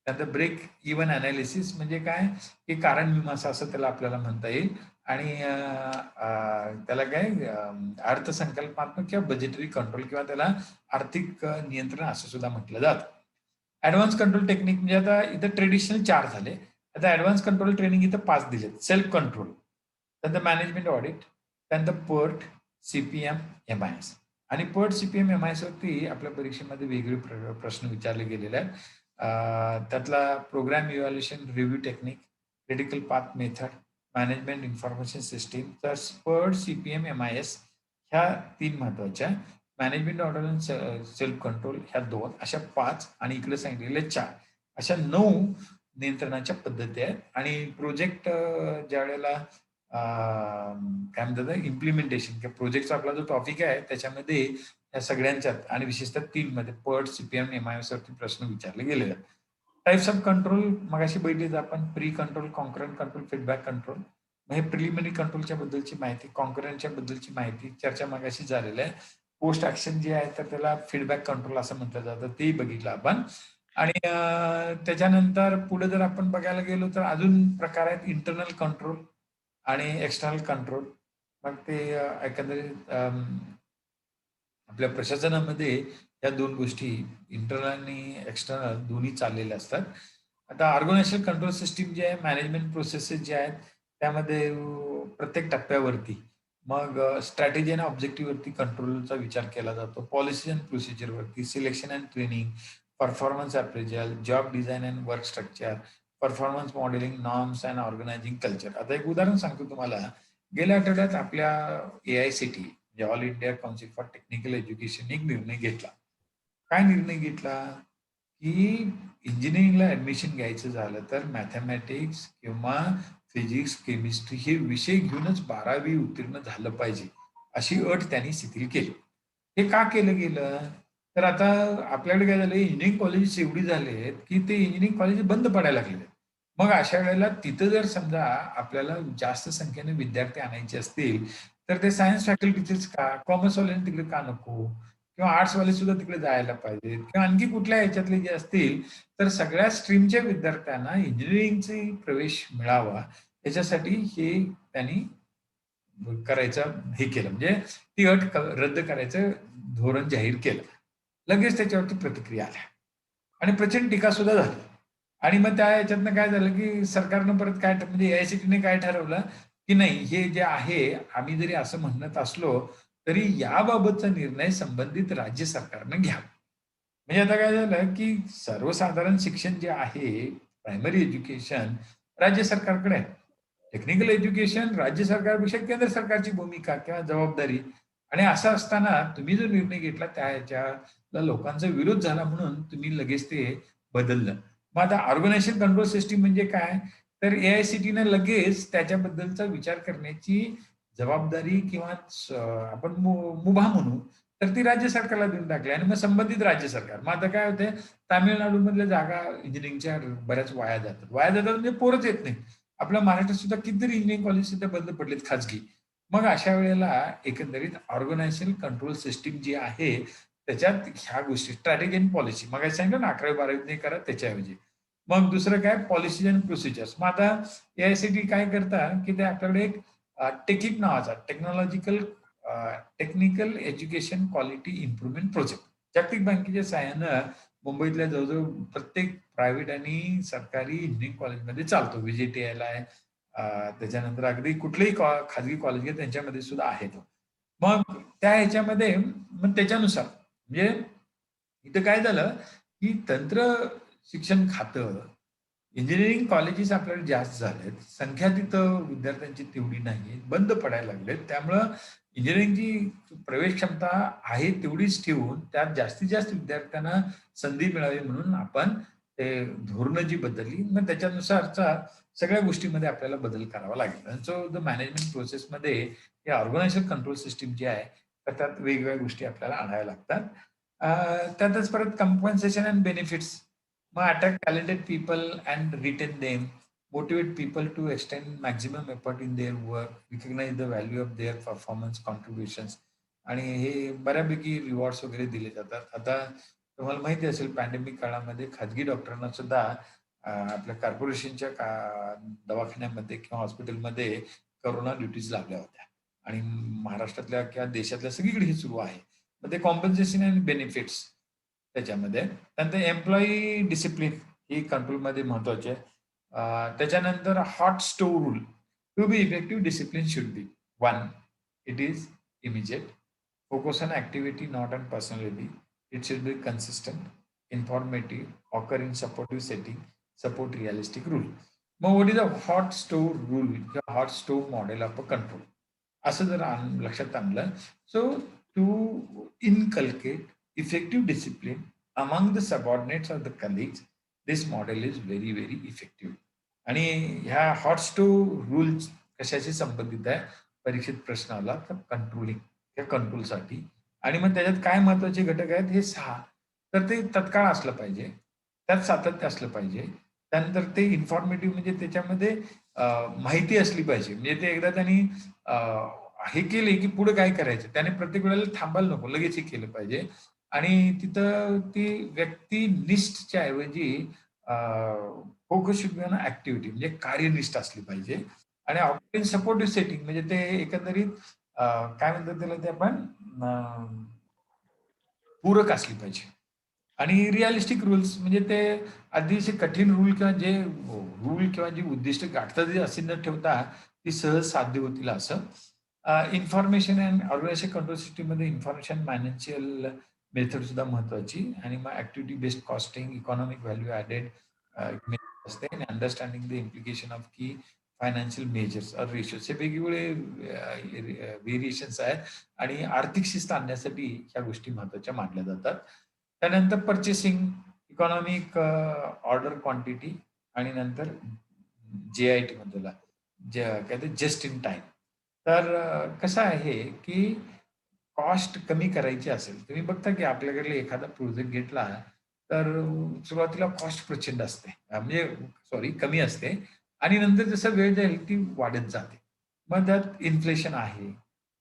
[SPEAKER 1] त्यानंतर ब्रेक इव्हन अनालिसिस म्हणजे काय? की कारण मीमांसा असं त्याला आपल्याला म्हणता येईल आणि त्याला काय अर्थसंकल्पात्मक किंवा बजेटरी कंट्रोल किंवा त्याला आर्थिक नियंत्रण असं सुद्धा म्हटलं जातं. ॲडव्हान्स कंट्रोल टेक्निक म्हणजे आता इथं ट्रेडिशनल 4 झाले. आता ॲडव्हान्स कंट्रोल ट्रेनिंग इथं 5 दिलेत. सेल्फ कंट्रोल, त्यानंतर मॅनेजमेंट ऑडिट, त्यानंतर PERT, CPM, MIS. आणि PERT, CPM, MIS वरती आपल्या परीक्षेमध्ये वेगळे प्रश्न विचारले गेलेले आहेत. त्यातला program evaluation review technique, critical path method, management information system. तर PERT, CPM, MIS ह्या 3 महत्वाच्या. Management order and self control ह्या 2, अशा 5 आणि इकडे सांगितलेले 4, अशा 9 नियंत्रणाच्या पद्धती आहेत. आणि प्रोजेक्ट ज्या वेळेला काय म्हणतात इम्प्लिमेंटेशन किंवा प्रोजेक्टचा आपला जो टॉपिक आहे त्याच्यामध्ये या सगळ्यांच्यात आणि विशेषतः 3 मध्ये पट, सीपीएम, एमआयएस वरती प्रश्न विचारले गेलेले आहेत. टाइप्स ऑफ कंट्रोल मगाशी बघितले आपण pre control, concurrent control, feedback control. हे प्रिलिमिनरी कंट्रोलच्या बद्दलची माहिती, कॉन्करंटच्या बद्दलची माहिती चर्चा मगाशी झालेली आहे. पोस्ट ऍक्शन जे आहे तर त्याला फीडबॅक कंट्रोल असं म्हटलं जातं, तेही बघितलं आपण. आणि त्याच्यानंतर पुढे जर आपण बघायला गेलो तर अजून प्रकार आहेत इंटरनल कंट्रोल आणि एक्सटर्नल कंट्रोल. मग ते एकंदरीत आपल्या प्रशासनामध्ये या 2 गोष्टी इंटरनल आणि एक्सटर्नल दोन्ही चाललेल्या असतात. आता ऑर्गनायझेशन कंट्रोल सिस्टीम जे आहे, मॅनेजमेंट प्रोसेसेस जे आहेत, त्यामध्ये प्रत्येक टप्प्यावरती मग स्ट्रॅटेजी आणि ऑब्जेक्टिव्ह वरती कंट्रोलचा विचार केला जातो. पॉलिसी अँड प्रोसिजर वरती, selection and training, performance appraisal, job design and work structure, performance modelling, norms and organising culture. आता एक उदाहरण सांगतो तुम्हाला. गेल्या आठवड्यात आपल्या AICTE म्हणजे all India council for technical education एक निर्णय घेतला. काय निर्णय घेतला? की इंजिनिअरिंगला ऍडमिशन घ्यायचं झालं तर मॅथमॅटिक्स किंवा फिजिक्स, केमिस्ट्री हे विषय घेऊनच 12वी उत्तीर्ण झालं पाहिजे, अशी अट त्यांनी शिथिल केली. हे का केलं गेलं? तर आता आपल्याकडे काय झालं, इंजिनिअरिंग कॉलेजेस एवढी झाली आहेत, की ते इंजिनिअरिंग कॉलेज बंद पडायला लागले. मग अशा वेळेला तिथं जर समजा आपल्याला जास्त संख्येने विद्यार्थी आणायचे असतील, तर ते सायन्स फॅकल्टीचेच का? कॉमर्सवाल्यांनी तिकडे का नको? किंवा आर्ट्सवाले सुद्धा तिकडे जायला पाहिजेत किंवा आणखी कुठल्या ह्याच्यातले जे असतील, तर सगळ्या स्ट्रीमच्या विद्यार्थ्यांना इंजिनिअरिंगचे प्रवेश मिळावा याच्यासाठी हे त्यांनी करायचं हे केलं. म्हणजे ती अट रद्द करायचं धोरण जाहीर केलं. लगेच त्याच्यावरती प्रतिक्रिया आल्या आणि प्रचंड टीका सुद्धा झाली. आणि मग त्या ह्याच्यातनं काय झालं, की सरकारनं परत काय म्हणजे AICTEने काय ठरवलं, की नाही हे जे आहे, आम्ही जरी असं म्हणत असलो, तरी याबाबतचा निर्णय संबंधित राज्य सरकारनं घ्यावा. म्हणजे आता काय झालं, की सर्वसाधारण शिक्षण जे आहे, प्रायमरी एज्युकेशन राज्य सरकारकडे आहे. टेक्निकल एज्युकेशन राज्य सरकारपेक्षा केंद्र सरकारची भूमिका किंवा जबाबदारी. आणि असं असताना तुम्ही जो निर्णय घेतला त्या ह्याच्याला लोकांचा विरोध झाला म्हणून तुम्ही लगेच ते बदललं. मग आता ऑर्गनायझेशन कंट्रोल सिस्टीम म्हणजे काय? तर AICTEने लगेच त्याच्याबद्दलचा विचार करण्याची जबाबदारी किंवा आपण मुभा म्हणू, तर ती राज्य सरकारला देऊन टाकली आणि मग संबंधित राज्य सरकार. मग आता काय होतंय, तामिळनाडूमधल्या जागा इंजिनिअरिंगच्या बऱ्याच वाया जातात. वाया जातात म्हणजे पोरच येत नाहीत. आपल्या महाराष्ट्रात सुद्धा कितीतरी इंजिनिअरिंग कॉलेज सुद्धा बंद पडलेत खाजगी. मग अशा वेळेला एकंदरीत ऑर्गनायझेशन कंट्रोल सिस्टीम जी आहे, त्याच्यात ह्या गोष्टी स्ट्रॅटेजी आणि पॉलिसी मगाशी सांगितलं ना 11वी-12वीत नाही करत त्याच्याऐवजी. मग दुसरं काय पॉलिसीज अँड प्रोसिजर्स. मग आता AICTE काय करतात, की ते आपल्याकडे एक टेकिक नावाचा technical education quality improvement project जागतिक बँकेच्या सहाय्यानं मुंबईतल्या जवळजवळ प्रत्येक प्रायव्हेट आणि सरकारी इंजिनिअरिंग कॉलेजमध्ये चालतो. VJTIला आहे. त्याच्यानंतर अगदी कुठलेही खाजगी कॉलेज घ्या त्यांच्यामध्ये सुद्धा आहे तो. मग त्या ह्याच्यामध्ये मग त्याच्यानुसार म्हणजे इथं काय झालं, की तंत्र शिक्षण खातं, इंजिनिअरिंग कॉलेजेस आपल्याकडे जास्त झालेत. संख्या तिथं विद्यार्थ्यांची तेवढी नाहीये. बंद पडायला लागलेत. त्यामुळं इंजिनिअरिंगची प्रवेश क्षमता आहे तेवढीच ठेवून त्यात जास्तीत जास्त विद्यार्थ्यांना संधी मिळावी म्हणून आपण ते धोरणं जी बदलली, मग त्याच्यानुसारचा सगळ्या गोष्टींमध्ये आपल्याला बदल करावा लागेल. आणि सो द मॅनेजमेंट प्रोसेसमध्ये हे ऑर्गनायझेशन कंट्रोल सिस्टम जी आहे, तर त्यात वेगवेगळ्या गोष्टी आपल्याला आणाव्या लागतात. त्यातच परत कॉम्पेन्सेशन अँड बेनिफिट्स. मग attract talented people and retain them, motivate people to extend maximum effort in their work, recognise the value of their performance contributions. आणि हे बऱ्यापैकी रिवॉर्ड्स वगैरे दिले जातात. आता तुम्हाला माहिती असेल पॅन्डेमिक काळामध्ये खाजगी डॉक्टरांना सुद्धा आपल्या कॉर्पोरेशनच्या दवाखान्यामध्ये किंवा हॉस्पिटलमध्ये कोरोना ड्युटीज लागल्या होत्या. आणि महाराष्ट्रातल्या किंवा देशातल्या सगळीकडे हे सुरू आहे. मग ते कॉम्पेन्सेशन अँड बेनिफिट्स त्याच्यामध्ये. त्यानंतर एम्प्लॉयी डिसिप्लिन ही कंट्रोलमध्ये महत्वाची आहे. त्याच्यानंतर hot stove rule. To be effective discipline should be 1. It is immediate. Focus on activity not on personality. It should be consistent, informative, occur in supportive setting, support realistic rule. मग what is a hot stove rule किंवा hot stove model of a control असं जर लक्षात आणलं, so to inculcate effective discipline among the subordinates or the colleagues, this model is very very effective. आणि ह्या hot stove rules कशाशी संबंधित आहे? परीक्षेत प्रश्न आला तर कंट्रोलिंग या कंट्रोलसाठी आणि मग त्याच्यात काय महत्वाचे घटक आहेत हे 6. तर ते तत्काळ असलं पाहिजे. त्यात सातत्य असलं पाहिजे. त्यानंतर ते इन्फॉर्मेटिव्ह म्हणजे त्याच्यामध्ये माहिती असली पाहिजे. म्हणजे ते एकदा त्यांनी हे केले की पुढे काय करायचं. त्याने प्रत्येक वेळेला थांबायला नको. लगेच हे केलं पाहिजे. आणि तिथं ती व्यक्तिनिष्ठच्या ऐवजी focus should be on activity म्हणजे कार्यनिष्ठ असली पाहिजे. आणि ऑफलाईन सपोर्टिव्ह सेटिंग म्हणजे ते एकंदरीत काय म्हणतात त्याला ते आपण पूरक असली पाहिजे. आणि रिअलिस्टिक रूल्स म्हणजे ते अतिशय कठीण रूल किंवा जे रूल किंवा जी उद्दिष्ट गाठता जे असे न ठेवता ती सहज साध्य होतील असं. इन्फॉर्मेशन अँड ऑर्गनायझेशन कंट्रोल सिस्टममध्ये इन्फॉर्मेशन मॅनेजियल मेथड सुद्धा महत्वाची आणि मग activity based costing, economic value added असते आणि अंडरस्टँडिंग द इम्प्लिकेशन ऑफ की फायनान्शियल मेजर्स ऑर रेशियोज हे वेगवेगळे व्हेरिएशन्स आहेत आणि आर्थिक शिस्त आणण्यासाठी ह्या गोष्टी महत्वाच्या मानल्या जातात. त्यानंतर पर्चेसिंग, इकॉनॉमिक ऑर्डर क्वांटिटी आणि नंतर JIT मधला काय ते जस्ट इन टाइम. तर कसं आहे की कॉस्ट कमी करायची असेल, तुम्ही बघता की आपल्याकडे एखादा प्रोजेक्ट घेतला, तर सुरुवातीला कॉस्ट प्रचंड असते. म्हणजे सॉरी कमी असते आणि नंतर जसं वेळ जाईल ती वाढत जाते. मग त्यात इन्फ्लेशन आहे.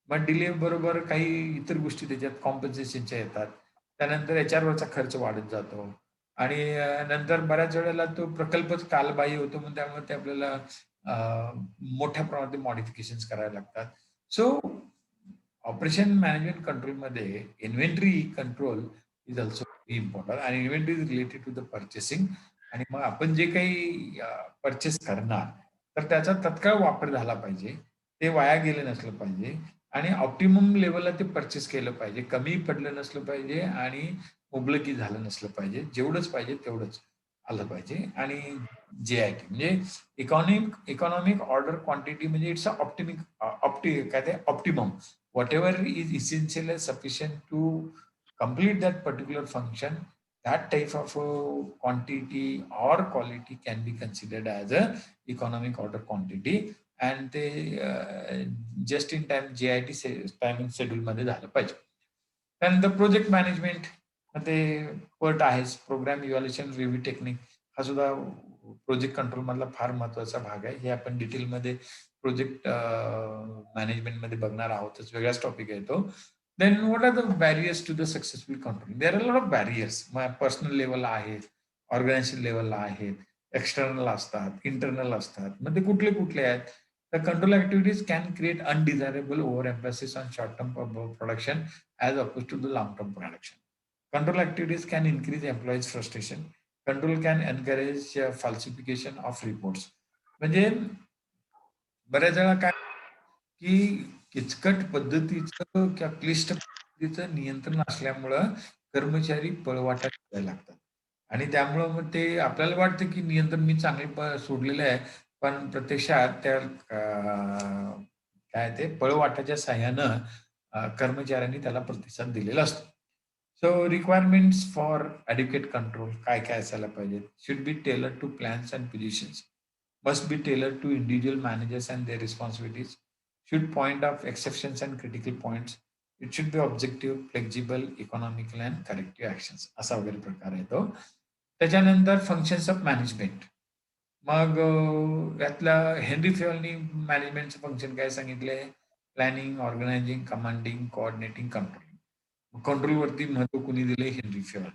[SPEAKER 1] मग डिले बरोबर काही इतर गोष्टी त्याच्यात कॉम्पेन्सेशनच्या येतात. त्यानंतर याच्यावरचा खर्च वाढत जातो आणि नंतर बऱ्याच वेळेला तो प्रकल्पच कालबाह्य होतो. मग त्यामुळे ते आपल्याला मोठ्या प्रमाणात मॉडिफिकेशन्स करायला लागतात. सो ऑपरेशन मॅनेजमेंट कंट्रोलमध्ये inventory control is also very important आणि inventory is related to the purchasing आणि मग आपण जे काही परचेस करणार, तर त्याचा तत्काळ वापर झाला पाहिजे. ते वाया गेलं नसलं पाहिजे आणि ऑप्टिमम लेव्हलला ते परचेस केलं पाहिजे. कमी पडलं नसलं पाहिजे आणि मुबलकी झालं नसलं पाहिजे. जेवढंच पाहिजे तेवढंच आलं पाहिजे आणि JIT म्हणजे इकॉनॉमिक ऑर्डर क्वांटिटी म्हणजे इट्स अ काय ते optimum. Whatever is essential and sufficient to complete that particular function, that type of quantity or quality can be considered as a economic order quantity and ते just in time JIT timing schedule मध्ये झालं पाहिजे. त्यानंतर project management मध्ये पट आहेच. Programme evaluation review technique हा सुद्धा प्रोजेक्ट कंट्रोल मधला फार महत्वाचा भाग आहे. हे आपण डिटेलमध्ये प्रोजेक्ट मॅनेजमेंटमध्ये बघणार आहोतच. वेगळाच टॉपिक आहे तो. Then what are the barriers to the successful control? There are lot of barriers. Personal लेवलला आहेत, ऑर्गनायझेशन लेवलला आहेत, एक्सटर्नल असतात, इंटरनल असतात. मग ते कुठले कुठले आहेत? The control activities can create undesirable overemphasis on short-term production as opposed to the long-term production. Control activities can increase employees' frustration. Control can encourage falsification of reports. म्हणजे बऱ्याच वेळा काय की किचकट पद्धतीचं किंवा क्लिष्ट पद्धतीचं नियंत्रण असल्यामुळं कर्मचारी पळवाटात करायला लागतात आणि त्यामुळं मग ते आपल्याला वाटतं की नियंत्रण मी चांगलं सोडलेलं आहे, पण प्रत्यक्षात त्या काय ते पळवाटाच्या साहाय्यानं कर्मचाऱ्यांनी त्याला प्रतिसाद दिलेला असतो. So requirements for adequate control काय काय असायला पाहिजे? Should be tailor to plans and positions. Must be tailored to individual managers and their responsibilities, should point out exceptions and critical points. It should be objective, flexible, economical and corrective actions. असा वगैरे प्रकार आहे तो. त्याच्यानंतर functions of management. मग यातलं Henry फेवलनी मॅनेजमेंटचं function काय सांगितलंय? Planning, organizing, commanding, coordinating, controlling. कंट्रोलवरती महत्व कुणी दिले? Henri Fayol.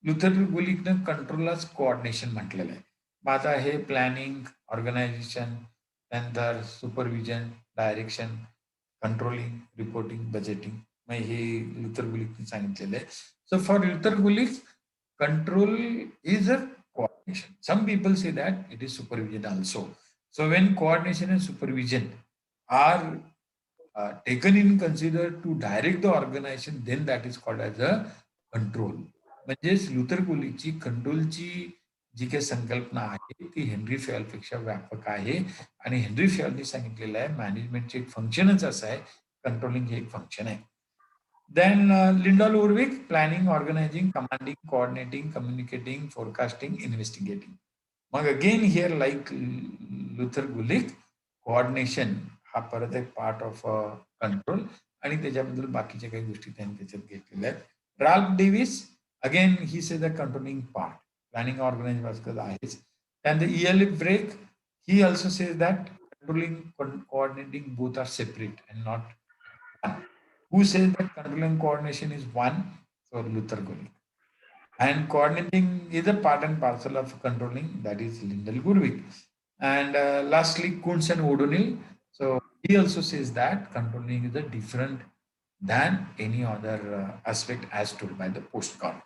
[SPEAKER 1] लुथर गुलिकनं कंट्रोललाच कोऑर्डिनेशन म्हटलेलं आहे. मग आता हे प्लॅनिंग, ऑर्गनायझेशन, त्यानंतर supervision, direction, controlling, reporting, budgeting. मग हे लुथर गुलिकने सांगितलेलं आहे. So for Luther Gulick, control is a coordination. Some people say that it is supervision also. So when coordination and supervision are taken in consider to direct the organization, then that is called as a control. म्हणजेच Luther गुलिकची कंट्रोलची जी काही संकल्पना आहे ती Henry फेवलपेक्षा व्यापक आहे आणि Henry फेवलनी सांगितलेलं आहे मॅनेजमेंटचे एक फंक्शनच असं आहे, कंट्रोलिंग हे एक फंक्शन आहे. Then Lyndall Urwick, planning, organizing, commanding, coordinating, communicating, forecasting, investigating. मग again here like Luther Gulick, coordination हा परत एक पार्ट ऑफ कंट्रोल आणि त्याच्याबद्दल बाकीच्या काही गोष्टी त्यांनी त्याच्यात घेतलेल्या आहेत. Ralph Davis again he says the controlling part, planning organization आहेच. And the ELF break, he also says that controlling, coordinating both are separate and not one. Who says that controlling coordination is one? So Luther Gulick. And coordinating is a part and parcel of controlling, that is Lyndall Gurvik. And lastly, Kuntz and O'Donnell. So he also says that controlling is a different than any other aspect as told by the postcard.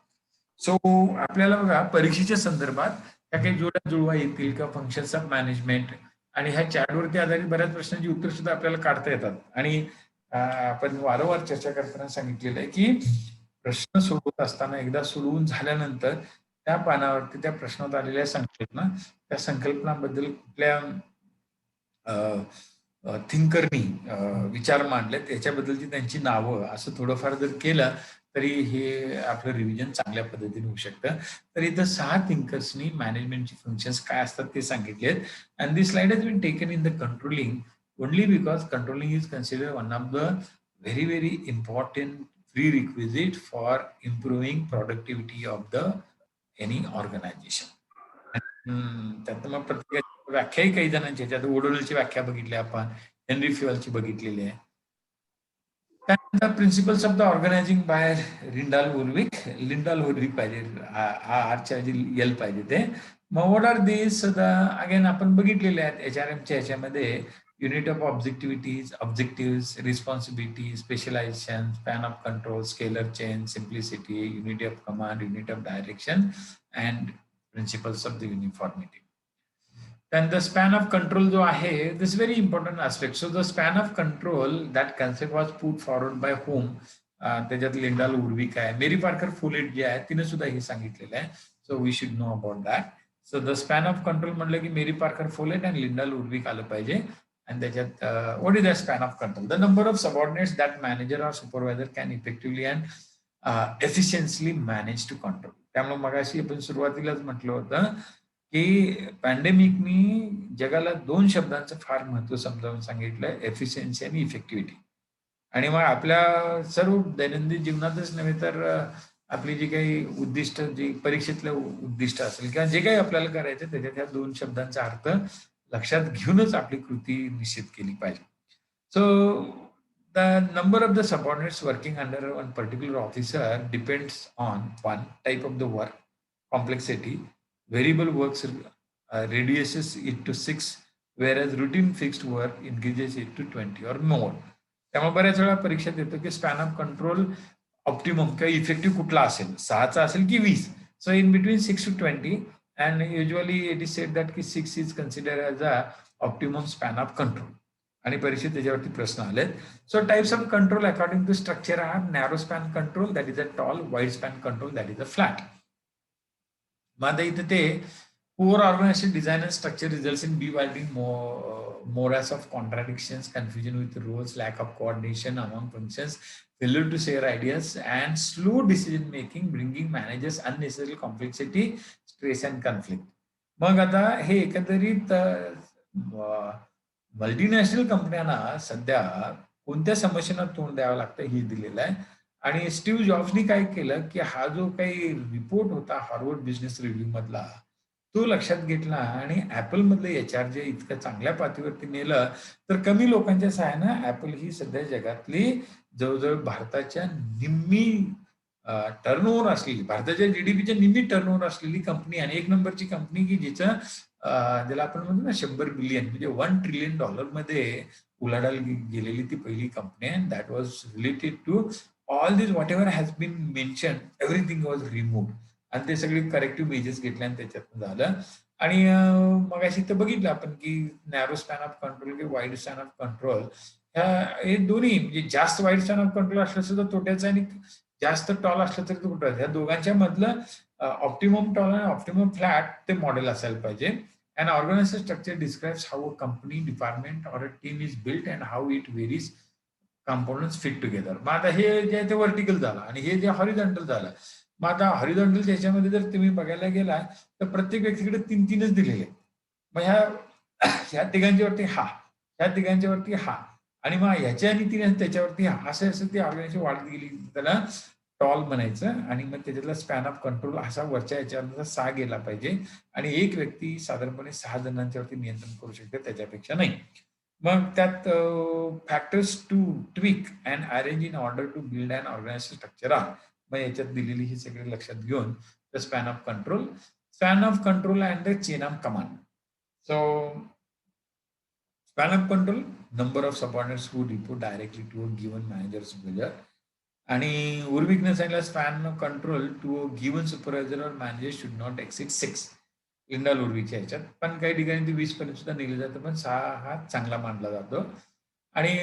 [SPEAKER 1] So आपल्याला बघा परीक्षेच्या संदर्भात त्या काही जोड्या जुळवा येतील किंवा फंक्शन्स ऑफ मॅनेजमेंट आणि ह्या चॅटवरती आधारित बऱ्याच प्रश्नांची उत्तर सुद्धा आपल्याला काढता येतात. आणि आपण वारंवार चर्चा करताना सांगितलेलं आहे की प्रश्न सोडवत असताना एकदा सोडवून झाल्यानंतर त्या पानावरती त्या प्रश्नात आलेल्या संकल्पना, त्या संकल्पनाबद्दल कुठल्या थिंकरनी विचार मांडले त्याच्याबद्दलची त्यांची नावं असं थोडंफार जर केलं तरी हे आपलं रिव्हिजन चांगल्या पद्धतीने होऊ शकतं. तर इथं 6 थिंकर्सनी मॅनेजमेंटची फंक्शन्स काय असतात ते सांगितले आहेत. And this slide has been taken in the controlling only because controlling is considered one of the very important prerequisite for improving productivity of the any organization. त्यात मग प्रत्येकाची व्याख्याही काही जणांची, त्यात ओडोलची व्याख्या बघितली आपण, हेनरी फ्युअलची बघितलेली आहे. The principles of the organizing by Lyndall Ulrich. Lyndall Ulrich पाहिजे, आरच्या एल पाहिजे ते. मग व्हॉट आर दिस अगेन आपण बघितलेले आहेत HRMच्या ह्याच्यामध्ये unit of objective, responsibility, specialization, span of control, scalar chain, simplicity, unity of command, unit of direction and principles of the uniformity. Then the span of control जो आहे, this very important aspect. So the span of control, that concept was put forward by whom? त्याच्यात लिंडाल उर्विक आहे, मेरी Parker फुलेट जे आहे तिने सुद्धा हे सांगितलेलं आहे. So we should know about that. So the span of control म्हटलं की मेरी पार्कर फुलेट आणि लिंडाल उर्विक आलं पाहिजे. आणि त्याच्यात what is the span of control? The number of subordinates that manager or supervisor can effectively and efficiently manage to control. त्यामुळे मगाशी आपण सुरुवातीलाच म्हटलं होतं की पॅन्डेमिकनी जगाला 2 शब्दांचं फार महत्व समजावून सांगितलंय, एफिशियन्सी आणि इफेक्टिव्हिटी. आणि मग आपल्या सर्व दैनंदिन जीवनातच नव्हे तर आपली जी काही उद्दिष्ट, जी परीक्षेतलं उद्दिष्ट असेल किंवा जे काही आपल्याला करायचं त्याच्यात ह्या 2 शब्दांचा अर्थ लक्षात घेऊनच आपली कृती निश्चित केली पाहिजे. So the number of the subordinates working under one particular officer depends on one type of the work, complexity. Variable works reduces it to 6, whereas routine fixed work increases it to 20 or more. त्यामुळे बऱ्याच वेळा परीक्षेत येतो की span of control optimum किंवा effective कुठला असेल, 6चा असेल की 20. So in between 6 to 20 and usually it is said that की 6 is consider as a optimum span of control. आणि परीक्षेत त्याच्यावरती प्रश्न आलेत. So types of control according to structure are narrow span control, that is a tall, wide span control, that is a flat. मग आता इथे ते poor organization design and structure results in bewildering morass of contradictions, confusion with roles, lack of coordination among functions, failure to share ideas, and slow decision making, bringing managers unnecessary complexity, stress and conflict. मग आता हे एकंदरीत multinational कंपन्यांना सध्या कोणत्या समस्यांना तोंड द्यावं लागतं हे दिलेलं आहे. आणि स्टीव्ह जॉब्सनी काय केलं की हा जो काही रिपोर्ट होता हार्वर्ड बिझनेस रिव्ह्यू मधला तो लक्षात घेतला आणि ऍपल मधलं HR जे इतकं चांगल्या पातळीवरती नेलं तर कमी लोकांच्या सहाय्यानं ऍपल ही सध्या जगातली जवळजवळ भारताच्या निम्मी टर्नओव्हर असलेली, भारताच्या GDPच्या निम्मी टर्नओव्हर असलेली कंपनी आणि 1 नंबरची कंपनी की जिचं ज्याला आपण म्हणतो ना 100 बिलियन म्हणजे $1 ट्रिलियन मध्ये उलाढाल गेलेली ती पहिली कंपनी आहे. That was related to all this what ever has been mention, everything was removed. आणि ते सगळे करेक्टिव्ह मेजर्स घेतले आणि त्याच्यातून झालं. आणि मग अशी तर बघितलं आपण की नॅरो स्पॅन ऑफ कंट्रोल किंवा वाईड स्पॅन ऑफ कंट्रोल हे दोन्ही म्हणजे जास्त वाईड स्पॅन ऑफ कंट्रोल असलं सुद्धा तोट्याचं आणि जास्त टॉल असलं तरी तोट्याचं, ह्या दोघांच्या मधलं ऑप्टिमम टॉल आणि ऑप्टिमम फ्लॅट ते मॉडेल असायला पाहिजे. And organization structure describes how a company, department or a team is built and how it varies components fit together. मग आता हे जे आहे ते व्हर्टिकल झालं आणि हे जे हॉरिझॉन्टल झालं. मग आता हॉरिझॉन्टल त्याच्यामध्ये जर तुम्ही बघायला गेला तर प्रत्येक व्यक्तीकडे 3-3च दिलेले. मग ह्या तिघांच्या वरती हा, ह्या तिघांच्या वरती हा आणि मग ह्याच्या नीतीने त्याच्यावरती असं ती ऑर्गनायझेशन वाढत गेली, त्याला टॉल म्हणायचं. आणि मग त्याच्यातला स्पॅन ऑफ कंट्रोल असा वरच्या याच्यावर 6 गेला पाहिजे आणि एक व्यक्ती साधारणपणे 6 जणांच्यावरती नियंत्रण करू शकते, त्याच्यापेक्षा नाही. मग त्यात factors to tweak and arrange in order to build and organization structure आहे. मग याच्यात दिलेली ही सगळे लक्षात घेऊन the span of control and the chain of command. So span of control, number of subordinates who report directly to a given manager supervisor. आणि उर्विकने सांगितलं span of control to a given supervisor or manager should not exceed 6. Lyndall उर्विकच्या ह्याच्यात पण काही ठिकाणी ते 20 पर्यंत सुद्धा नेले जातं, पण 6 हा चांगला मानला जातो. आणि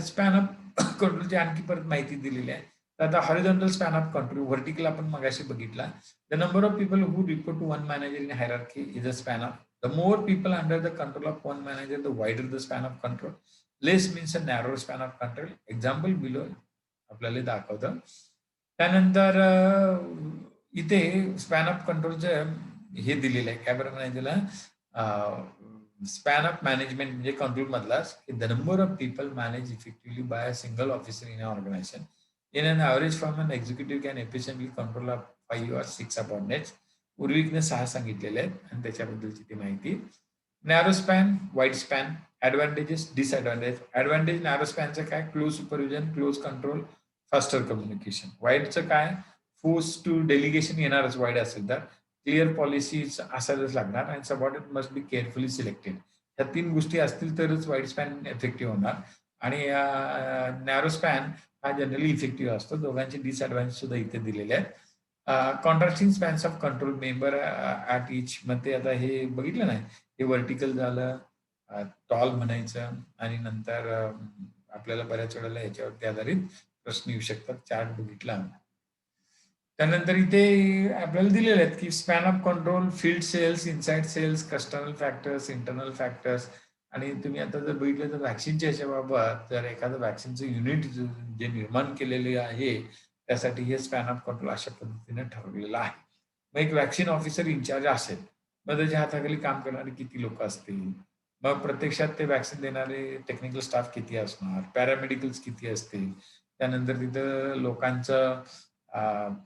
[SPEAKER 1] स्पॅन ऑफ कंट्रोलची आणखी परत माहिती दिलेली आहे. तर आता horizontal span of control, vertical आपण मगाशी बघितला. The number of people who report to one manager in hierarchy is a span of. The more people under the control of one manager, the wider the span of control. Less means a narrow span of control. Example below आपल्याला दाखवतं. त्यानंतर इथे span of कंट्रोलचं हे दिलेलं आहे, काय बरं म्हणायचं, स्पॅन ऑफ मॅनेजमेंट म्हणजे कंट्रोल मधला the number of people manage effectively by a single officer in organization. In an average form an executive can efficiently control of 5 or 6 subordinates. पूर्वीकने 6 सांगितलेले आहेत आणि त्याच्याबद्दलची ती माहिती. Narrow span, wide span, advantages, disadvantage. Advantage narrow स्पॅनचं काय, close supervision, close control, faster communication. वाईडचं काय, फोर्स टू डेलिगेशन येणारच वाईड असेल तर, क्लिअर पॉलिसीज असायलाच लागणार आणि subordinate must be carefully selected. ह्या 3 गोष्टी असतील तरच वाईड स्पॅन इफेक्टिव्ह होणार. आणि नॅरो स्पॅन हा जनरली इफेक्टिव्ह असतो. दोघांचे डिसएडव्हान्टेज सुद्धा इथे दिलेले आहेत. Contracting spans of control member at each. मग ते आता हे बघितलं नाही, हे व्हर्टिकल झालं, टॉल म्हणायचं. आणि नंतर आपल्याला बऱ्याच वेळेला याच्यावरती आधारित प्रश्न येऊ शकतात, चार्ट बघितला. त्यानंतर इथे आपल्याला दिलेले आहेत की span of control, field sales, inside sales, external factors, internal factors. आणि तुम्ही आता जर बघितलं तर व्हॅक्सिनच्या याच्याबाबत जर एखादं व्हॅक्सिनचं युनिट जे निर्माण केलेले आहे, त्यासाठी हे स्पॅन ऑफ कंट्रोल अशा पद्धतीने ठरवलेलं आहे. मग एक व्हॅक्सिन ऑफिसर इन्चार्ज असेल, मग त्याच्या हाताखाली काम करणारे किती लोक असतील, मग प्रत्यक्षात ते व्हॅक्सिन देणारे टेक्निकल स्टाफ किती असणार, पॅरामेडिकल्स किती असतील, त्यानंतर तिथं लोकांचं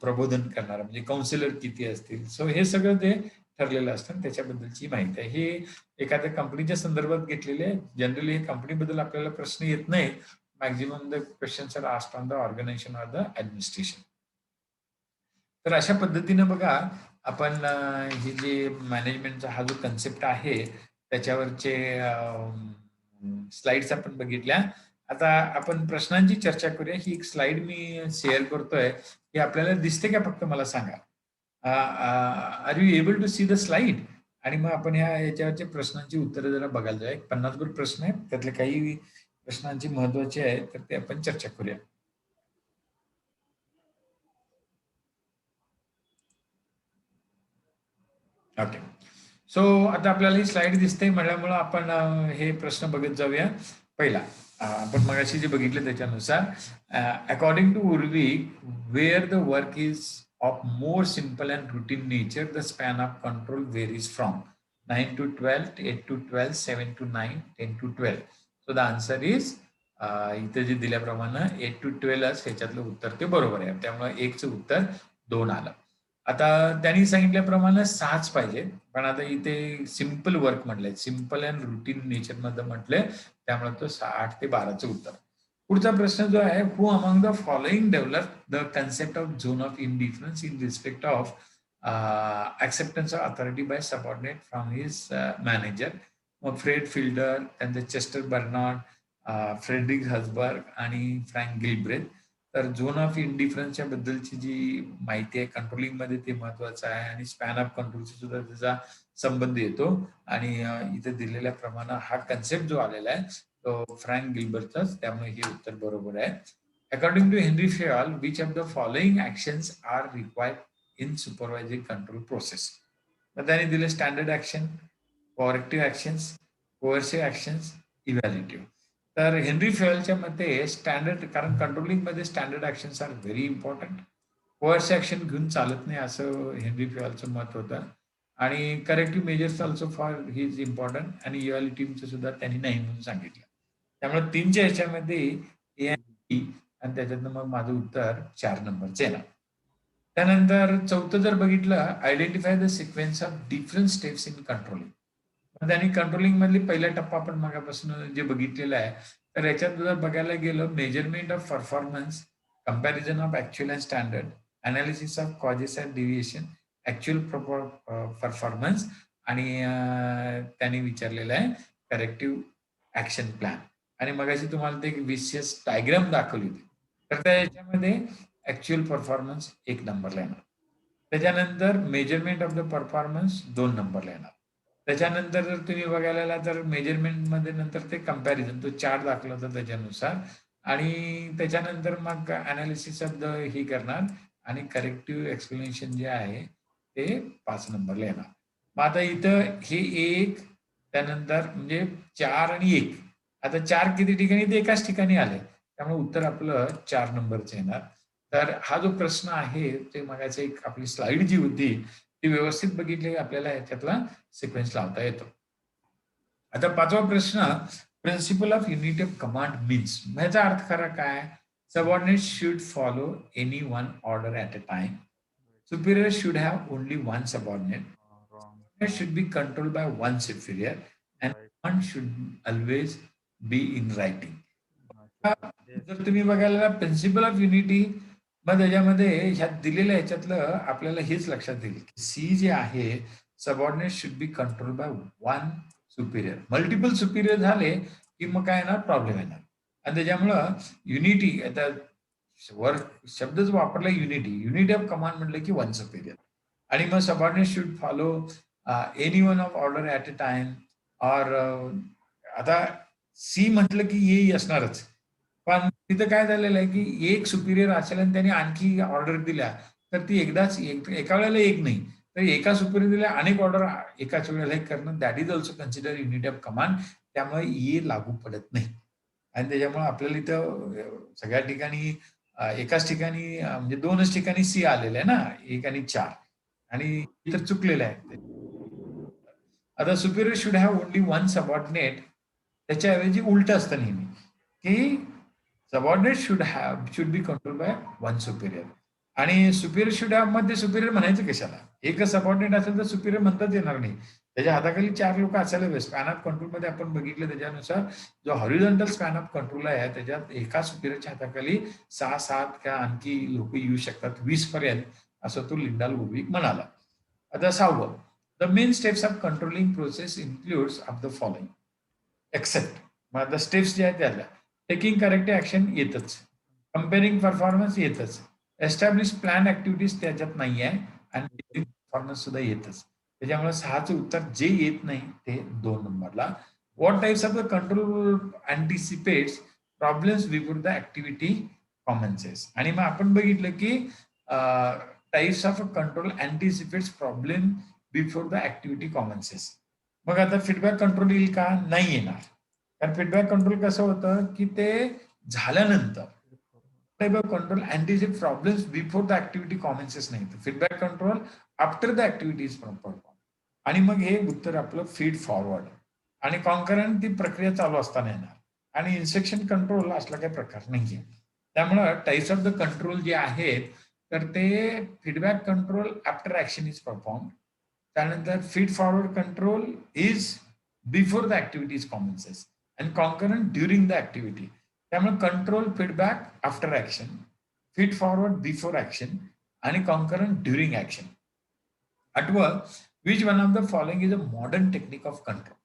[SPEAKER 1] प्रबोधन करणार म्हणजे काउन्सिलर किती असतील. सो हे सगळं ते ठरलेलं असतं, त्याच्याबद्दलची माहिती आहे. हे एखाद्या कंपनीच्या संदर्भात घेतलेले आहे. जनरली कंपनीबद्दल आपल्याला प्रश्न येत नाही. Maximum the questions are asked on the organization or the administration. तर अशा पद्धतीनं बघा आपण हे जे मॅनेजमेंटचा हा जो कन्सेप्ट आहे त्याच्यावरचे स्लाइड्स आपण बघितल्या. आता आपण प्रश्नांची चर्चा करूया. ही एक स्लाइड मी शेअर करतोय, की आपल्याला दिसते का फक्त मला सांगा. Are you able to see the slide? आणि मग आपण याच्यावरच्या प्रश्नांची उत्तरं जरा बघायला जाऊया. 50 भर प्रश्न आहेत, त्यातले काही प्रश्नांची महत्वाचे आहेत, तर ते आपण चर्चा करूया. ओके. सो आता आपल्याला ही स्लाइड दिसते म्हटल्यामुळे आपण हे प्रश्न बघत जाऊया. पहिला आपण मगाशी जे बघितले त्याच्यानुसार, according to Urwick, where the work is of more simple and routine nature, the span of control varies from 9 to 12, 8 to 12, 7 to 9, 10 to 12. So the answer is, इथे जे दिल्याप्रमाणे 8 to 12 ह्याच्यातलं उत्तर ते बरोबर आहे. त्यामुळे 1चं उत्तर 2 आलं. आता त्यांनी सांगितल्याप्रमाणे 6च पाहिजे, पण आता इथे सिम्पल वर्क म्हटलंय, सिम्पल अँड रुटीन नेचर मध्ये म्हटलंय, त्यामुळे तो 8 ते 12चं उत्तर. पुढचा प्रश्न जो आहे, who among the following develop the concept of zone of indifference in respect of acceptance of authority by subordinate from his manager. मग फ्रेड फिल्डर, त्यांचं चेस्टर बर्नार्ड, फ्रेडरिक हसबर्ग आणि फ्रँक गिलब्रेथ. तर झोन ऑफ इंडिफरन्सच्या बद्दलची जी माहिती आहे controlling मध्ये ते महत्वाचं आहे, आणि स्पॅन ऑफ कंट्रोलशी सुद्धा त्याचा संबंध येतो. आणि इथे दिलेल्या प्रमाणे हा कन्सेप्ट जो आलेला आहे तो फ्रँक गिलबर्टचाच, त्यामुळे हे उत्तर बरोबर आहे. According to Henri Fayol, which of the following actions are required in supervising control process. मग त्याने दिले standard action, corrective actions, coercive actions, evaluative. तर हेनरी फेऑलच्या मते स्टँडर्ड, कारण कंट्रोलिंग मध्ये standard actions are very important. Coerce action घेऊन चालत नाही असं हेनरी फेऑलचं मत होतं. आणि corrective measures also for his important, आणि इव्हॅल्युएटिव्हचं सुद्धा त्यांनी नाही म्हणून सांगितलं. त्यामुळे 3च्या ह्याच्यामध्ये ए आणि बी, आणि त्याच्यातनं मग माझं उत्तर 4 नंबरचं येणार. त्यानंतर चौथं जर बघितलं, identify the sequence of different steps in controlling. आणि कंट्रोलिंग मधली पहिला टप्पा आपण मागापासून जे बघितलेला आहे, तर याच्यात जर बघायला गेलं, measurement of performance, comparison of actual and standard, analysis of causes and deviation, actual performance, आणि त्यांनी विचारलेलं आहे करेक्टिव्ह ऍक्शन प्लॅन. आणि मगाशी तुम्हाला ते एक विशियस डायग्राम दाखवली होती, तर त्याच्यामध्ये ऍक्च्युअल परफॉर्मन्स 1 नंबरला येणार. त्याच्यानंतर मेजरमेंट ऑफ द परफॉर्मन्स 2 नंबरला येणार. त्याच्यानंतर जर तुम्ही बघायला गेला तर मेजरमेंट मध्ये नंतर ते कंपॅरिझन, तो चार्ट दाखवला होता त्याच्यानुसार, आणि त्याच्यानंतर मग अनालिसिस ऑफ द ही करणार, आणि करेक्टिव्ह एक्सप्लेनेशन जे आहे ते 5 नंबरला येणार. मग आता इथं हे 1, त्यानंतर म्हणजे 4 आणि 1, आता 4 किती ठिकाणी, ते एकाच ठिकाणी आले, त्यामुळे उत्तर आपलं 4 नंबरचं येणार. तर हा जो प्रश्न आहे ते मगाची एक आपली स्लाइड जी होती ती व्यवस्थित बघितली, आपल्याला याच्यातला सिक्वेन्स लावता येतो. आता 5वा प्रश्न, principle of unity of command means, ह्याचा अर्थ खरा काय? Subordinate should follow any one order at a time. Superior should have only one subordinate.
[SPEAKER 3] Wrong.
[SPEAKER 1] It should be controlled by one superior, and
[SPEAKER 3] Right.
[SPEAKER 1] one should always be in writing.
[SPEAKER 3] Yes.
[SPEAKER 1] जर तुम्ही बघायला principal of unity, मग त्याच्यामध्ये ह्यात दिलेल्या ह्याच्यातलं आपल्याला हेच लक्षात येईल की सी जे आहे, subordinate should be control by one Superior. Multiple Superior झाले की मग काय येणार, प्रॉब्लेम येणार. आणि त्याच्यामुळं युनिटी, आता वर शब्दच वापरला युनिटी, युनिटी ऑफ कमांड म्हटलं की वन सुपिरियर. आणि मग subordinate should follow any one of order at a time, और आता सी म्हटलं की ये असणारच, पण तिथं काय झालेलं आहे की एक सुपिरियर असेल आणि त्यांनी आणखी ऑर्डर दिल्या, तर ती एकदाच एका वेळेला एक नाही, तर एका सुपिरियर दिल्या अनेक ऑर्डर एकाच वेळेला करणं, that is also consider unity of command. त्यामुळे ये लागू पडत नाही. आणि त्याच्यामुळे आपल्याला इथं सगळ्या ठिकाणी एकाच ठिकाणी म्हणजे 2च ठिकाणी सी आलेलं आहे ना, 1 आणि 4, आणि इथं चुकलेलं आहे. आता Superior should have only one subordinate, त्याच्याऐवजी उलट असतं नेहमी की subordinate should be control by one Superior. आणि सुपिरियर शुड हॅव मध्ये सुपिरियर म्हणायचं कशाला, एकच सबऑर्डिनेट असेल तर सुपिरियर म्हणताच येणार नाही. त्याच्या हाताखाली 4 लोक असायला हवे. स्पॅन ऑफ कंट्रोल मध्ये आपण बघितलं त्याच्यानुसार जो हॉरिझॉन्टल स्पॅन ऑफ कंट्रोल आहे त्याच्यात एका सुपिरियरच्या हाताखाली 6-7 का आणखी लोक येऊ शकतात, 20 पर्यंत, असं तो लिंडाल वुडविक म्हणाला. आता 6वं, the main steps of controlling process includes of the following except. मग स्टेप्स जे आहेत त्याला टेकिंग करेक्टिव्ह ऍक्शन येतच, कंपेअरिंग परफॉर्मन्स येतच, एस्टॅब्लिश प्लॅन ऍक्टिव्हिटीज त्याच्यात नाही आहे, आणि परफॉर्मन्स सुद्धा येतच. त्याच्यामुळे 6चं उत्तर जे येत नाही ते 2 नंबरला. What types of the control anticipates problems before the activity commences. आणि मग आपण बघितलं की types of control anticipates problem before the activity commences. मग आता फीडबॅक कंट्रोल येईल का? नाही येणार. कारण फीडबॅक कंट्रोल कसं होतं की ते झाल्यानंतर control anticipate problems before the activity commences नाही, feedback control after the activity is perform. आणि मग हे उत्तर आपलं फीड फॉरवर्ड आणि कॉन्करंट ती प्रक्रिया चालू असताना येणार. आणि इन्स्ट्रक्शन कंट्रोल असला काही प्रकार नाहीये. त्यामुळं टाइप्स ऑफ द कंट्रोल जे आहेत तर ते feedback control after action is perform, त्यानंतर feed forward control is before the activity is commences, आणि कॉन्करंट ड्युरिंग द ऍक्टिव्हिटी. त्यामुळे control feedback after action, feed forward before action, आणि concurrent during action. 8वं, which one of the following is a modern technique of control.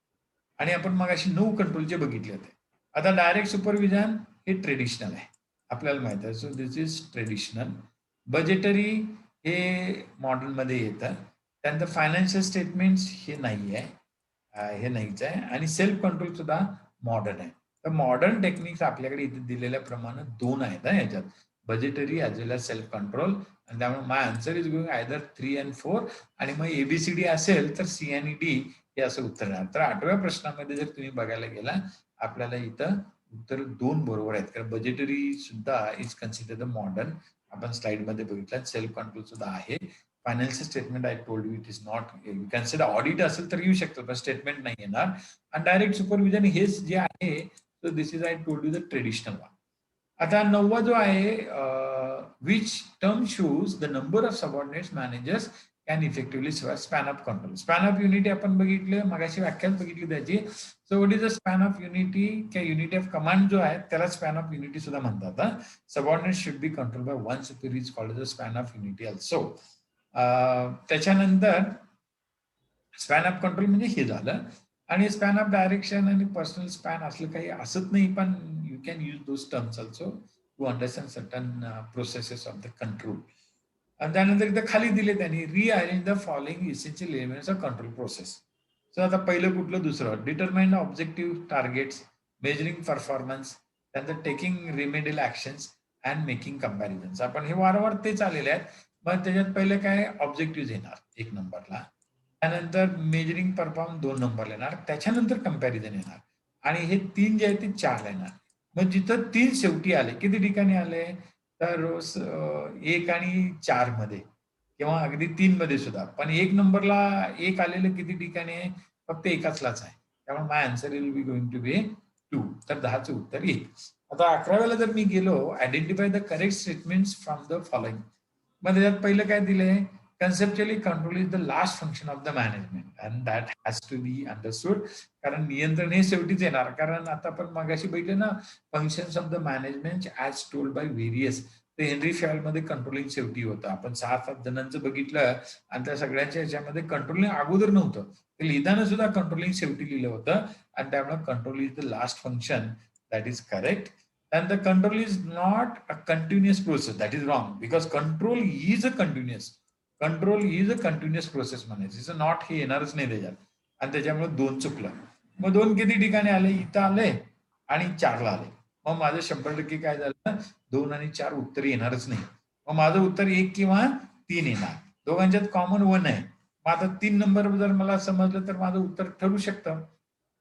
[SPEAKER 1] आणि आपण मग अशी 9 कंट्रोलचे बघितले होते. आता डायरेक्ट सुपरविजन हे ट्रेडिशनल आहे, आपल्याला माहित आहे. So this is traditional. Budgetary हे मॉडर्न मध्ये येतं. त्यानंतर फायनान्शियल स्टेटमेंट्स हे नाही आहे, हे नाहीच आहे. आणि सेल्फ कंट्रोल सुद्धा मॉडर्न आहे. तर मॉडर्न टेक्निक्स आपल्याकडे इथे दिलेल्याप्रमाणे 2 आहेत याच्यात, budgetary as well as self control. आणि त्यामुळे my answer is going either 3 and 4. आणि मग एबीसीडी असेल तर सी आणि डी हे असं उत्तर येणार. तर 8व्या प्रश्नामध्ये जर तुम्ही बघायला गेला आपल्याला इथं उत्तर 2 बरोबर आहेत, कारण बजेटरी सुद्धा इज कन्सिडर द मॉडर्न, आपण स्लाइड मध्ये बघितलं. सेल्फ कंट्रोल सुद्धा आहे. Financial statement I told you it is not consider. Audit असेल तर येऊ शकतं पण स्टेटमेंट नाही येणार. आणि डायरेक्ट सुपरविजन हेच जे आहे So this is I told you the traditional one. आता 9वा जो आहे which term shows the number of subordinates managers can effectively span of control. Span of unity आपण बघितले, मगाशी व्याख्याच बघितली त्याची. So what is the span of unity? किंवा unity of command जो आहे त्याला span of unity सुद्धा म्हणतात. Subordinates should be controlled by one superior is called as the span of unity also. त्याच्यानंतर स्पॅन ऑफ कंट्रोल म्हणजे हे झालं. आणि स्पॅन ऑफ डायरेक्शन आणि पर्सनल स्पॅन असलं काही असत नाही, पण you can use those terms also to understand certain processes of the control. आणि त्यानंतर इथं खाली दिले त्यांनी rearrange the following essential elements of control process. So आता पहिलं कुठलं, दुसरं determine objective targets, measuring performance, त्यानंतर taking remedial actions and making comparisons. आपण हे वारंवार तेच आलेले आहेत. मग त्याच्यात पहिले काय ऑब्जेक्टिव्ह येणार 1 नंबरला, त्यानंतर मेजरिंग परफॉर्म 2 नंबरला येणार, त्याच्यानंतर कंपॅरिझन येणार, आणि हे 3 जे आहे ते 4ला येणार. मग जिथं 3 शेवटी आले, किती ठिकाणी आले तर 1 आणि 4 मध्ये किंवा अगदी 3 मध्ये सुद्धा, पण 1 नंबरला 1 आलेलं किती ठिकाणी आहे, फक्त एकाचलाच आहे. त्यामुळे my answer will be going to be 2. तर 10चं उत्तर येईल. आता 11व्याला जर मी गेलो, identify the correct statements from the following. मग त्याच्यात पहिलं काय दिलंय, conceptually control is the last function of the management and that has to be understood. कारण नियंत्रण हे शेवटीच येणार. कारण आता आपण मगाशी बघितले ना, functions of the management as told by various. ते हेनरी फेल मध्ये कंट्रोलिंग शेवटी होतं. आपण 6-7 जणांचं बघितलं आणि त्या सगळ्यांच्या ह्याच्यामध्ये कंट्रोलिंग अगोदर नव्हतं, ते लिहिताना सुद्धा कंट्रोलिंग शेवटी लिहिलं होतं. आणि त्यामुळे control is the last function. That is correct. And the control is not a continuous process. That is wrong, because control is a continuous. Control is a continuous process म्हणायचं, नॉट हे येणारच नाही त्याच्यात. आणि त्याच्यामुळे 2 चुकलं. मग 2 किती ठिकाणी आले, इथं आले आणि 4ला आले. मग माझं 100% काय झालं, 2 आणि 4 उत्तर येणारच नाही. मग माझं उत्तर 1 किंवा 3 येणार. दोघांच्यात कॉमन 1 आहे. मग आता 3 नंबर जर मला समजलं तर माझं उत्तर ठरू शकतं.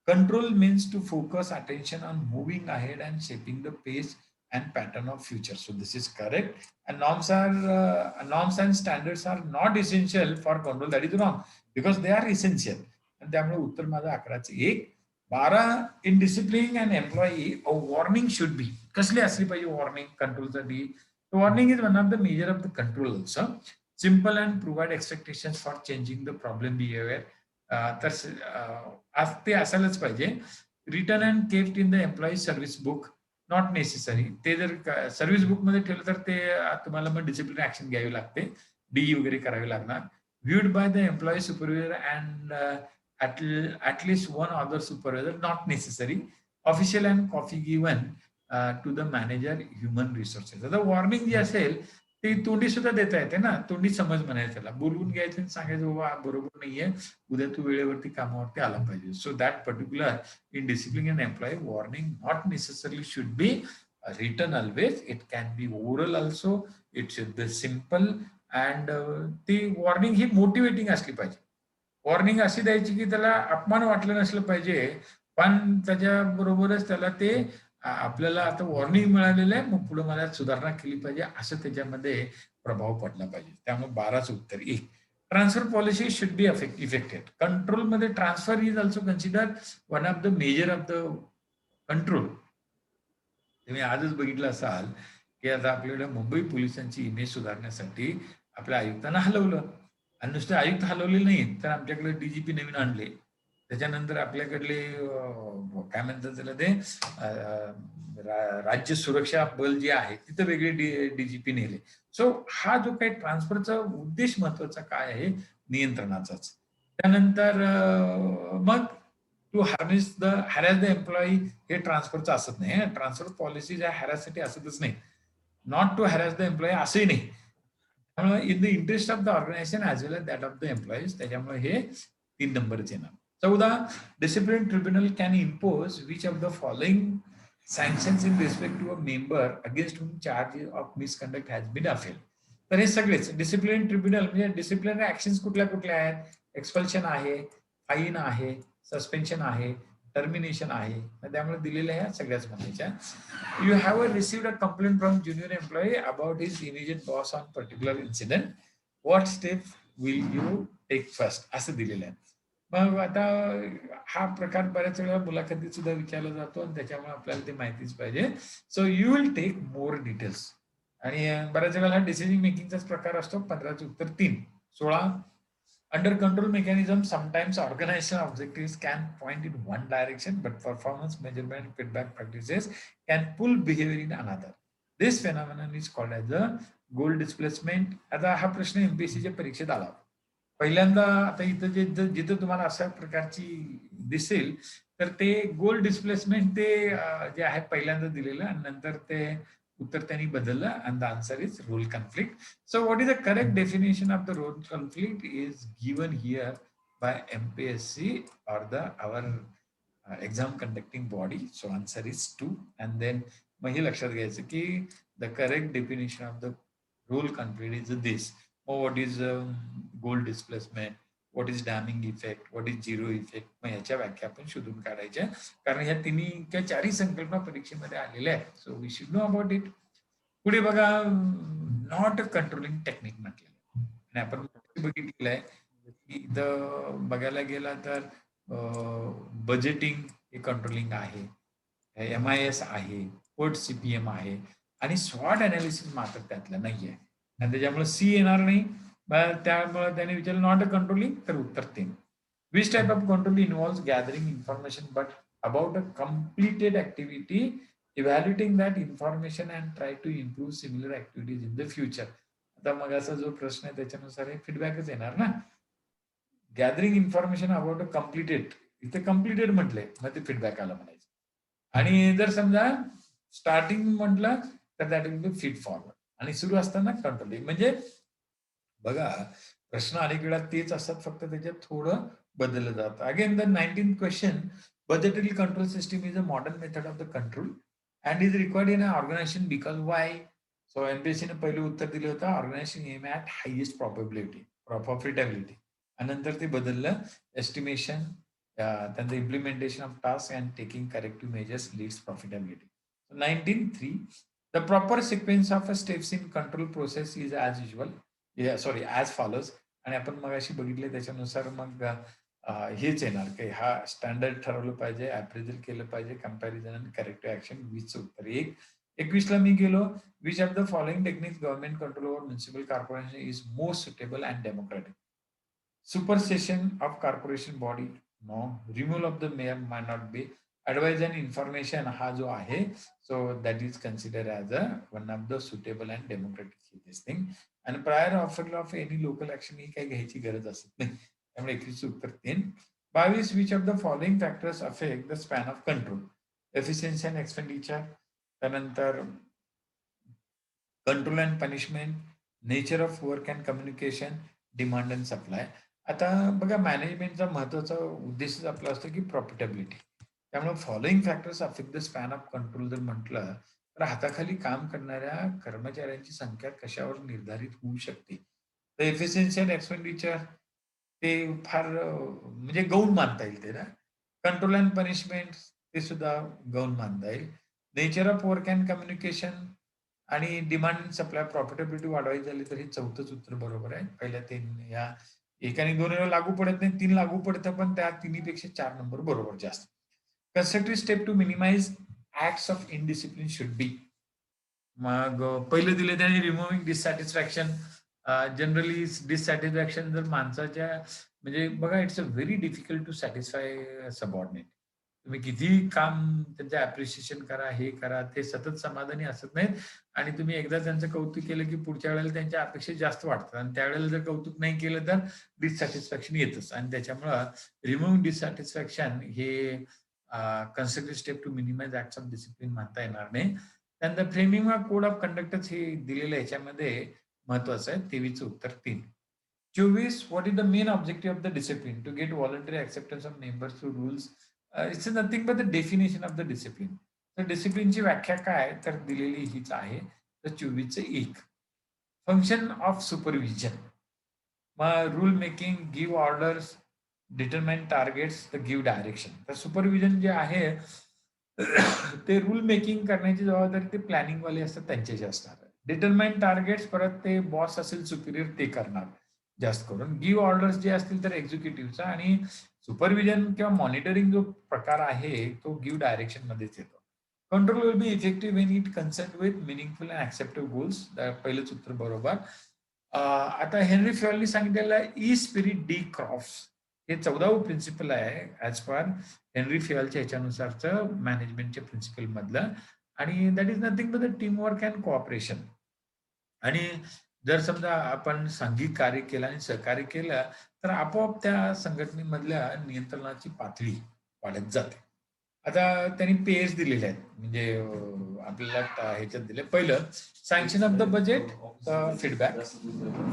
[SPEAKER 1] Control means to focus attention on moving ahead and shaping the pace and pattern of future. So this is correct. And norms and standards are not essential for control. That is wrong, because they are essential. And त्यामुळे उत्तर माझं 11चं 1. 12, in disciplining an employee, a warning should be. कसली असली पाहिजे warning कंट्रोलसाठी? Warning is one of the measure of the control also. Simple and provide expectations for changing the problem behavior. तर ते असायलाच पाहिजे. Written and kept in the employee service book. Not necessary. ते जर service book मध्ये ठेवलं तर ते तुम्हाला मग डिसिप्लिन ऍक्शन घ्यावी लागते, डीई वगैरे करावी लागणार. Viewed by the employee supervisor and at least 1 other supervisor, not necessary. Official and copy given to the manager human resources. आता वॉर्निंग जी असेल ती तोंडी सुद्धा देता येते ना, तोंडी समज म्हणायचं त्याला, बोलवून घ्यायचं आणि सांगायचं बाबा बरोबर नाहीये, उद्या तू वेळेवरती कामावरती आला पाहिजे. So that particular in disciplining an employee, warning not necessarily should be written always. It can be oral also. It should be simple. And ती वॉर्निंग ही मोटिवेटिंग असली पाहिजे. वॉर्निंग अशी द्यायची की त्याला अपमान वाटलं नसलं पाहिजे, पण त्याच्या बरोबरच त्याला ते आपल्याला आता वॉर्निंग मिळालेलं आहे, मग पुढे मला सुधारणा केली पाहिजे, असं त्याच्यामध्ये प्रभाव पडला पाहिजे. त्यामुळे 12चं उत्तर 1. Transfer policy should be effective. Control मध्ये transfer is also consider one of the measure of the control. तुम्ही आजच बघितलं असाल की आता आपल्याकडे मुंबई पोलिसांची इमेज सुधारण्यासाठी आपल्या आयुक्तांना हलवलं, आणि नुसते आयुक्त हलवले नाही तर आमच्याकडे डीजीपी नवीन आणले. त्याच्यानंतर आपल्याकडले काय म्हणतात त्याला ते राज्य सुरक्षा बल जे आहे तिथं वेगळे डीजीपी नेले. सो हा जो काही ट्रान्सफरचा उद्देश महत्वाचा काय आहे, नियंत्रणाचाच. त्यानंतर मग टू हॅरॅस द एम्प्लॉई हे ट्रान्सफरचं असत नाही. ट्रान्सफर पॉलिसी ज्या हॅरॅससाठी असतच नाही. Not to harass the employee असंही नाही. त्यामुळे in the interest of the organization as well as that of the employees. त्याच्यामुळे हे 3 नंबरच येणार. 14, discipline tribunal can impose which of the following sanctions in respect to a member against whom charge of misconduct has been appealed. तर हे सगळेच discipline tribunal म्हणजे disciplinary actions कुठल्या कुठल्या आहेत, एक्सपल्शन आहे, फाईन आहे, सस्पेन्शन आहे, टर्मिनेशन आहे. त्यामुळे दिलेल्या ह्या सगळ्याच म्हणायच्या. You have received a complaint from junior employee about his immediate boss on particular incident. What step will you take first, असं दिलेलं आहे. मग आता हा प्रकार बऱ्याच वेळा मुलाखतीत सुद्धा विचारला जातो आणि त्याच्यामुळे आपल्याला ते माहितीच पाहिजे. So you will take more details. आणि बऱ्याच वेळेला हा डिसिजन मेकिंगचाच प्रकार असतो. 15चं उत्तर 3. 16 under control mechanism, sometimes organizational objectives can point in one direction, but performance measurement feedback practices can pull behavior in another. This phenomenon is called as the goal displacement. आता हा प्रश्न एमपीएससीच्या परीक्षेत आला. पहिल्यांदा आता इथं जिथं तुम्हाला अशा प्रकारची दिसेल तर ते गोल डिस्प्लेसमेंट ते जे आहे पहिल्यांदा दिलेलं आणि नंतर ते उत्तर त्यांनी बदललं and the answer is role conflict. So what is the correct definition of the role conflict is given here by MPSC or our exam conducting body. So answer is 2. And then मग हे लक्षात घ्यायचं की the correct definition of the role conflict is this. What is goal displacement, what is damming effect, what is zero effect. मग ह्याच्या व्याख्या आपण शोधून काढायच्या कारण ह्या तिन्ही किंवा चारही संकल्पना परीक्षेमध्ये आलेल्या आहेत. So we should know about it. पुढे बघा नॉट कंट्रोलिंग टेक्निक म्हटलेलं आणि आपण बघितलेलं आहे की इथं बघायला गेला तर बजेटिंग हे कंट्रोलिंग आहे, MIS आहे, पोर्ट CPM आहे आणि स्वॉट अनालिसिस मात्र त्यातलं नाहीये आणि त्याच्यामुळे सी येणार नाही. त्यामुळे त्याने विचारलं नॉट अ कंट्रोलिंग तर उत्तर 3. Which type of control involves gathering information but about a completed activity, evaluating that information and try to improve similar activities in the future. आता मग असा जो प्रश्न आहे त्याच्यानुसार हे फीडबॅकच येणार ना. Gathering information about a completed, इथे कम्प्लिटेड म्हटलंय मग ते फीडबॅक आला म्हणायचं. आणि जर समजा स्टार्टिंग म्हटलं तर that will be feed forward आणि सुरू असताना कंट्रोलिंग. म्हणजे बघा प्रश्न अनेक वेळा तेच असतात फक्त त्याच्यात थोडं बदललं जातं. Again the 19th question, budgetary control system is a modern method of the control and is required in a organization because why. So एमपीएससीने पहिलं उत्तर दिलं होतं organization aim at highest profitability आणि नंतर ते बदललं एस्टिमेशन, त्यांचं implementation of task and taking corrective measures leads profitability. 19.3 the proper sequence of a steps in control process is as usual, sorry as follows. आणि आपण मगाशी बघितले त्याच्यानुसार मग हेच येणार की हा स्टँडर्ड ठरवलं पाहिजे, अप्रेझल केलं पाहिजे, कंपॅरिझन आणि करेक्टिव्ह ऍक्शन. 20चं उत्तर 1. 21ला मी गेलो, which of the following techniques government control over municipal corporation is most suitable and democratic. Supersession of corporation body, no. Removal of the mayor might not be. Advice and information हा जो आहे, so that is considered as a one of the suitable and democratic this thing. And prior offer of any local action ही काही घ्यायची गरज असत नाही. त्यामुळे 21चं उत्तर 3. 22 which of the following factors affect the span of control? Efficiency and expenditure, त्यानंतर control and punishment, nature of work and communication, demand and supply. आता बघा मॅनेजमेंटचा महत्वाचा उद्देशच आपला असतो की प्रॉफिटेबिलिटी. त्यामुळे following factors affect the span of control जर म्हटलं तर हाताखाली काम करणाऱ्या कर्मचाऱ्यांची संख्या कशावर निर्धारित होऊ शकते. तर एफिशियन्सी अँड एक्सपेंडिचर ते फार म्हणजे गौण मानता येईल ते ना. कंट्रोल अँड पनिशमेंट ते सुद्धा गौण मानता येईल. Nature of work and communication आणि डिमांड सप्लाय प्रॉफिटेबिलिटी वाढवायची झाली तर हे 4थंच उत्तर बरोबर आहे. पहिल्या 3 या 1 आणि 2 लागू पडत नाही, 3 लागू पडतं पण त्या तिन्हीपेक्षा 4 नंबर बरोबर जास्त. Constructive step to minimize acts of indiscipline should be. मग पहिलं दिले त्याने रिमूव्हिंग डिससॅटिस्फॅक्शन. जनरली डिससॅटिस्फॅक्शन जर माणसाच्या म्हणजे बघा it's a very difficult to satisfy subordinate. तुम्ही कितीही काम त्यांचं अप्रिशिएशन करा, हे करा, ते सतत समाधानी असत नाहीत आणि तुम्ही एकदा त्यांचं कौतुक केलं की पुढच्या वेळेला त्यांच्या अपेक्षा जास्त वाढतात आणि त्यावेळेला जर कौतुक नाही केलं तर डिससॅटिस्फॅक्शन येतच आणि त्याच्यामुळं रिमूव्ह डिससॅटिस्फॅक्शन हे constructive step to minimize acts of discipline म्हणता येणार नाही. त्यानंतर फ्रेमिंग ऑफ कोड ऑफ कंडक्टच हे दिलेलं ह्याच्यामध्ये महत्वाचं आहे. 23चं उत्तर 3. 24 what is the main objective of the discipline to get voluntary acceptance of members through rules. It's nothing but the definition of the discipline. तर डिसिप्लिनची व्याख्या काय तर दिलेली हीच आहे. तर 24चं 1. फंक्शन ऑफ सुपरविजन, मग rule making, give orders, determine targets, तर गिव्ह डायरेक्शन. तर सुपरविजन जे आहे ते रूल मेकिंग करण्याची जबाबदारी ते प्लॅनिंग वाले असतात त्यांच्याशी असणार. डिटरमाइन टार्गेट्स परत ते बॉस असेल सुपिरियर ते करणार. जास्त करून गिव्ह ऑर्डर्स जे असतील तर एक्झिक्युटिव्हचा, आणि सुपरविजन किंवा मॉनिटरिंग जो प्रकार आहे तो गिव्ह डायरेक्शन मध्येच येतो. Control will be effective Wien it concert with meaningful and acceptable goals. पहिलंच उत्तर बरोबर. आता हेनरी फ्युएलनी सांगितलेलं आहे ई स्पिरिट डी क्रॉफ्स, हे 14वं प्रिन्सिपल आहे ऍज पर हेनरी फ्युएलच्या ह्याच्यानुसारचं मॅनेजमेंटच्या प्रिन्सिपल मधलं, आणि that is nothing but the team work and cooperation. आणि जर समजा आपण सांघिक कार्य केलं आणि सहकार्य केलं तर आपोआप त्या संघटनेमधल्या नियंत्रणाची पातळी वाढत जाते. आता त्यांनी पेयर्स दिलेले आहेत, म्हणजे आपल्याला ह्याच्यात दिले. पहिलं, sanction of the budget, feedback,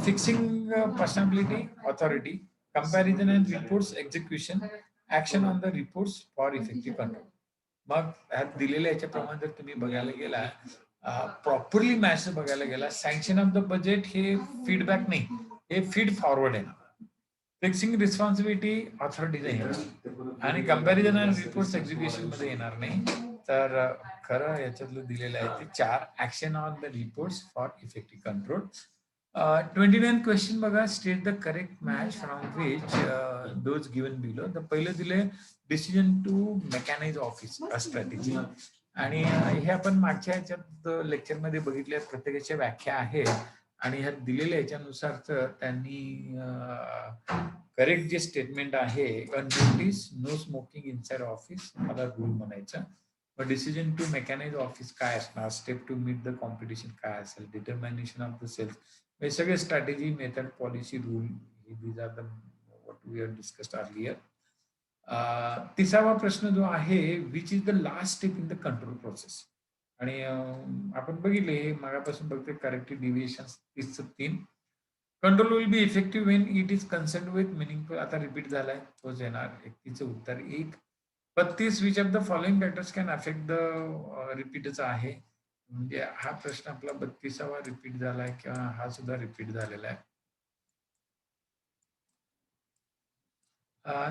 [SPEAKER 1] fixing responsibility authority, comparison and reports execution, action on the reports for effective control. मग ह्यात दिलेल्या याच्याप्रमाणे जर तुम्ही बघायला गेला, प्रॉपरली मॅच बघायला गेला, सँक्शन ऑफ द बजेट हे फीडबॅक नाही, हे फीड फॉरवर्ड आहे. फिक्सिंग रिस्पॉन्सिबिलिटी ऑथॉरिटीज येणार, आणि कंपॅरिझन अँड रिपोर्ट्स एक्झिक्युशन मध्ये येणार नाही. तर खरं याच्यातलं दिलेलं आहे ते 4, action on the reports for effective control. 29 question बघा, state the correct match from which those given below. तर पहिलं दिले decision to mechanize office strategy, आणि हे आपण मागच्या ह्याच्यात लेक्चरमध्ये बघितले, प्रत्येकाच्या व्याख्या आहेत, आणि ह्यात दिलेल्या ह्याच्यानुसार त्यांनी करेक्ट जे स्टेटमेंट आहे, notice no smoking inside office, मला रूल म्हणायचं. मग डिसिजन टू मेकॅनाइज ऑफिस काय असणार, step to meet the competition काय असेल, डिटर्मिनेशन ऑफ द सेल्स, हे सगळे strategy, method, policy, rule, these are the what we have discussed earlier. 30वा प्रश्न जो आहे, which is the last step in the control process, आणि आपण बघितले मागापासून बघते corrective deviation 3. Control will be effective Wien it is concern with meaningful, आता रिपीट झालाय तोच येणार. 31चं उत्तर 1. 32, which of the following factors can affect the, रिपीटच आहे, म्हणजे हा प्रश्न आपला 32वा रिपीट झालाय किंवा हा सुद्धा रिपीट झालेला आहे.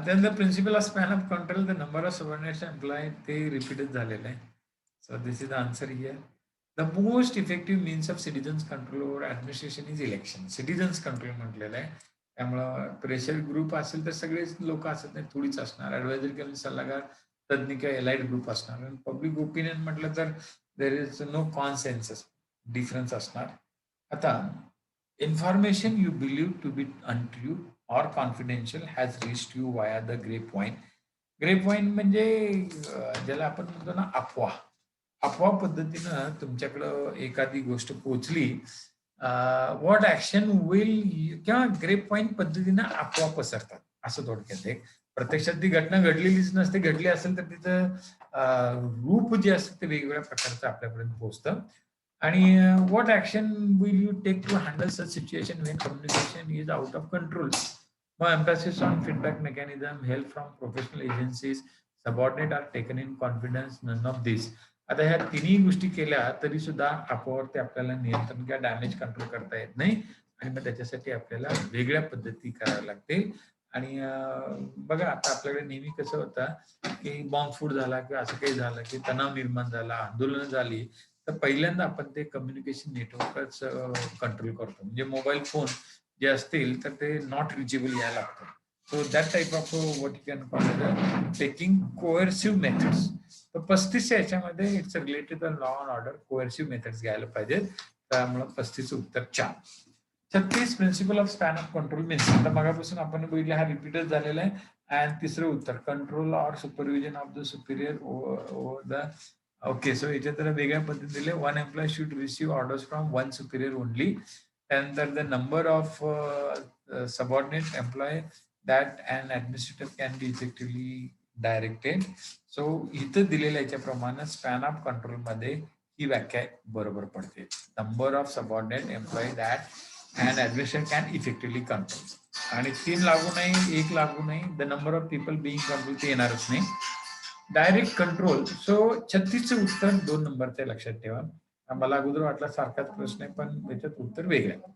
[SPEAKER 1] then the principle of span of control, the number of subordinates employed, ते रिपीटच झालेलं आहे. So this is the answer here. The most effective means of citizens control over administration is election. Citizens control म्हटलेलं आहे. त्यामुळं pressure group असेल तर सगळेच लोक असत नाही, थोडीच असणार. ऍडवायझरी किंवा सल्लागार, तज्ञ किंवा एलाइड ग्रुप असणार. आणि पब्लिक ओपिनियन म्हटलं तर there is no consensus, difference असणार. आता information you believe to be untrue or confidential has reached you via the grapevine. grapevine म्हणजे ज्याला आपण म्हणतो ना अफवा पद्धतीनं तुमच्याकडं एखादी गोष्ट पोहोचली, व्हॉट ऍक्शन विल, किंवा ग्रेपवाईन पद्धतीनं अफवा पसरतात असं थोडक्यात. एक प्रत्यक्षात ती घटना घडलेलीच नसते, घडली असेल तर तिचं रूप जे असतं ते वेगवेगळ्या प्रकारचं आपल्यापर्यंत पोहोचतं. आणि what action will you take to handle such situation when communication is out of control. मग emphasis on feedback mechanism, help from professional agencies, subordinate are taken in confidence, none of this. आता ह्या तिन्ही गोष्टी केल्या तरी सुद्धा अफवावरती आपल्याला नियंत्रण किंवा डॅमेज कंट्रोल करता येत नाही, आणि मग त्याच्यासाठी आपल्याला वेगळ्या पद्धती कराव्या लागतील. आणि बघा, आता आपल्याकडे नेहमी कसं होतं की बॉम्बस्फोट झाला किंवा असं काही झालं की तणाव निर्माण झाला, आंदोलन झाली, तर पहिल्यांदा आपण ते कम्युनिकेशन नेटवर्कच कंट्रोल करतो. म्हणजे मोबाईल फोन जे असतील तर ते नॉट रिचेबल यायला लागतं. So that type of what you can call taking coercive methods. तर 35च्या याच्यामध्ये it's related the law and order, coercive methods घ्यायला पाहिजेत. त्यामुळे 35चं उत्तर 4. 36, principle of span of control means, आता मगापासून आपण बघितलं हा रिपीटच झालेला आहे. अँड तिसरं उत्तर, control or supervision of the superior over the. Okay, so याच्यात जरा वेगळ्या पद्धतीने दिले. 1 employee should receive orders from 1 superior only. Then the number of subordinate employee that an administrator can be effectively directed. So इथं दिलेल्या याच्याप्रमाणे span of control मध्ये ही व्याख्या बरोबर पडते. Number of subordinate employee that an administrator can effectively control. आणि 3 लागू नाही, 1 लागू नाही. The number of people being control ते येणारच नाही. Direct control. सो 36चं उत्तर 2 नंबरचे लक्षात ठेवा. मला अगोदर वाटला सारखाच प्रश्न आहे, पण त्याच्यात उत्तर वेगळं आहे.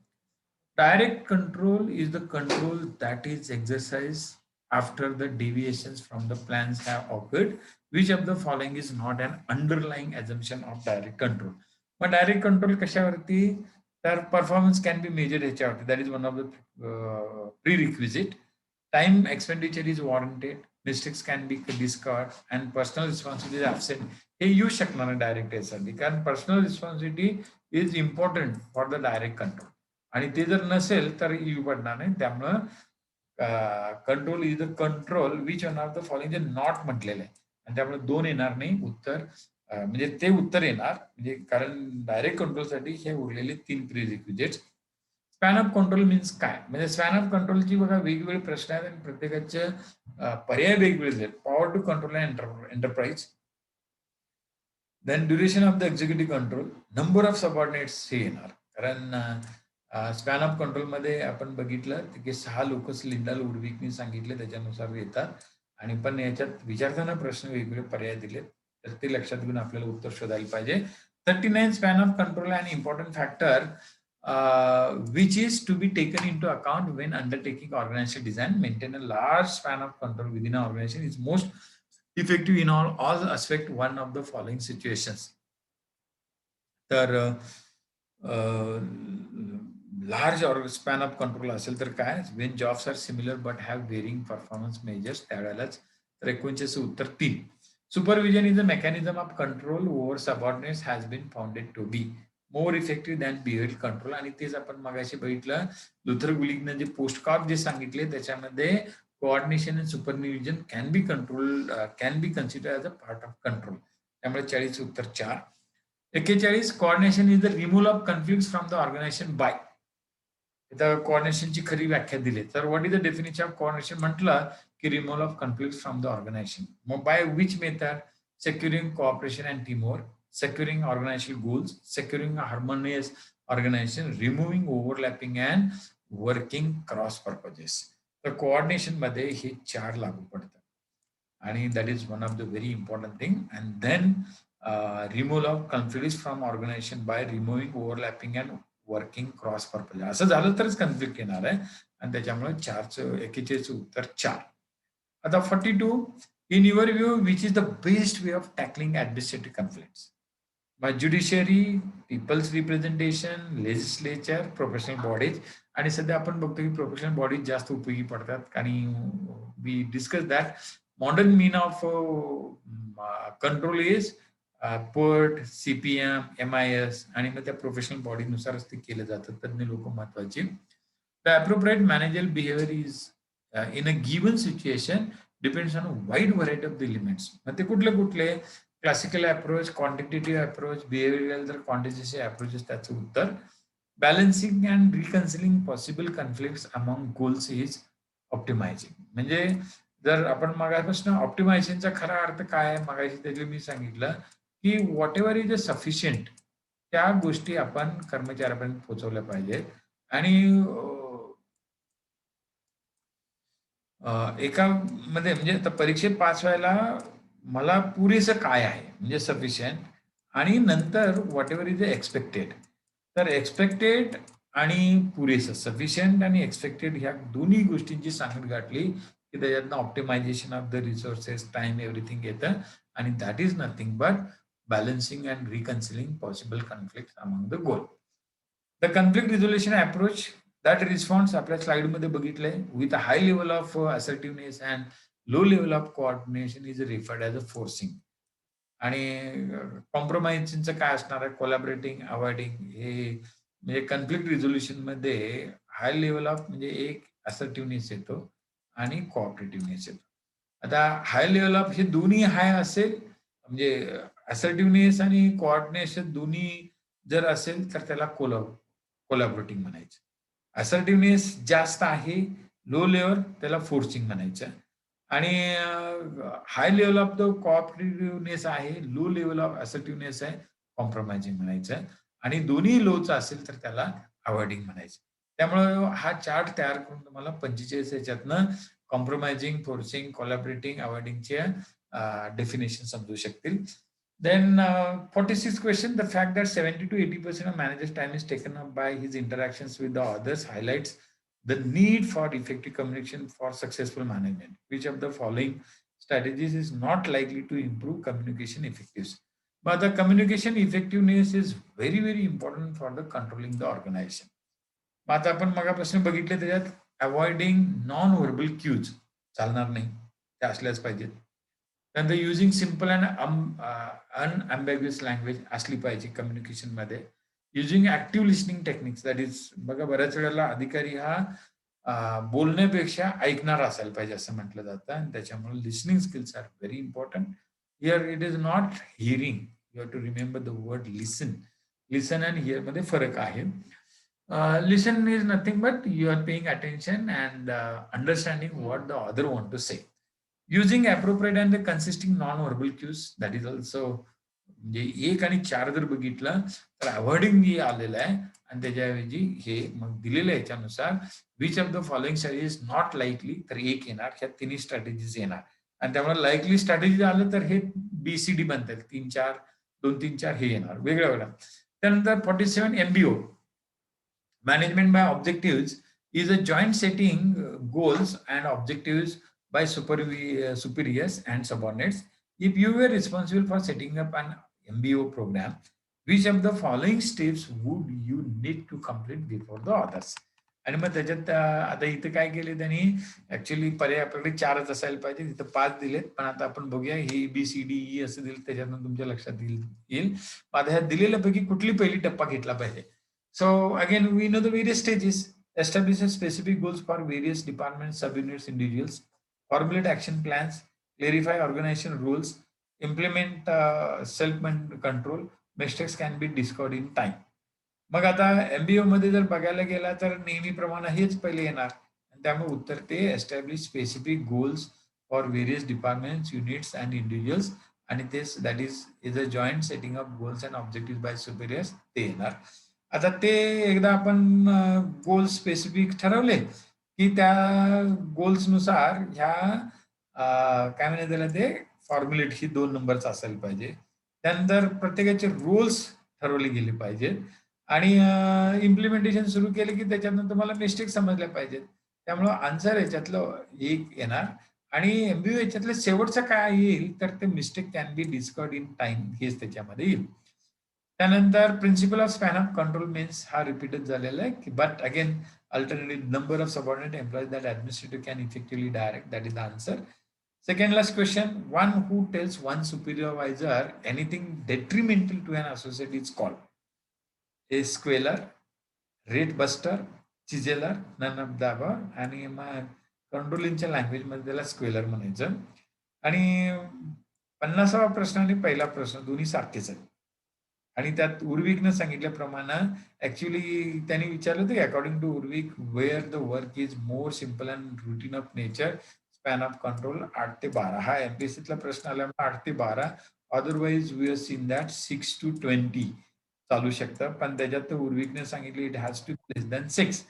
[SPEAKER 1] Direct control is the control that is exercise after the deviations from the plans have occurred. Which of the following is not an underlying assumption of direct control? मग डायरेक्ट कंट्रोल कशावरती, तर परफॉर्मन्स कॅन बी मेजर्ड ह्याच्यावरती. That is one of the prerequisite. Time expenditure is warranted. Mistakes can be discovered and personal responsibility absent. हे येऊ शकणार नाही direct यासाठी, कारण personal responsibility is important for the direct control, आणि ते जर नसेल तर येऊ पडणार नाही. त्यामुळं control is the control which one of the following जे नॉट म्हटलेलं आहे, आणि त्यामुळे 2 येणार नाही उत्तर. म्हणजे ते उत्तर येणार, म्हणजे कारण डायरेक्ट कंट्रोलसाठी हे उरलेले 3 प्रीरिक्विजिट्स. स्पॅन ऑफ कंट्रोल मीन्स काय? म्हणजे स्पॅन ऑफ कंट्रोलची बघा वेगवेगळे प्रश्न आहेत आणि प्रत्येकाचे पर्याय वेगवेगळे आहेत. Power to control and enterprise, then duration of the executive control, number of subordinates हे येणार. कारण स्पॅन ऑफ कंट्रोल मध्ये आपण बघितलं की 6 लोक लिंडाल उडविकनी सांगितले त्याच्यानुसार येतात, आणि पण याच्यात विचारताना प्रश्न वेगवेगळे पर्याय दिले, तर ते लक्षात घेऊन आपल्याला उत्तर शोधायला पाहिजे. 39 span of control and important factor which is to be taken into account when undertaking organizational design. Maintain a large span of control within an organization is most effective in all aspect one of the following situations. तर large span of control असेल तर काय, when jobs are similar but have varying performance measures, त्यावेळेलाच. तर 49 उत्तर 3. Supervision is a mechanism of control over subordinates has been founded to be more effective than behaviour control. आणि तेच आपण मगाशी बघितलं, लुथर गुलिगनं जे पोस्टकॉर्प जे सांगितले त्याच्यामध्ये coordination and supervision can be consider as a part of control. त्यामुळे 40 उत्तर 4. 41 coordination is the removal of conflict from the organization by. इथं कोऑर्डिनेशनची खरी व्याख्या दिली. तर what is the definition of coordination म्हटलं की removal of conflict from the organization. मग by which method? Securing cooperation and teamwork, securing organizational goals, securing a harmonious organization, removing overlapping and working cross purposes. तर coordination मध्ये हे 4 लागू पडतात, आणि that is one of the very important thing. And then removal of conflict from organisation by removing overlapping and working cross purpose. असं झालं तरच conflict येणार आहे, आणि त्याच्यामुळे 41 उत्तर 4. आता 42, in your view which is the best way of tackling administrative conflicts? by judiciary, people's representation, legislature, professional bodies. आणि सध्या आपण बघतो की प्रोफेशनल बॉडीज जास्त उपयोगी पडतात, आणि we discuss that modern mean of control is PERT, CPM, MIS, आणि मग त्या प्रोफेशनल बॉडीनुसारच ते केलं जातं. तज्ञ लोक महत्वाची. The appropriate manager behaviour is in a given situation depends on wide variety of the elements. मग ते कुठले कुठले? Classical approach, quantitative approach, behavioural तर क्वांटिटेटिव्ह अप्रोचेस. त्याचं उत्तर. Balancing and reconciling possible conflicts among goals is optimizing. म्हणजे जर आपण मगापासून ऑप्टिमायझेशनचा खरा अर्थ काय आहे मगाशी त्याचे मी सांगितलं की what ever is a sufficient, त्या गोष्टी आपण कर्मचाऱ्यापर्यंत पोहोचवल्या पाहिजेत. आणि एका मध्ये म्हणजे आता परीक्षेत पास व्हायला मला पुरेसं काय आहे म्हणजे सफिशियंट, आणि नंतर व्हॉट एव्हर इज एक्सपेक्टेड. तर एक्सपेक्टेड आणि पुरेसं, सफिशियंट आणि एक्सपेक्टेड, ह्या दोन्ही गोष्टींची सांगड गाठली की त्याच्यातनं optimization of the resources, time, everything येतं. आणि that is nothing but balancing and reconciling possible conflict among the goal. The conflict resolution approach that response आपल्या स्लाइडमध्ये बघितलंय with a high level of assertiveness and low level of coordination is referred as a forcing. आणि कॉम्प्रोमाइजचं काय असणार आहे? Collaborating, avoiding. हे म्हणजे कन्फ्लिक्ट रिझोल्युशन मध्ये हाय लेवल ऑफ म्हणजे एक असर्टिव्हनेस येतो आणि कोऑपरेटिव्हनेस येतो. आता हाय लेवल ऑफ हे दोन्ही हाय असेल म्हणजे असर्टिव्हनेस आणि कोऑर्डिनेशन दोन्ही जर असेल तर त्याला कोलॅबरेटिंग म्हणायचं. असर्टिव्हनेस जास्त आहे, लो लेवल, त्याला फोर्सिंग म्हणायचं. आणि हाय लेवल ऑफ द कोऑपरेटिव्हनेस आहे, लो लेवल ऑफ असर्टिव्हनेस आहे, कॉम्प्रोमाइजिंग म्हणायचं. आणि दोन्ही लोच असेल तर त्याला अवॉइडिंग म्हणायचं. त्यामुळे हा चार्ट तयार करून तुम्हाला 45 याच्यातनं कॉम्प्रोमाइजिंग, फोर्सिंग, कोलॅबरेटिंग, अवॉइडिंगचे डेफिनेशन समजू शकतील. Then 46 question, the fact that 70 to 80% of manager's time is taken up by his interactions with the others highlights the need for effective communication for successful management. Which of the following strategies is not likely to improve communication effectiveness? But the communication effectiveness is very, very important for the controlling the organization. मग आता आपण मगापासून बघितले त्याच्यात avoiding non verbal cues चालणार नाही, त्या असल्याच पाहिजेत. त्यानंतर युजिंग सिम्पल अँड अनअम्बॅग्युअस लँग्वेज असली पाहिजे कम्युनिकेशन मध्ये. Using active listening techniques, that is बघा बऱ्याच वेळेला अधिकारी हा बोलण्यापेक्षा ऐकणार असायला पाहिजे असं म्हटलं जातं, आणि त्याच्यामुळे listening skills are very important. Here it is not hearing, you have to remember the word listen. Listen and hear मध्ये फरक आहे. Listen is nothing but you are paying attention and understanding what the other want to say. Using appropriate and consisting non-verbal cues, that is also म्हणजे 1 आणि 4 जर बघितलं तर avoiding हे आलेलं आहे, आणि त्याच्याऐवजी हे मग दिलेलं आहे याच्यानुसार which of the following strategy is not likely, तर 1 येणार. ह्या तिन्ही स्ट्रॅटेजीज येणार, आणि त्यामुळे लाईकली स्ट्रॅटेजी आलं तर हे BCD बनतात, 3-4 2-3-4 हे येणार वेगळं वेगळं. त्यानंतर 47 MBO, management by objectives, is a joint setting goals and objectives by superiors and subordinates. If you were responsible for setting up an MBO program, which of the following steps would you need to complete before the others? आणि मग त्याच्यात आता इथं काय केले त्यांनी, actually पर्याय आपल्याकडे 4च असायला पाहिजे, तिथं 5 दिलेत, पण आता आपण बघूया हे BCDE असं दिलं, त्याच्यातून तुमच्या लक्षात येईल. आता ह्या दिलेल्यापैकी कुठली पहिली टप्पा घेतला पाहिजे. So again, we know the various stages. Establish specific goals for various departments, subunits, individuals. Formulate action plans. Clarify organization rules. Implement self-control. Mistakes can be discovered in time. मग आता MBO मध्ये जर बघायला गेला तर नेहमीप्रमाणे हेच पहिले येणार, आणि त्यामुळे उत्तर ते establish specific goals for various departments, units and individuals, आणि तेच that is a joint setting of goals and objective by superiors, ते येणार. आता ते एकदा आपण गोल स्पेसिफिक ठरवले की त्या गोल्सनुसार ह्या काय म्हणतात त्याला, ते फॉर्म्युलेट ही 2 नंबरचा असायला पाहिजे. त्यानंतर प्रत्येकाचे रोल्स ठरवले गेले पाहिजेत, आणि इम्प्लिमेंटेशन सुरू केले की त्याच्यातून तुम्हाला मिस्टेक समजल्या पाहिजेत. त्यामुळं आन्सर याच्यातलं 1 येणार, आणि MBO याच्यातलं शेवटचं काय येईल तर ते mistake can be discovered in time, हेच त्याच्यामध्ये येईल. त्यानंतर principle of span of control means हा रिपीटच झालेला आहे की, but again alternative number of subordinate employees that administrative can effectively direct, that is the answer. Second last question, one who tells one supervisor anything detrimental to an associate is called a squealer, rate buster, chiseler, none of the above. आणि मग कंट्रोलिंगच्या language मध्ये त्याला स्क्वेलर म्हणायचं. आणि 50वा प्रश्न आणि पहिला प्रश्न दोन्ही सारखेच आहेत, आणि त्यात उर्विकनं सांगितल्याप्रमाणे ऍक्च्युली त्यांनी विचारलं होतं की according to Urwick where the work is more simple and routine of nature, span of control 8 ते 12. हा MPSCतला प्रश्न आल्यामुळे 8 ते 12. Otherwise we have seen that 6 to 20 चालू शकतं, पण त्याच्यात उर्विकने सांगितले it has to less than 6.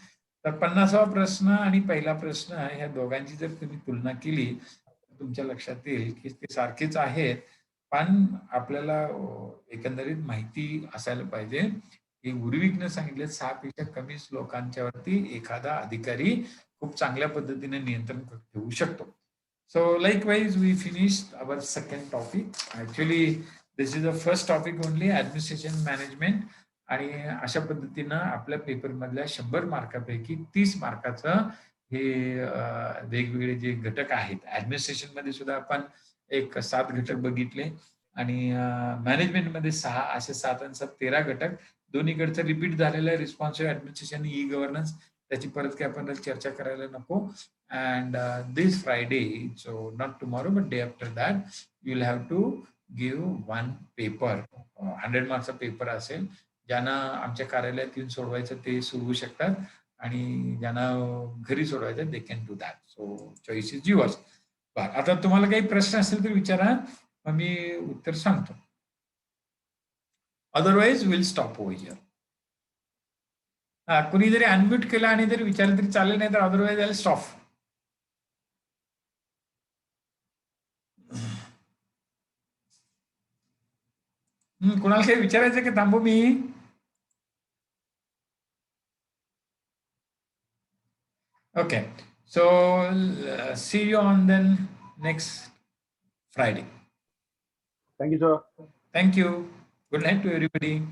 [SPEAKER 1] तर 50वा प्रश्न आणि पहिला प्रश्न ह्या दोघांची जर तुम्ही तुलना केली तर तुमच्या लक्षात येईल की ते सारखेच आहेत, पण आपल्याला एकंदरीत माहिती असायला पाहिजे की उर्विकने सांगितले 6 पेक्षा कमी लोकांच्यावरती एखादा अधिकारी खूप चांगल्या पद्धतीने नियंत्रण ठेवू शकतो. So likewise we finished our second topic. Actually this is the first topic only, administration management. आणि अशा पद्धतीनं आपल्या पेपर मधल्या 100 मार्कापैकी 30 मार्काचं हे वेगवेगळे जे घटक आहेत, ऍडमिनिस्ट्रेशन मध्ये सुद्धा आपण एक 7 घटक बघितले, आणि मॅनेजमेंट मध्ये 6, असे 7 आणि 7 13 घटक. दोन्हीकडचं रिपीट झालेलं आहे, रिस्पॉन्सिव्ह ऍडमिनिस्ट्रेशन, ई गव्हर्नन्स, त्याची परत काय आपण चर्चा करायला नको. And this Friday, so not tomorrow but day after that, you will have to give 1 paper, 100 मार्क्सचा पेपर असेल. ज्यांना आमच्या कार्यालयात येऊन सोडवायचं ते सोडवू शकतात, आणि ज्यांना घरी सोडवायचं they can do that. So choice is yours. आता तुम्हाला काही प्रश्न असेल तर विचारा, मग मी उत्तर सांगतो. Otherwise will stop over here. कुणी जरी अनम्यूट केला आणि जरी विचारलं तरी चालेल, नाही तर अदरवाईज आय विल स्टॉप. कुणाला काही विचारायचं की थांबू मी? Okay, so see you on then next Friday.
[SPEAKER 4] Thank you, sir.
[SPEAKER 1] Thank you. Good night to everybody.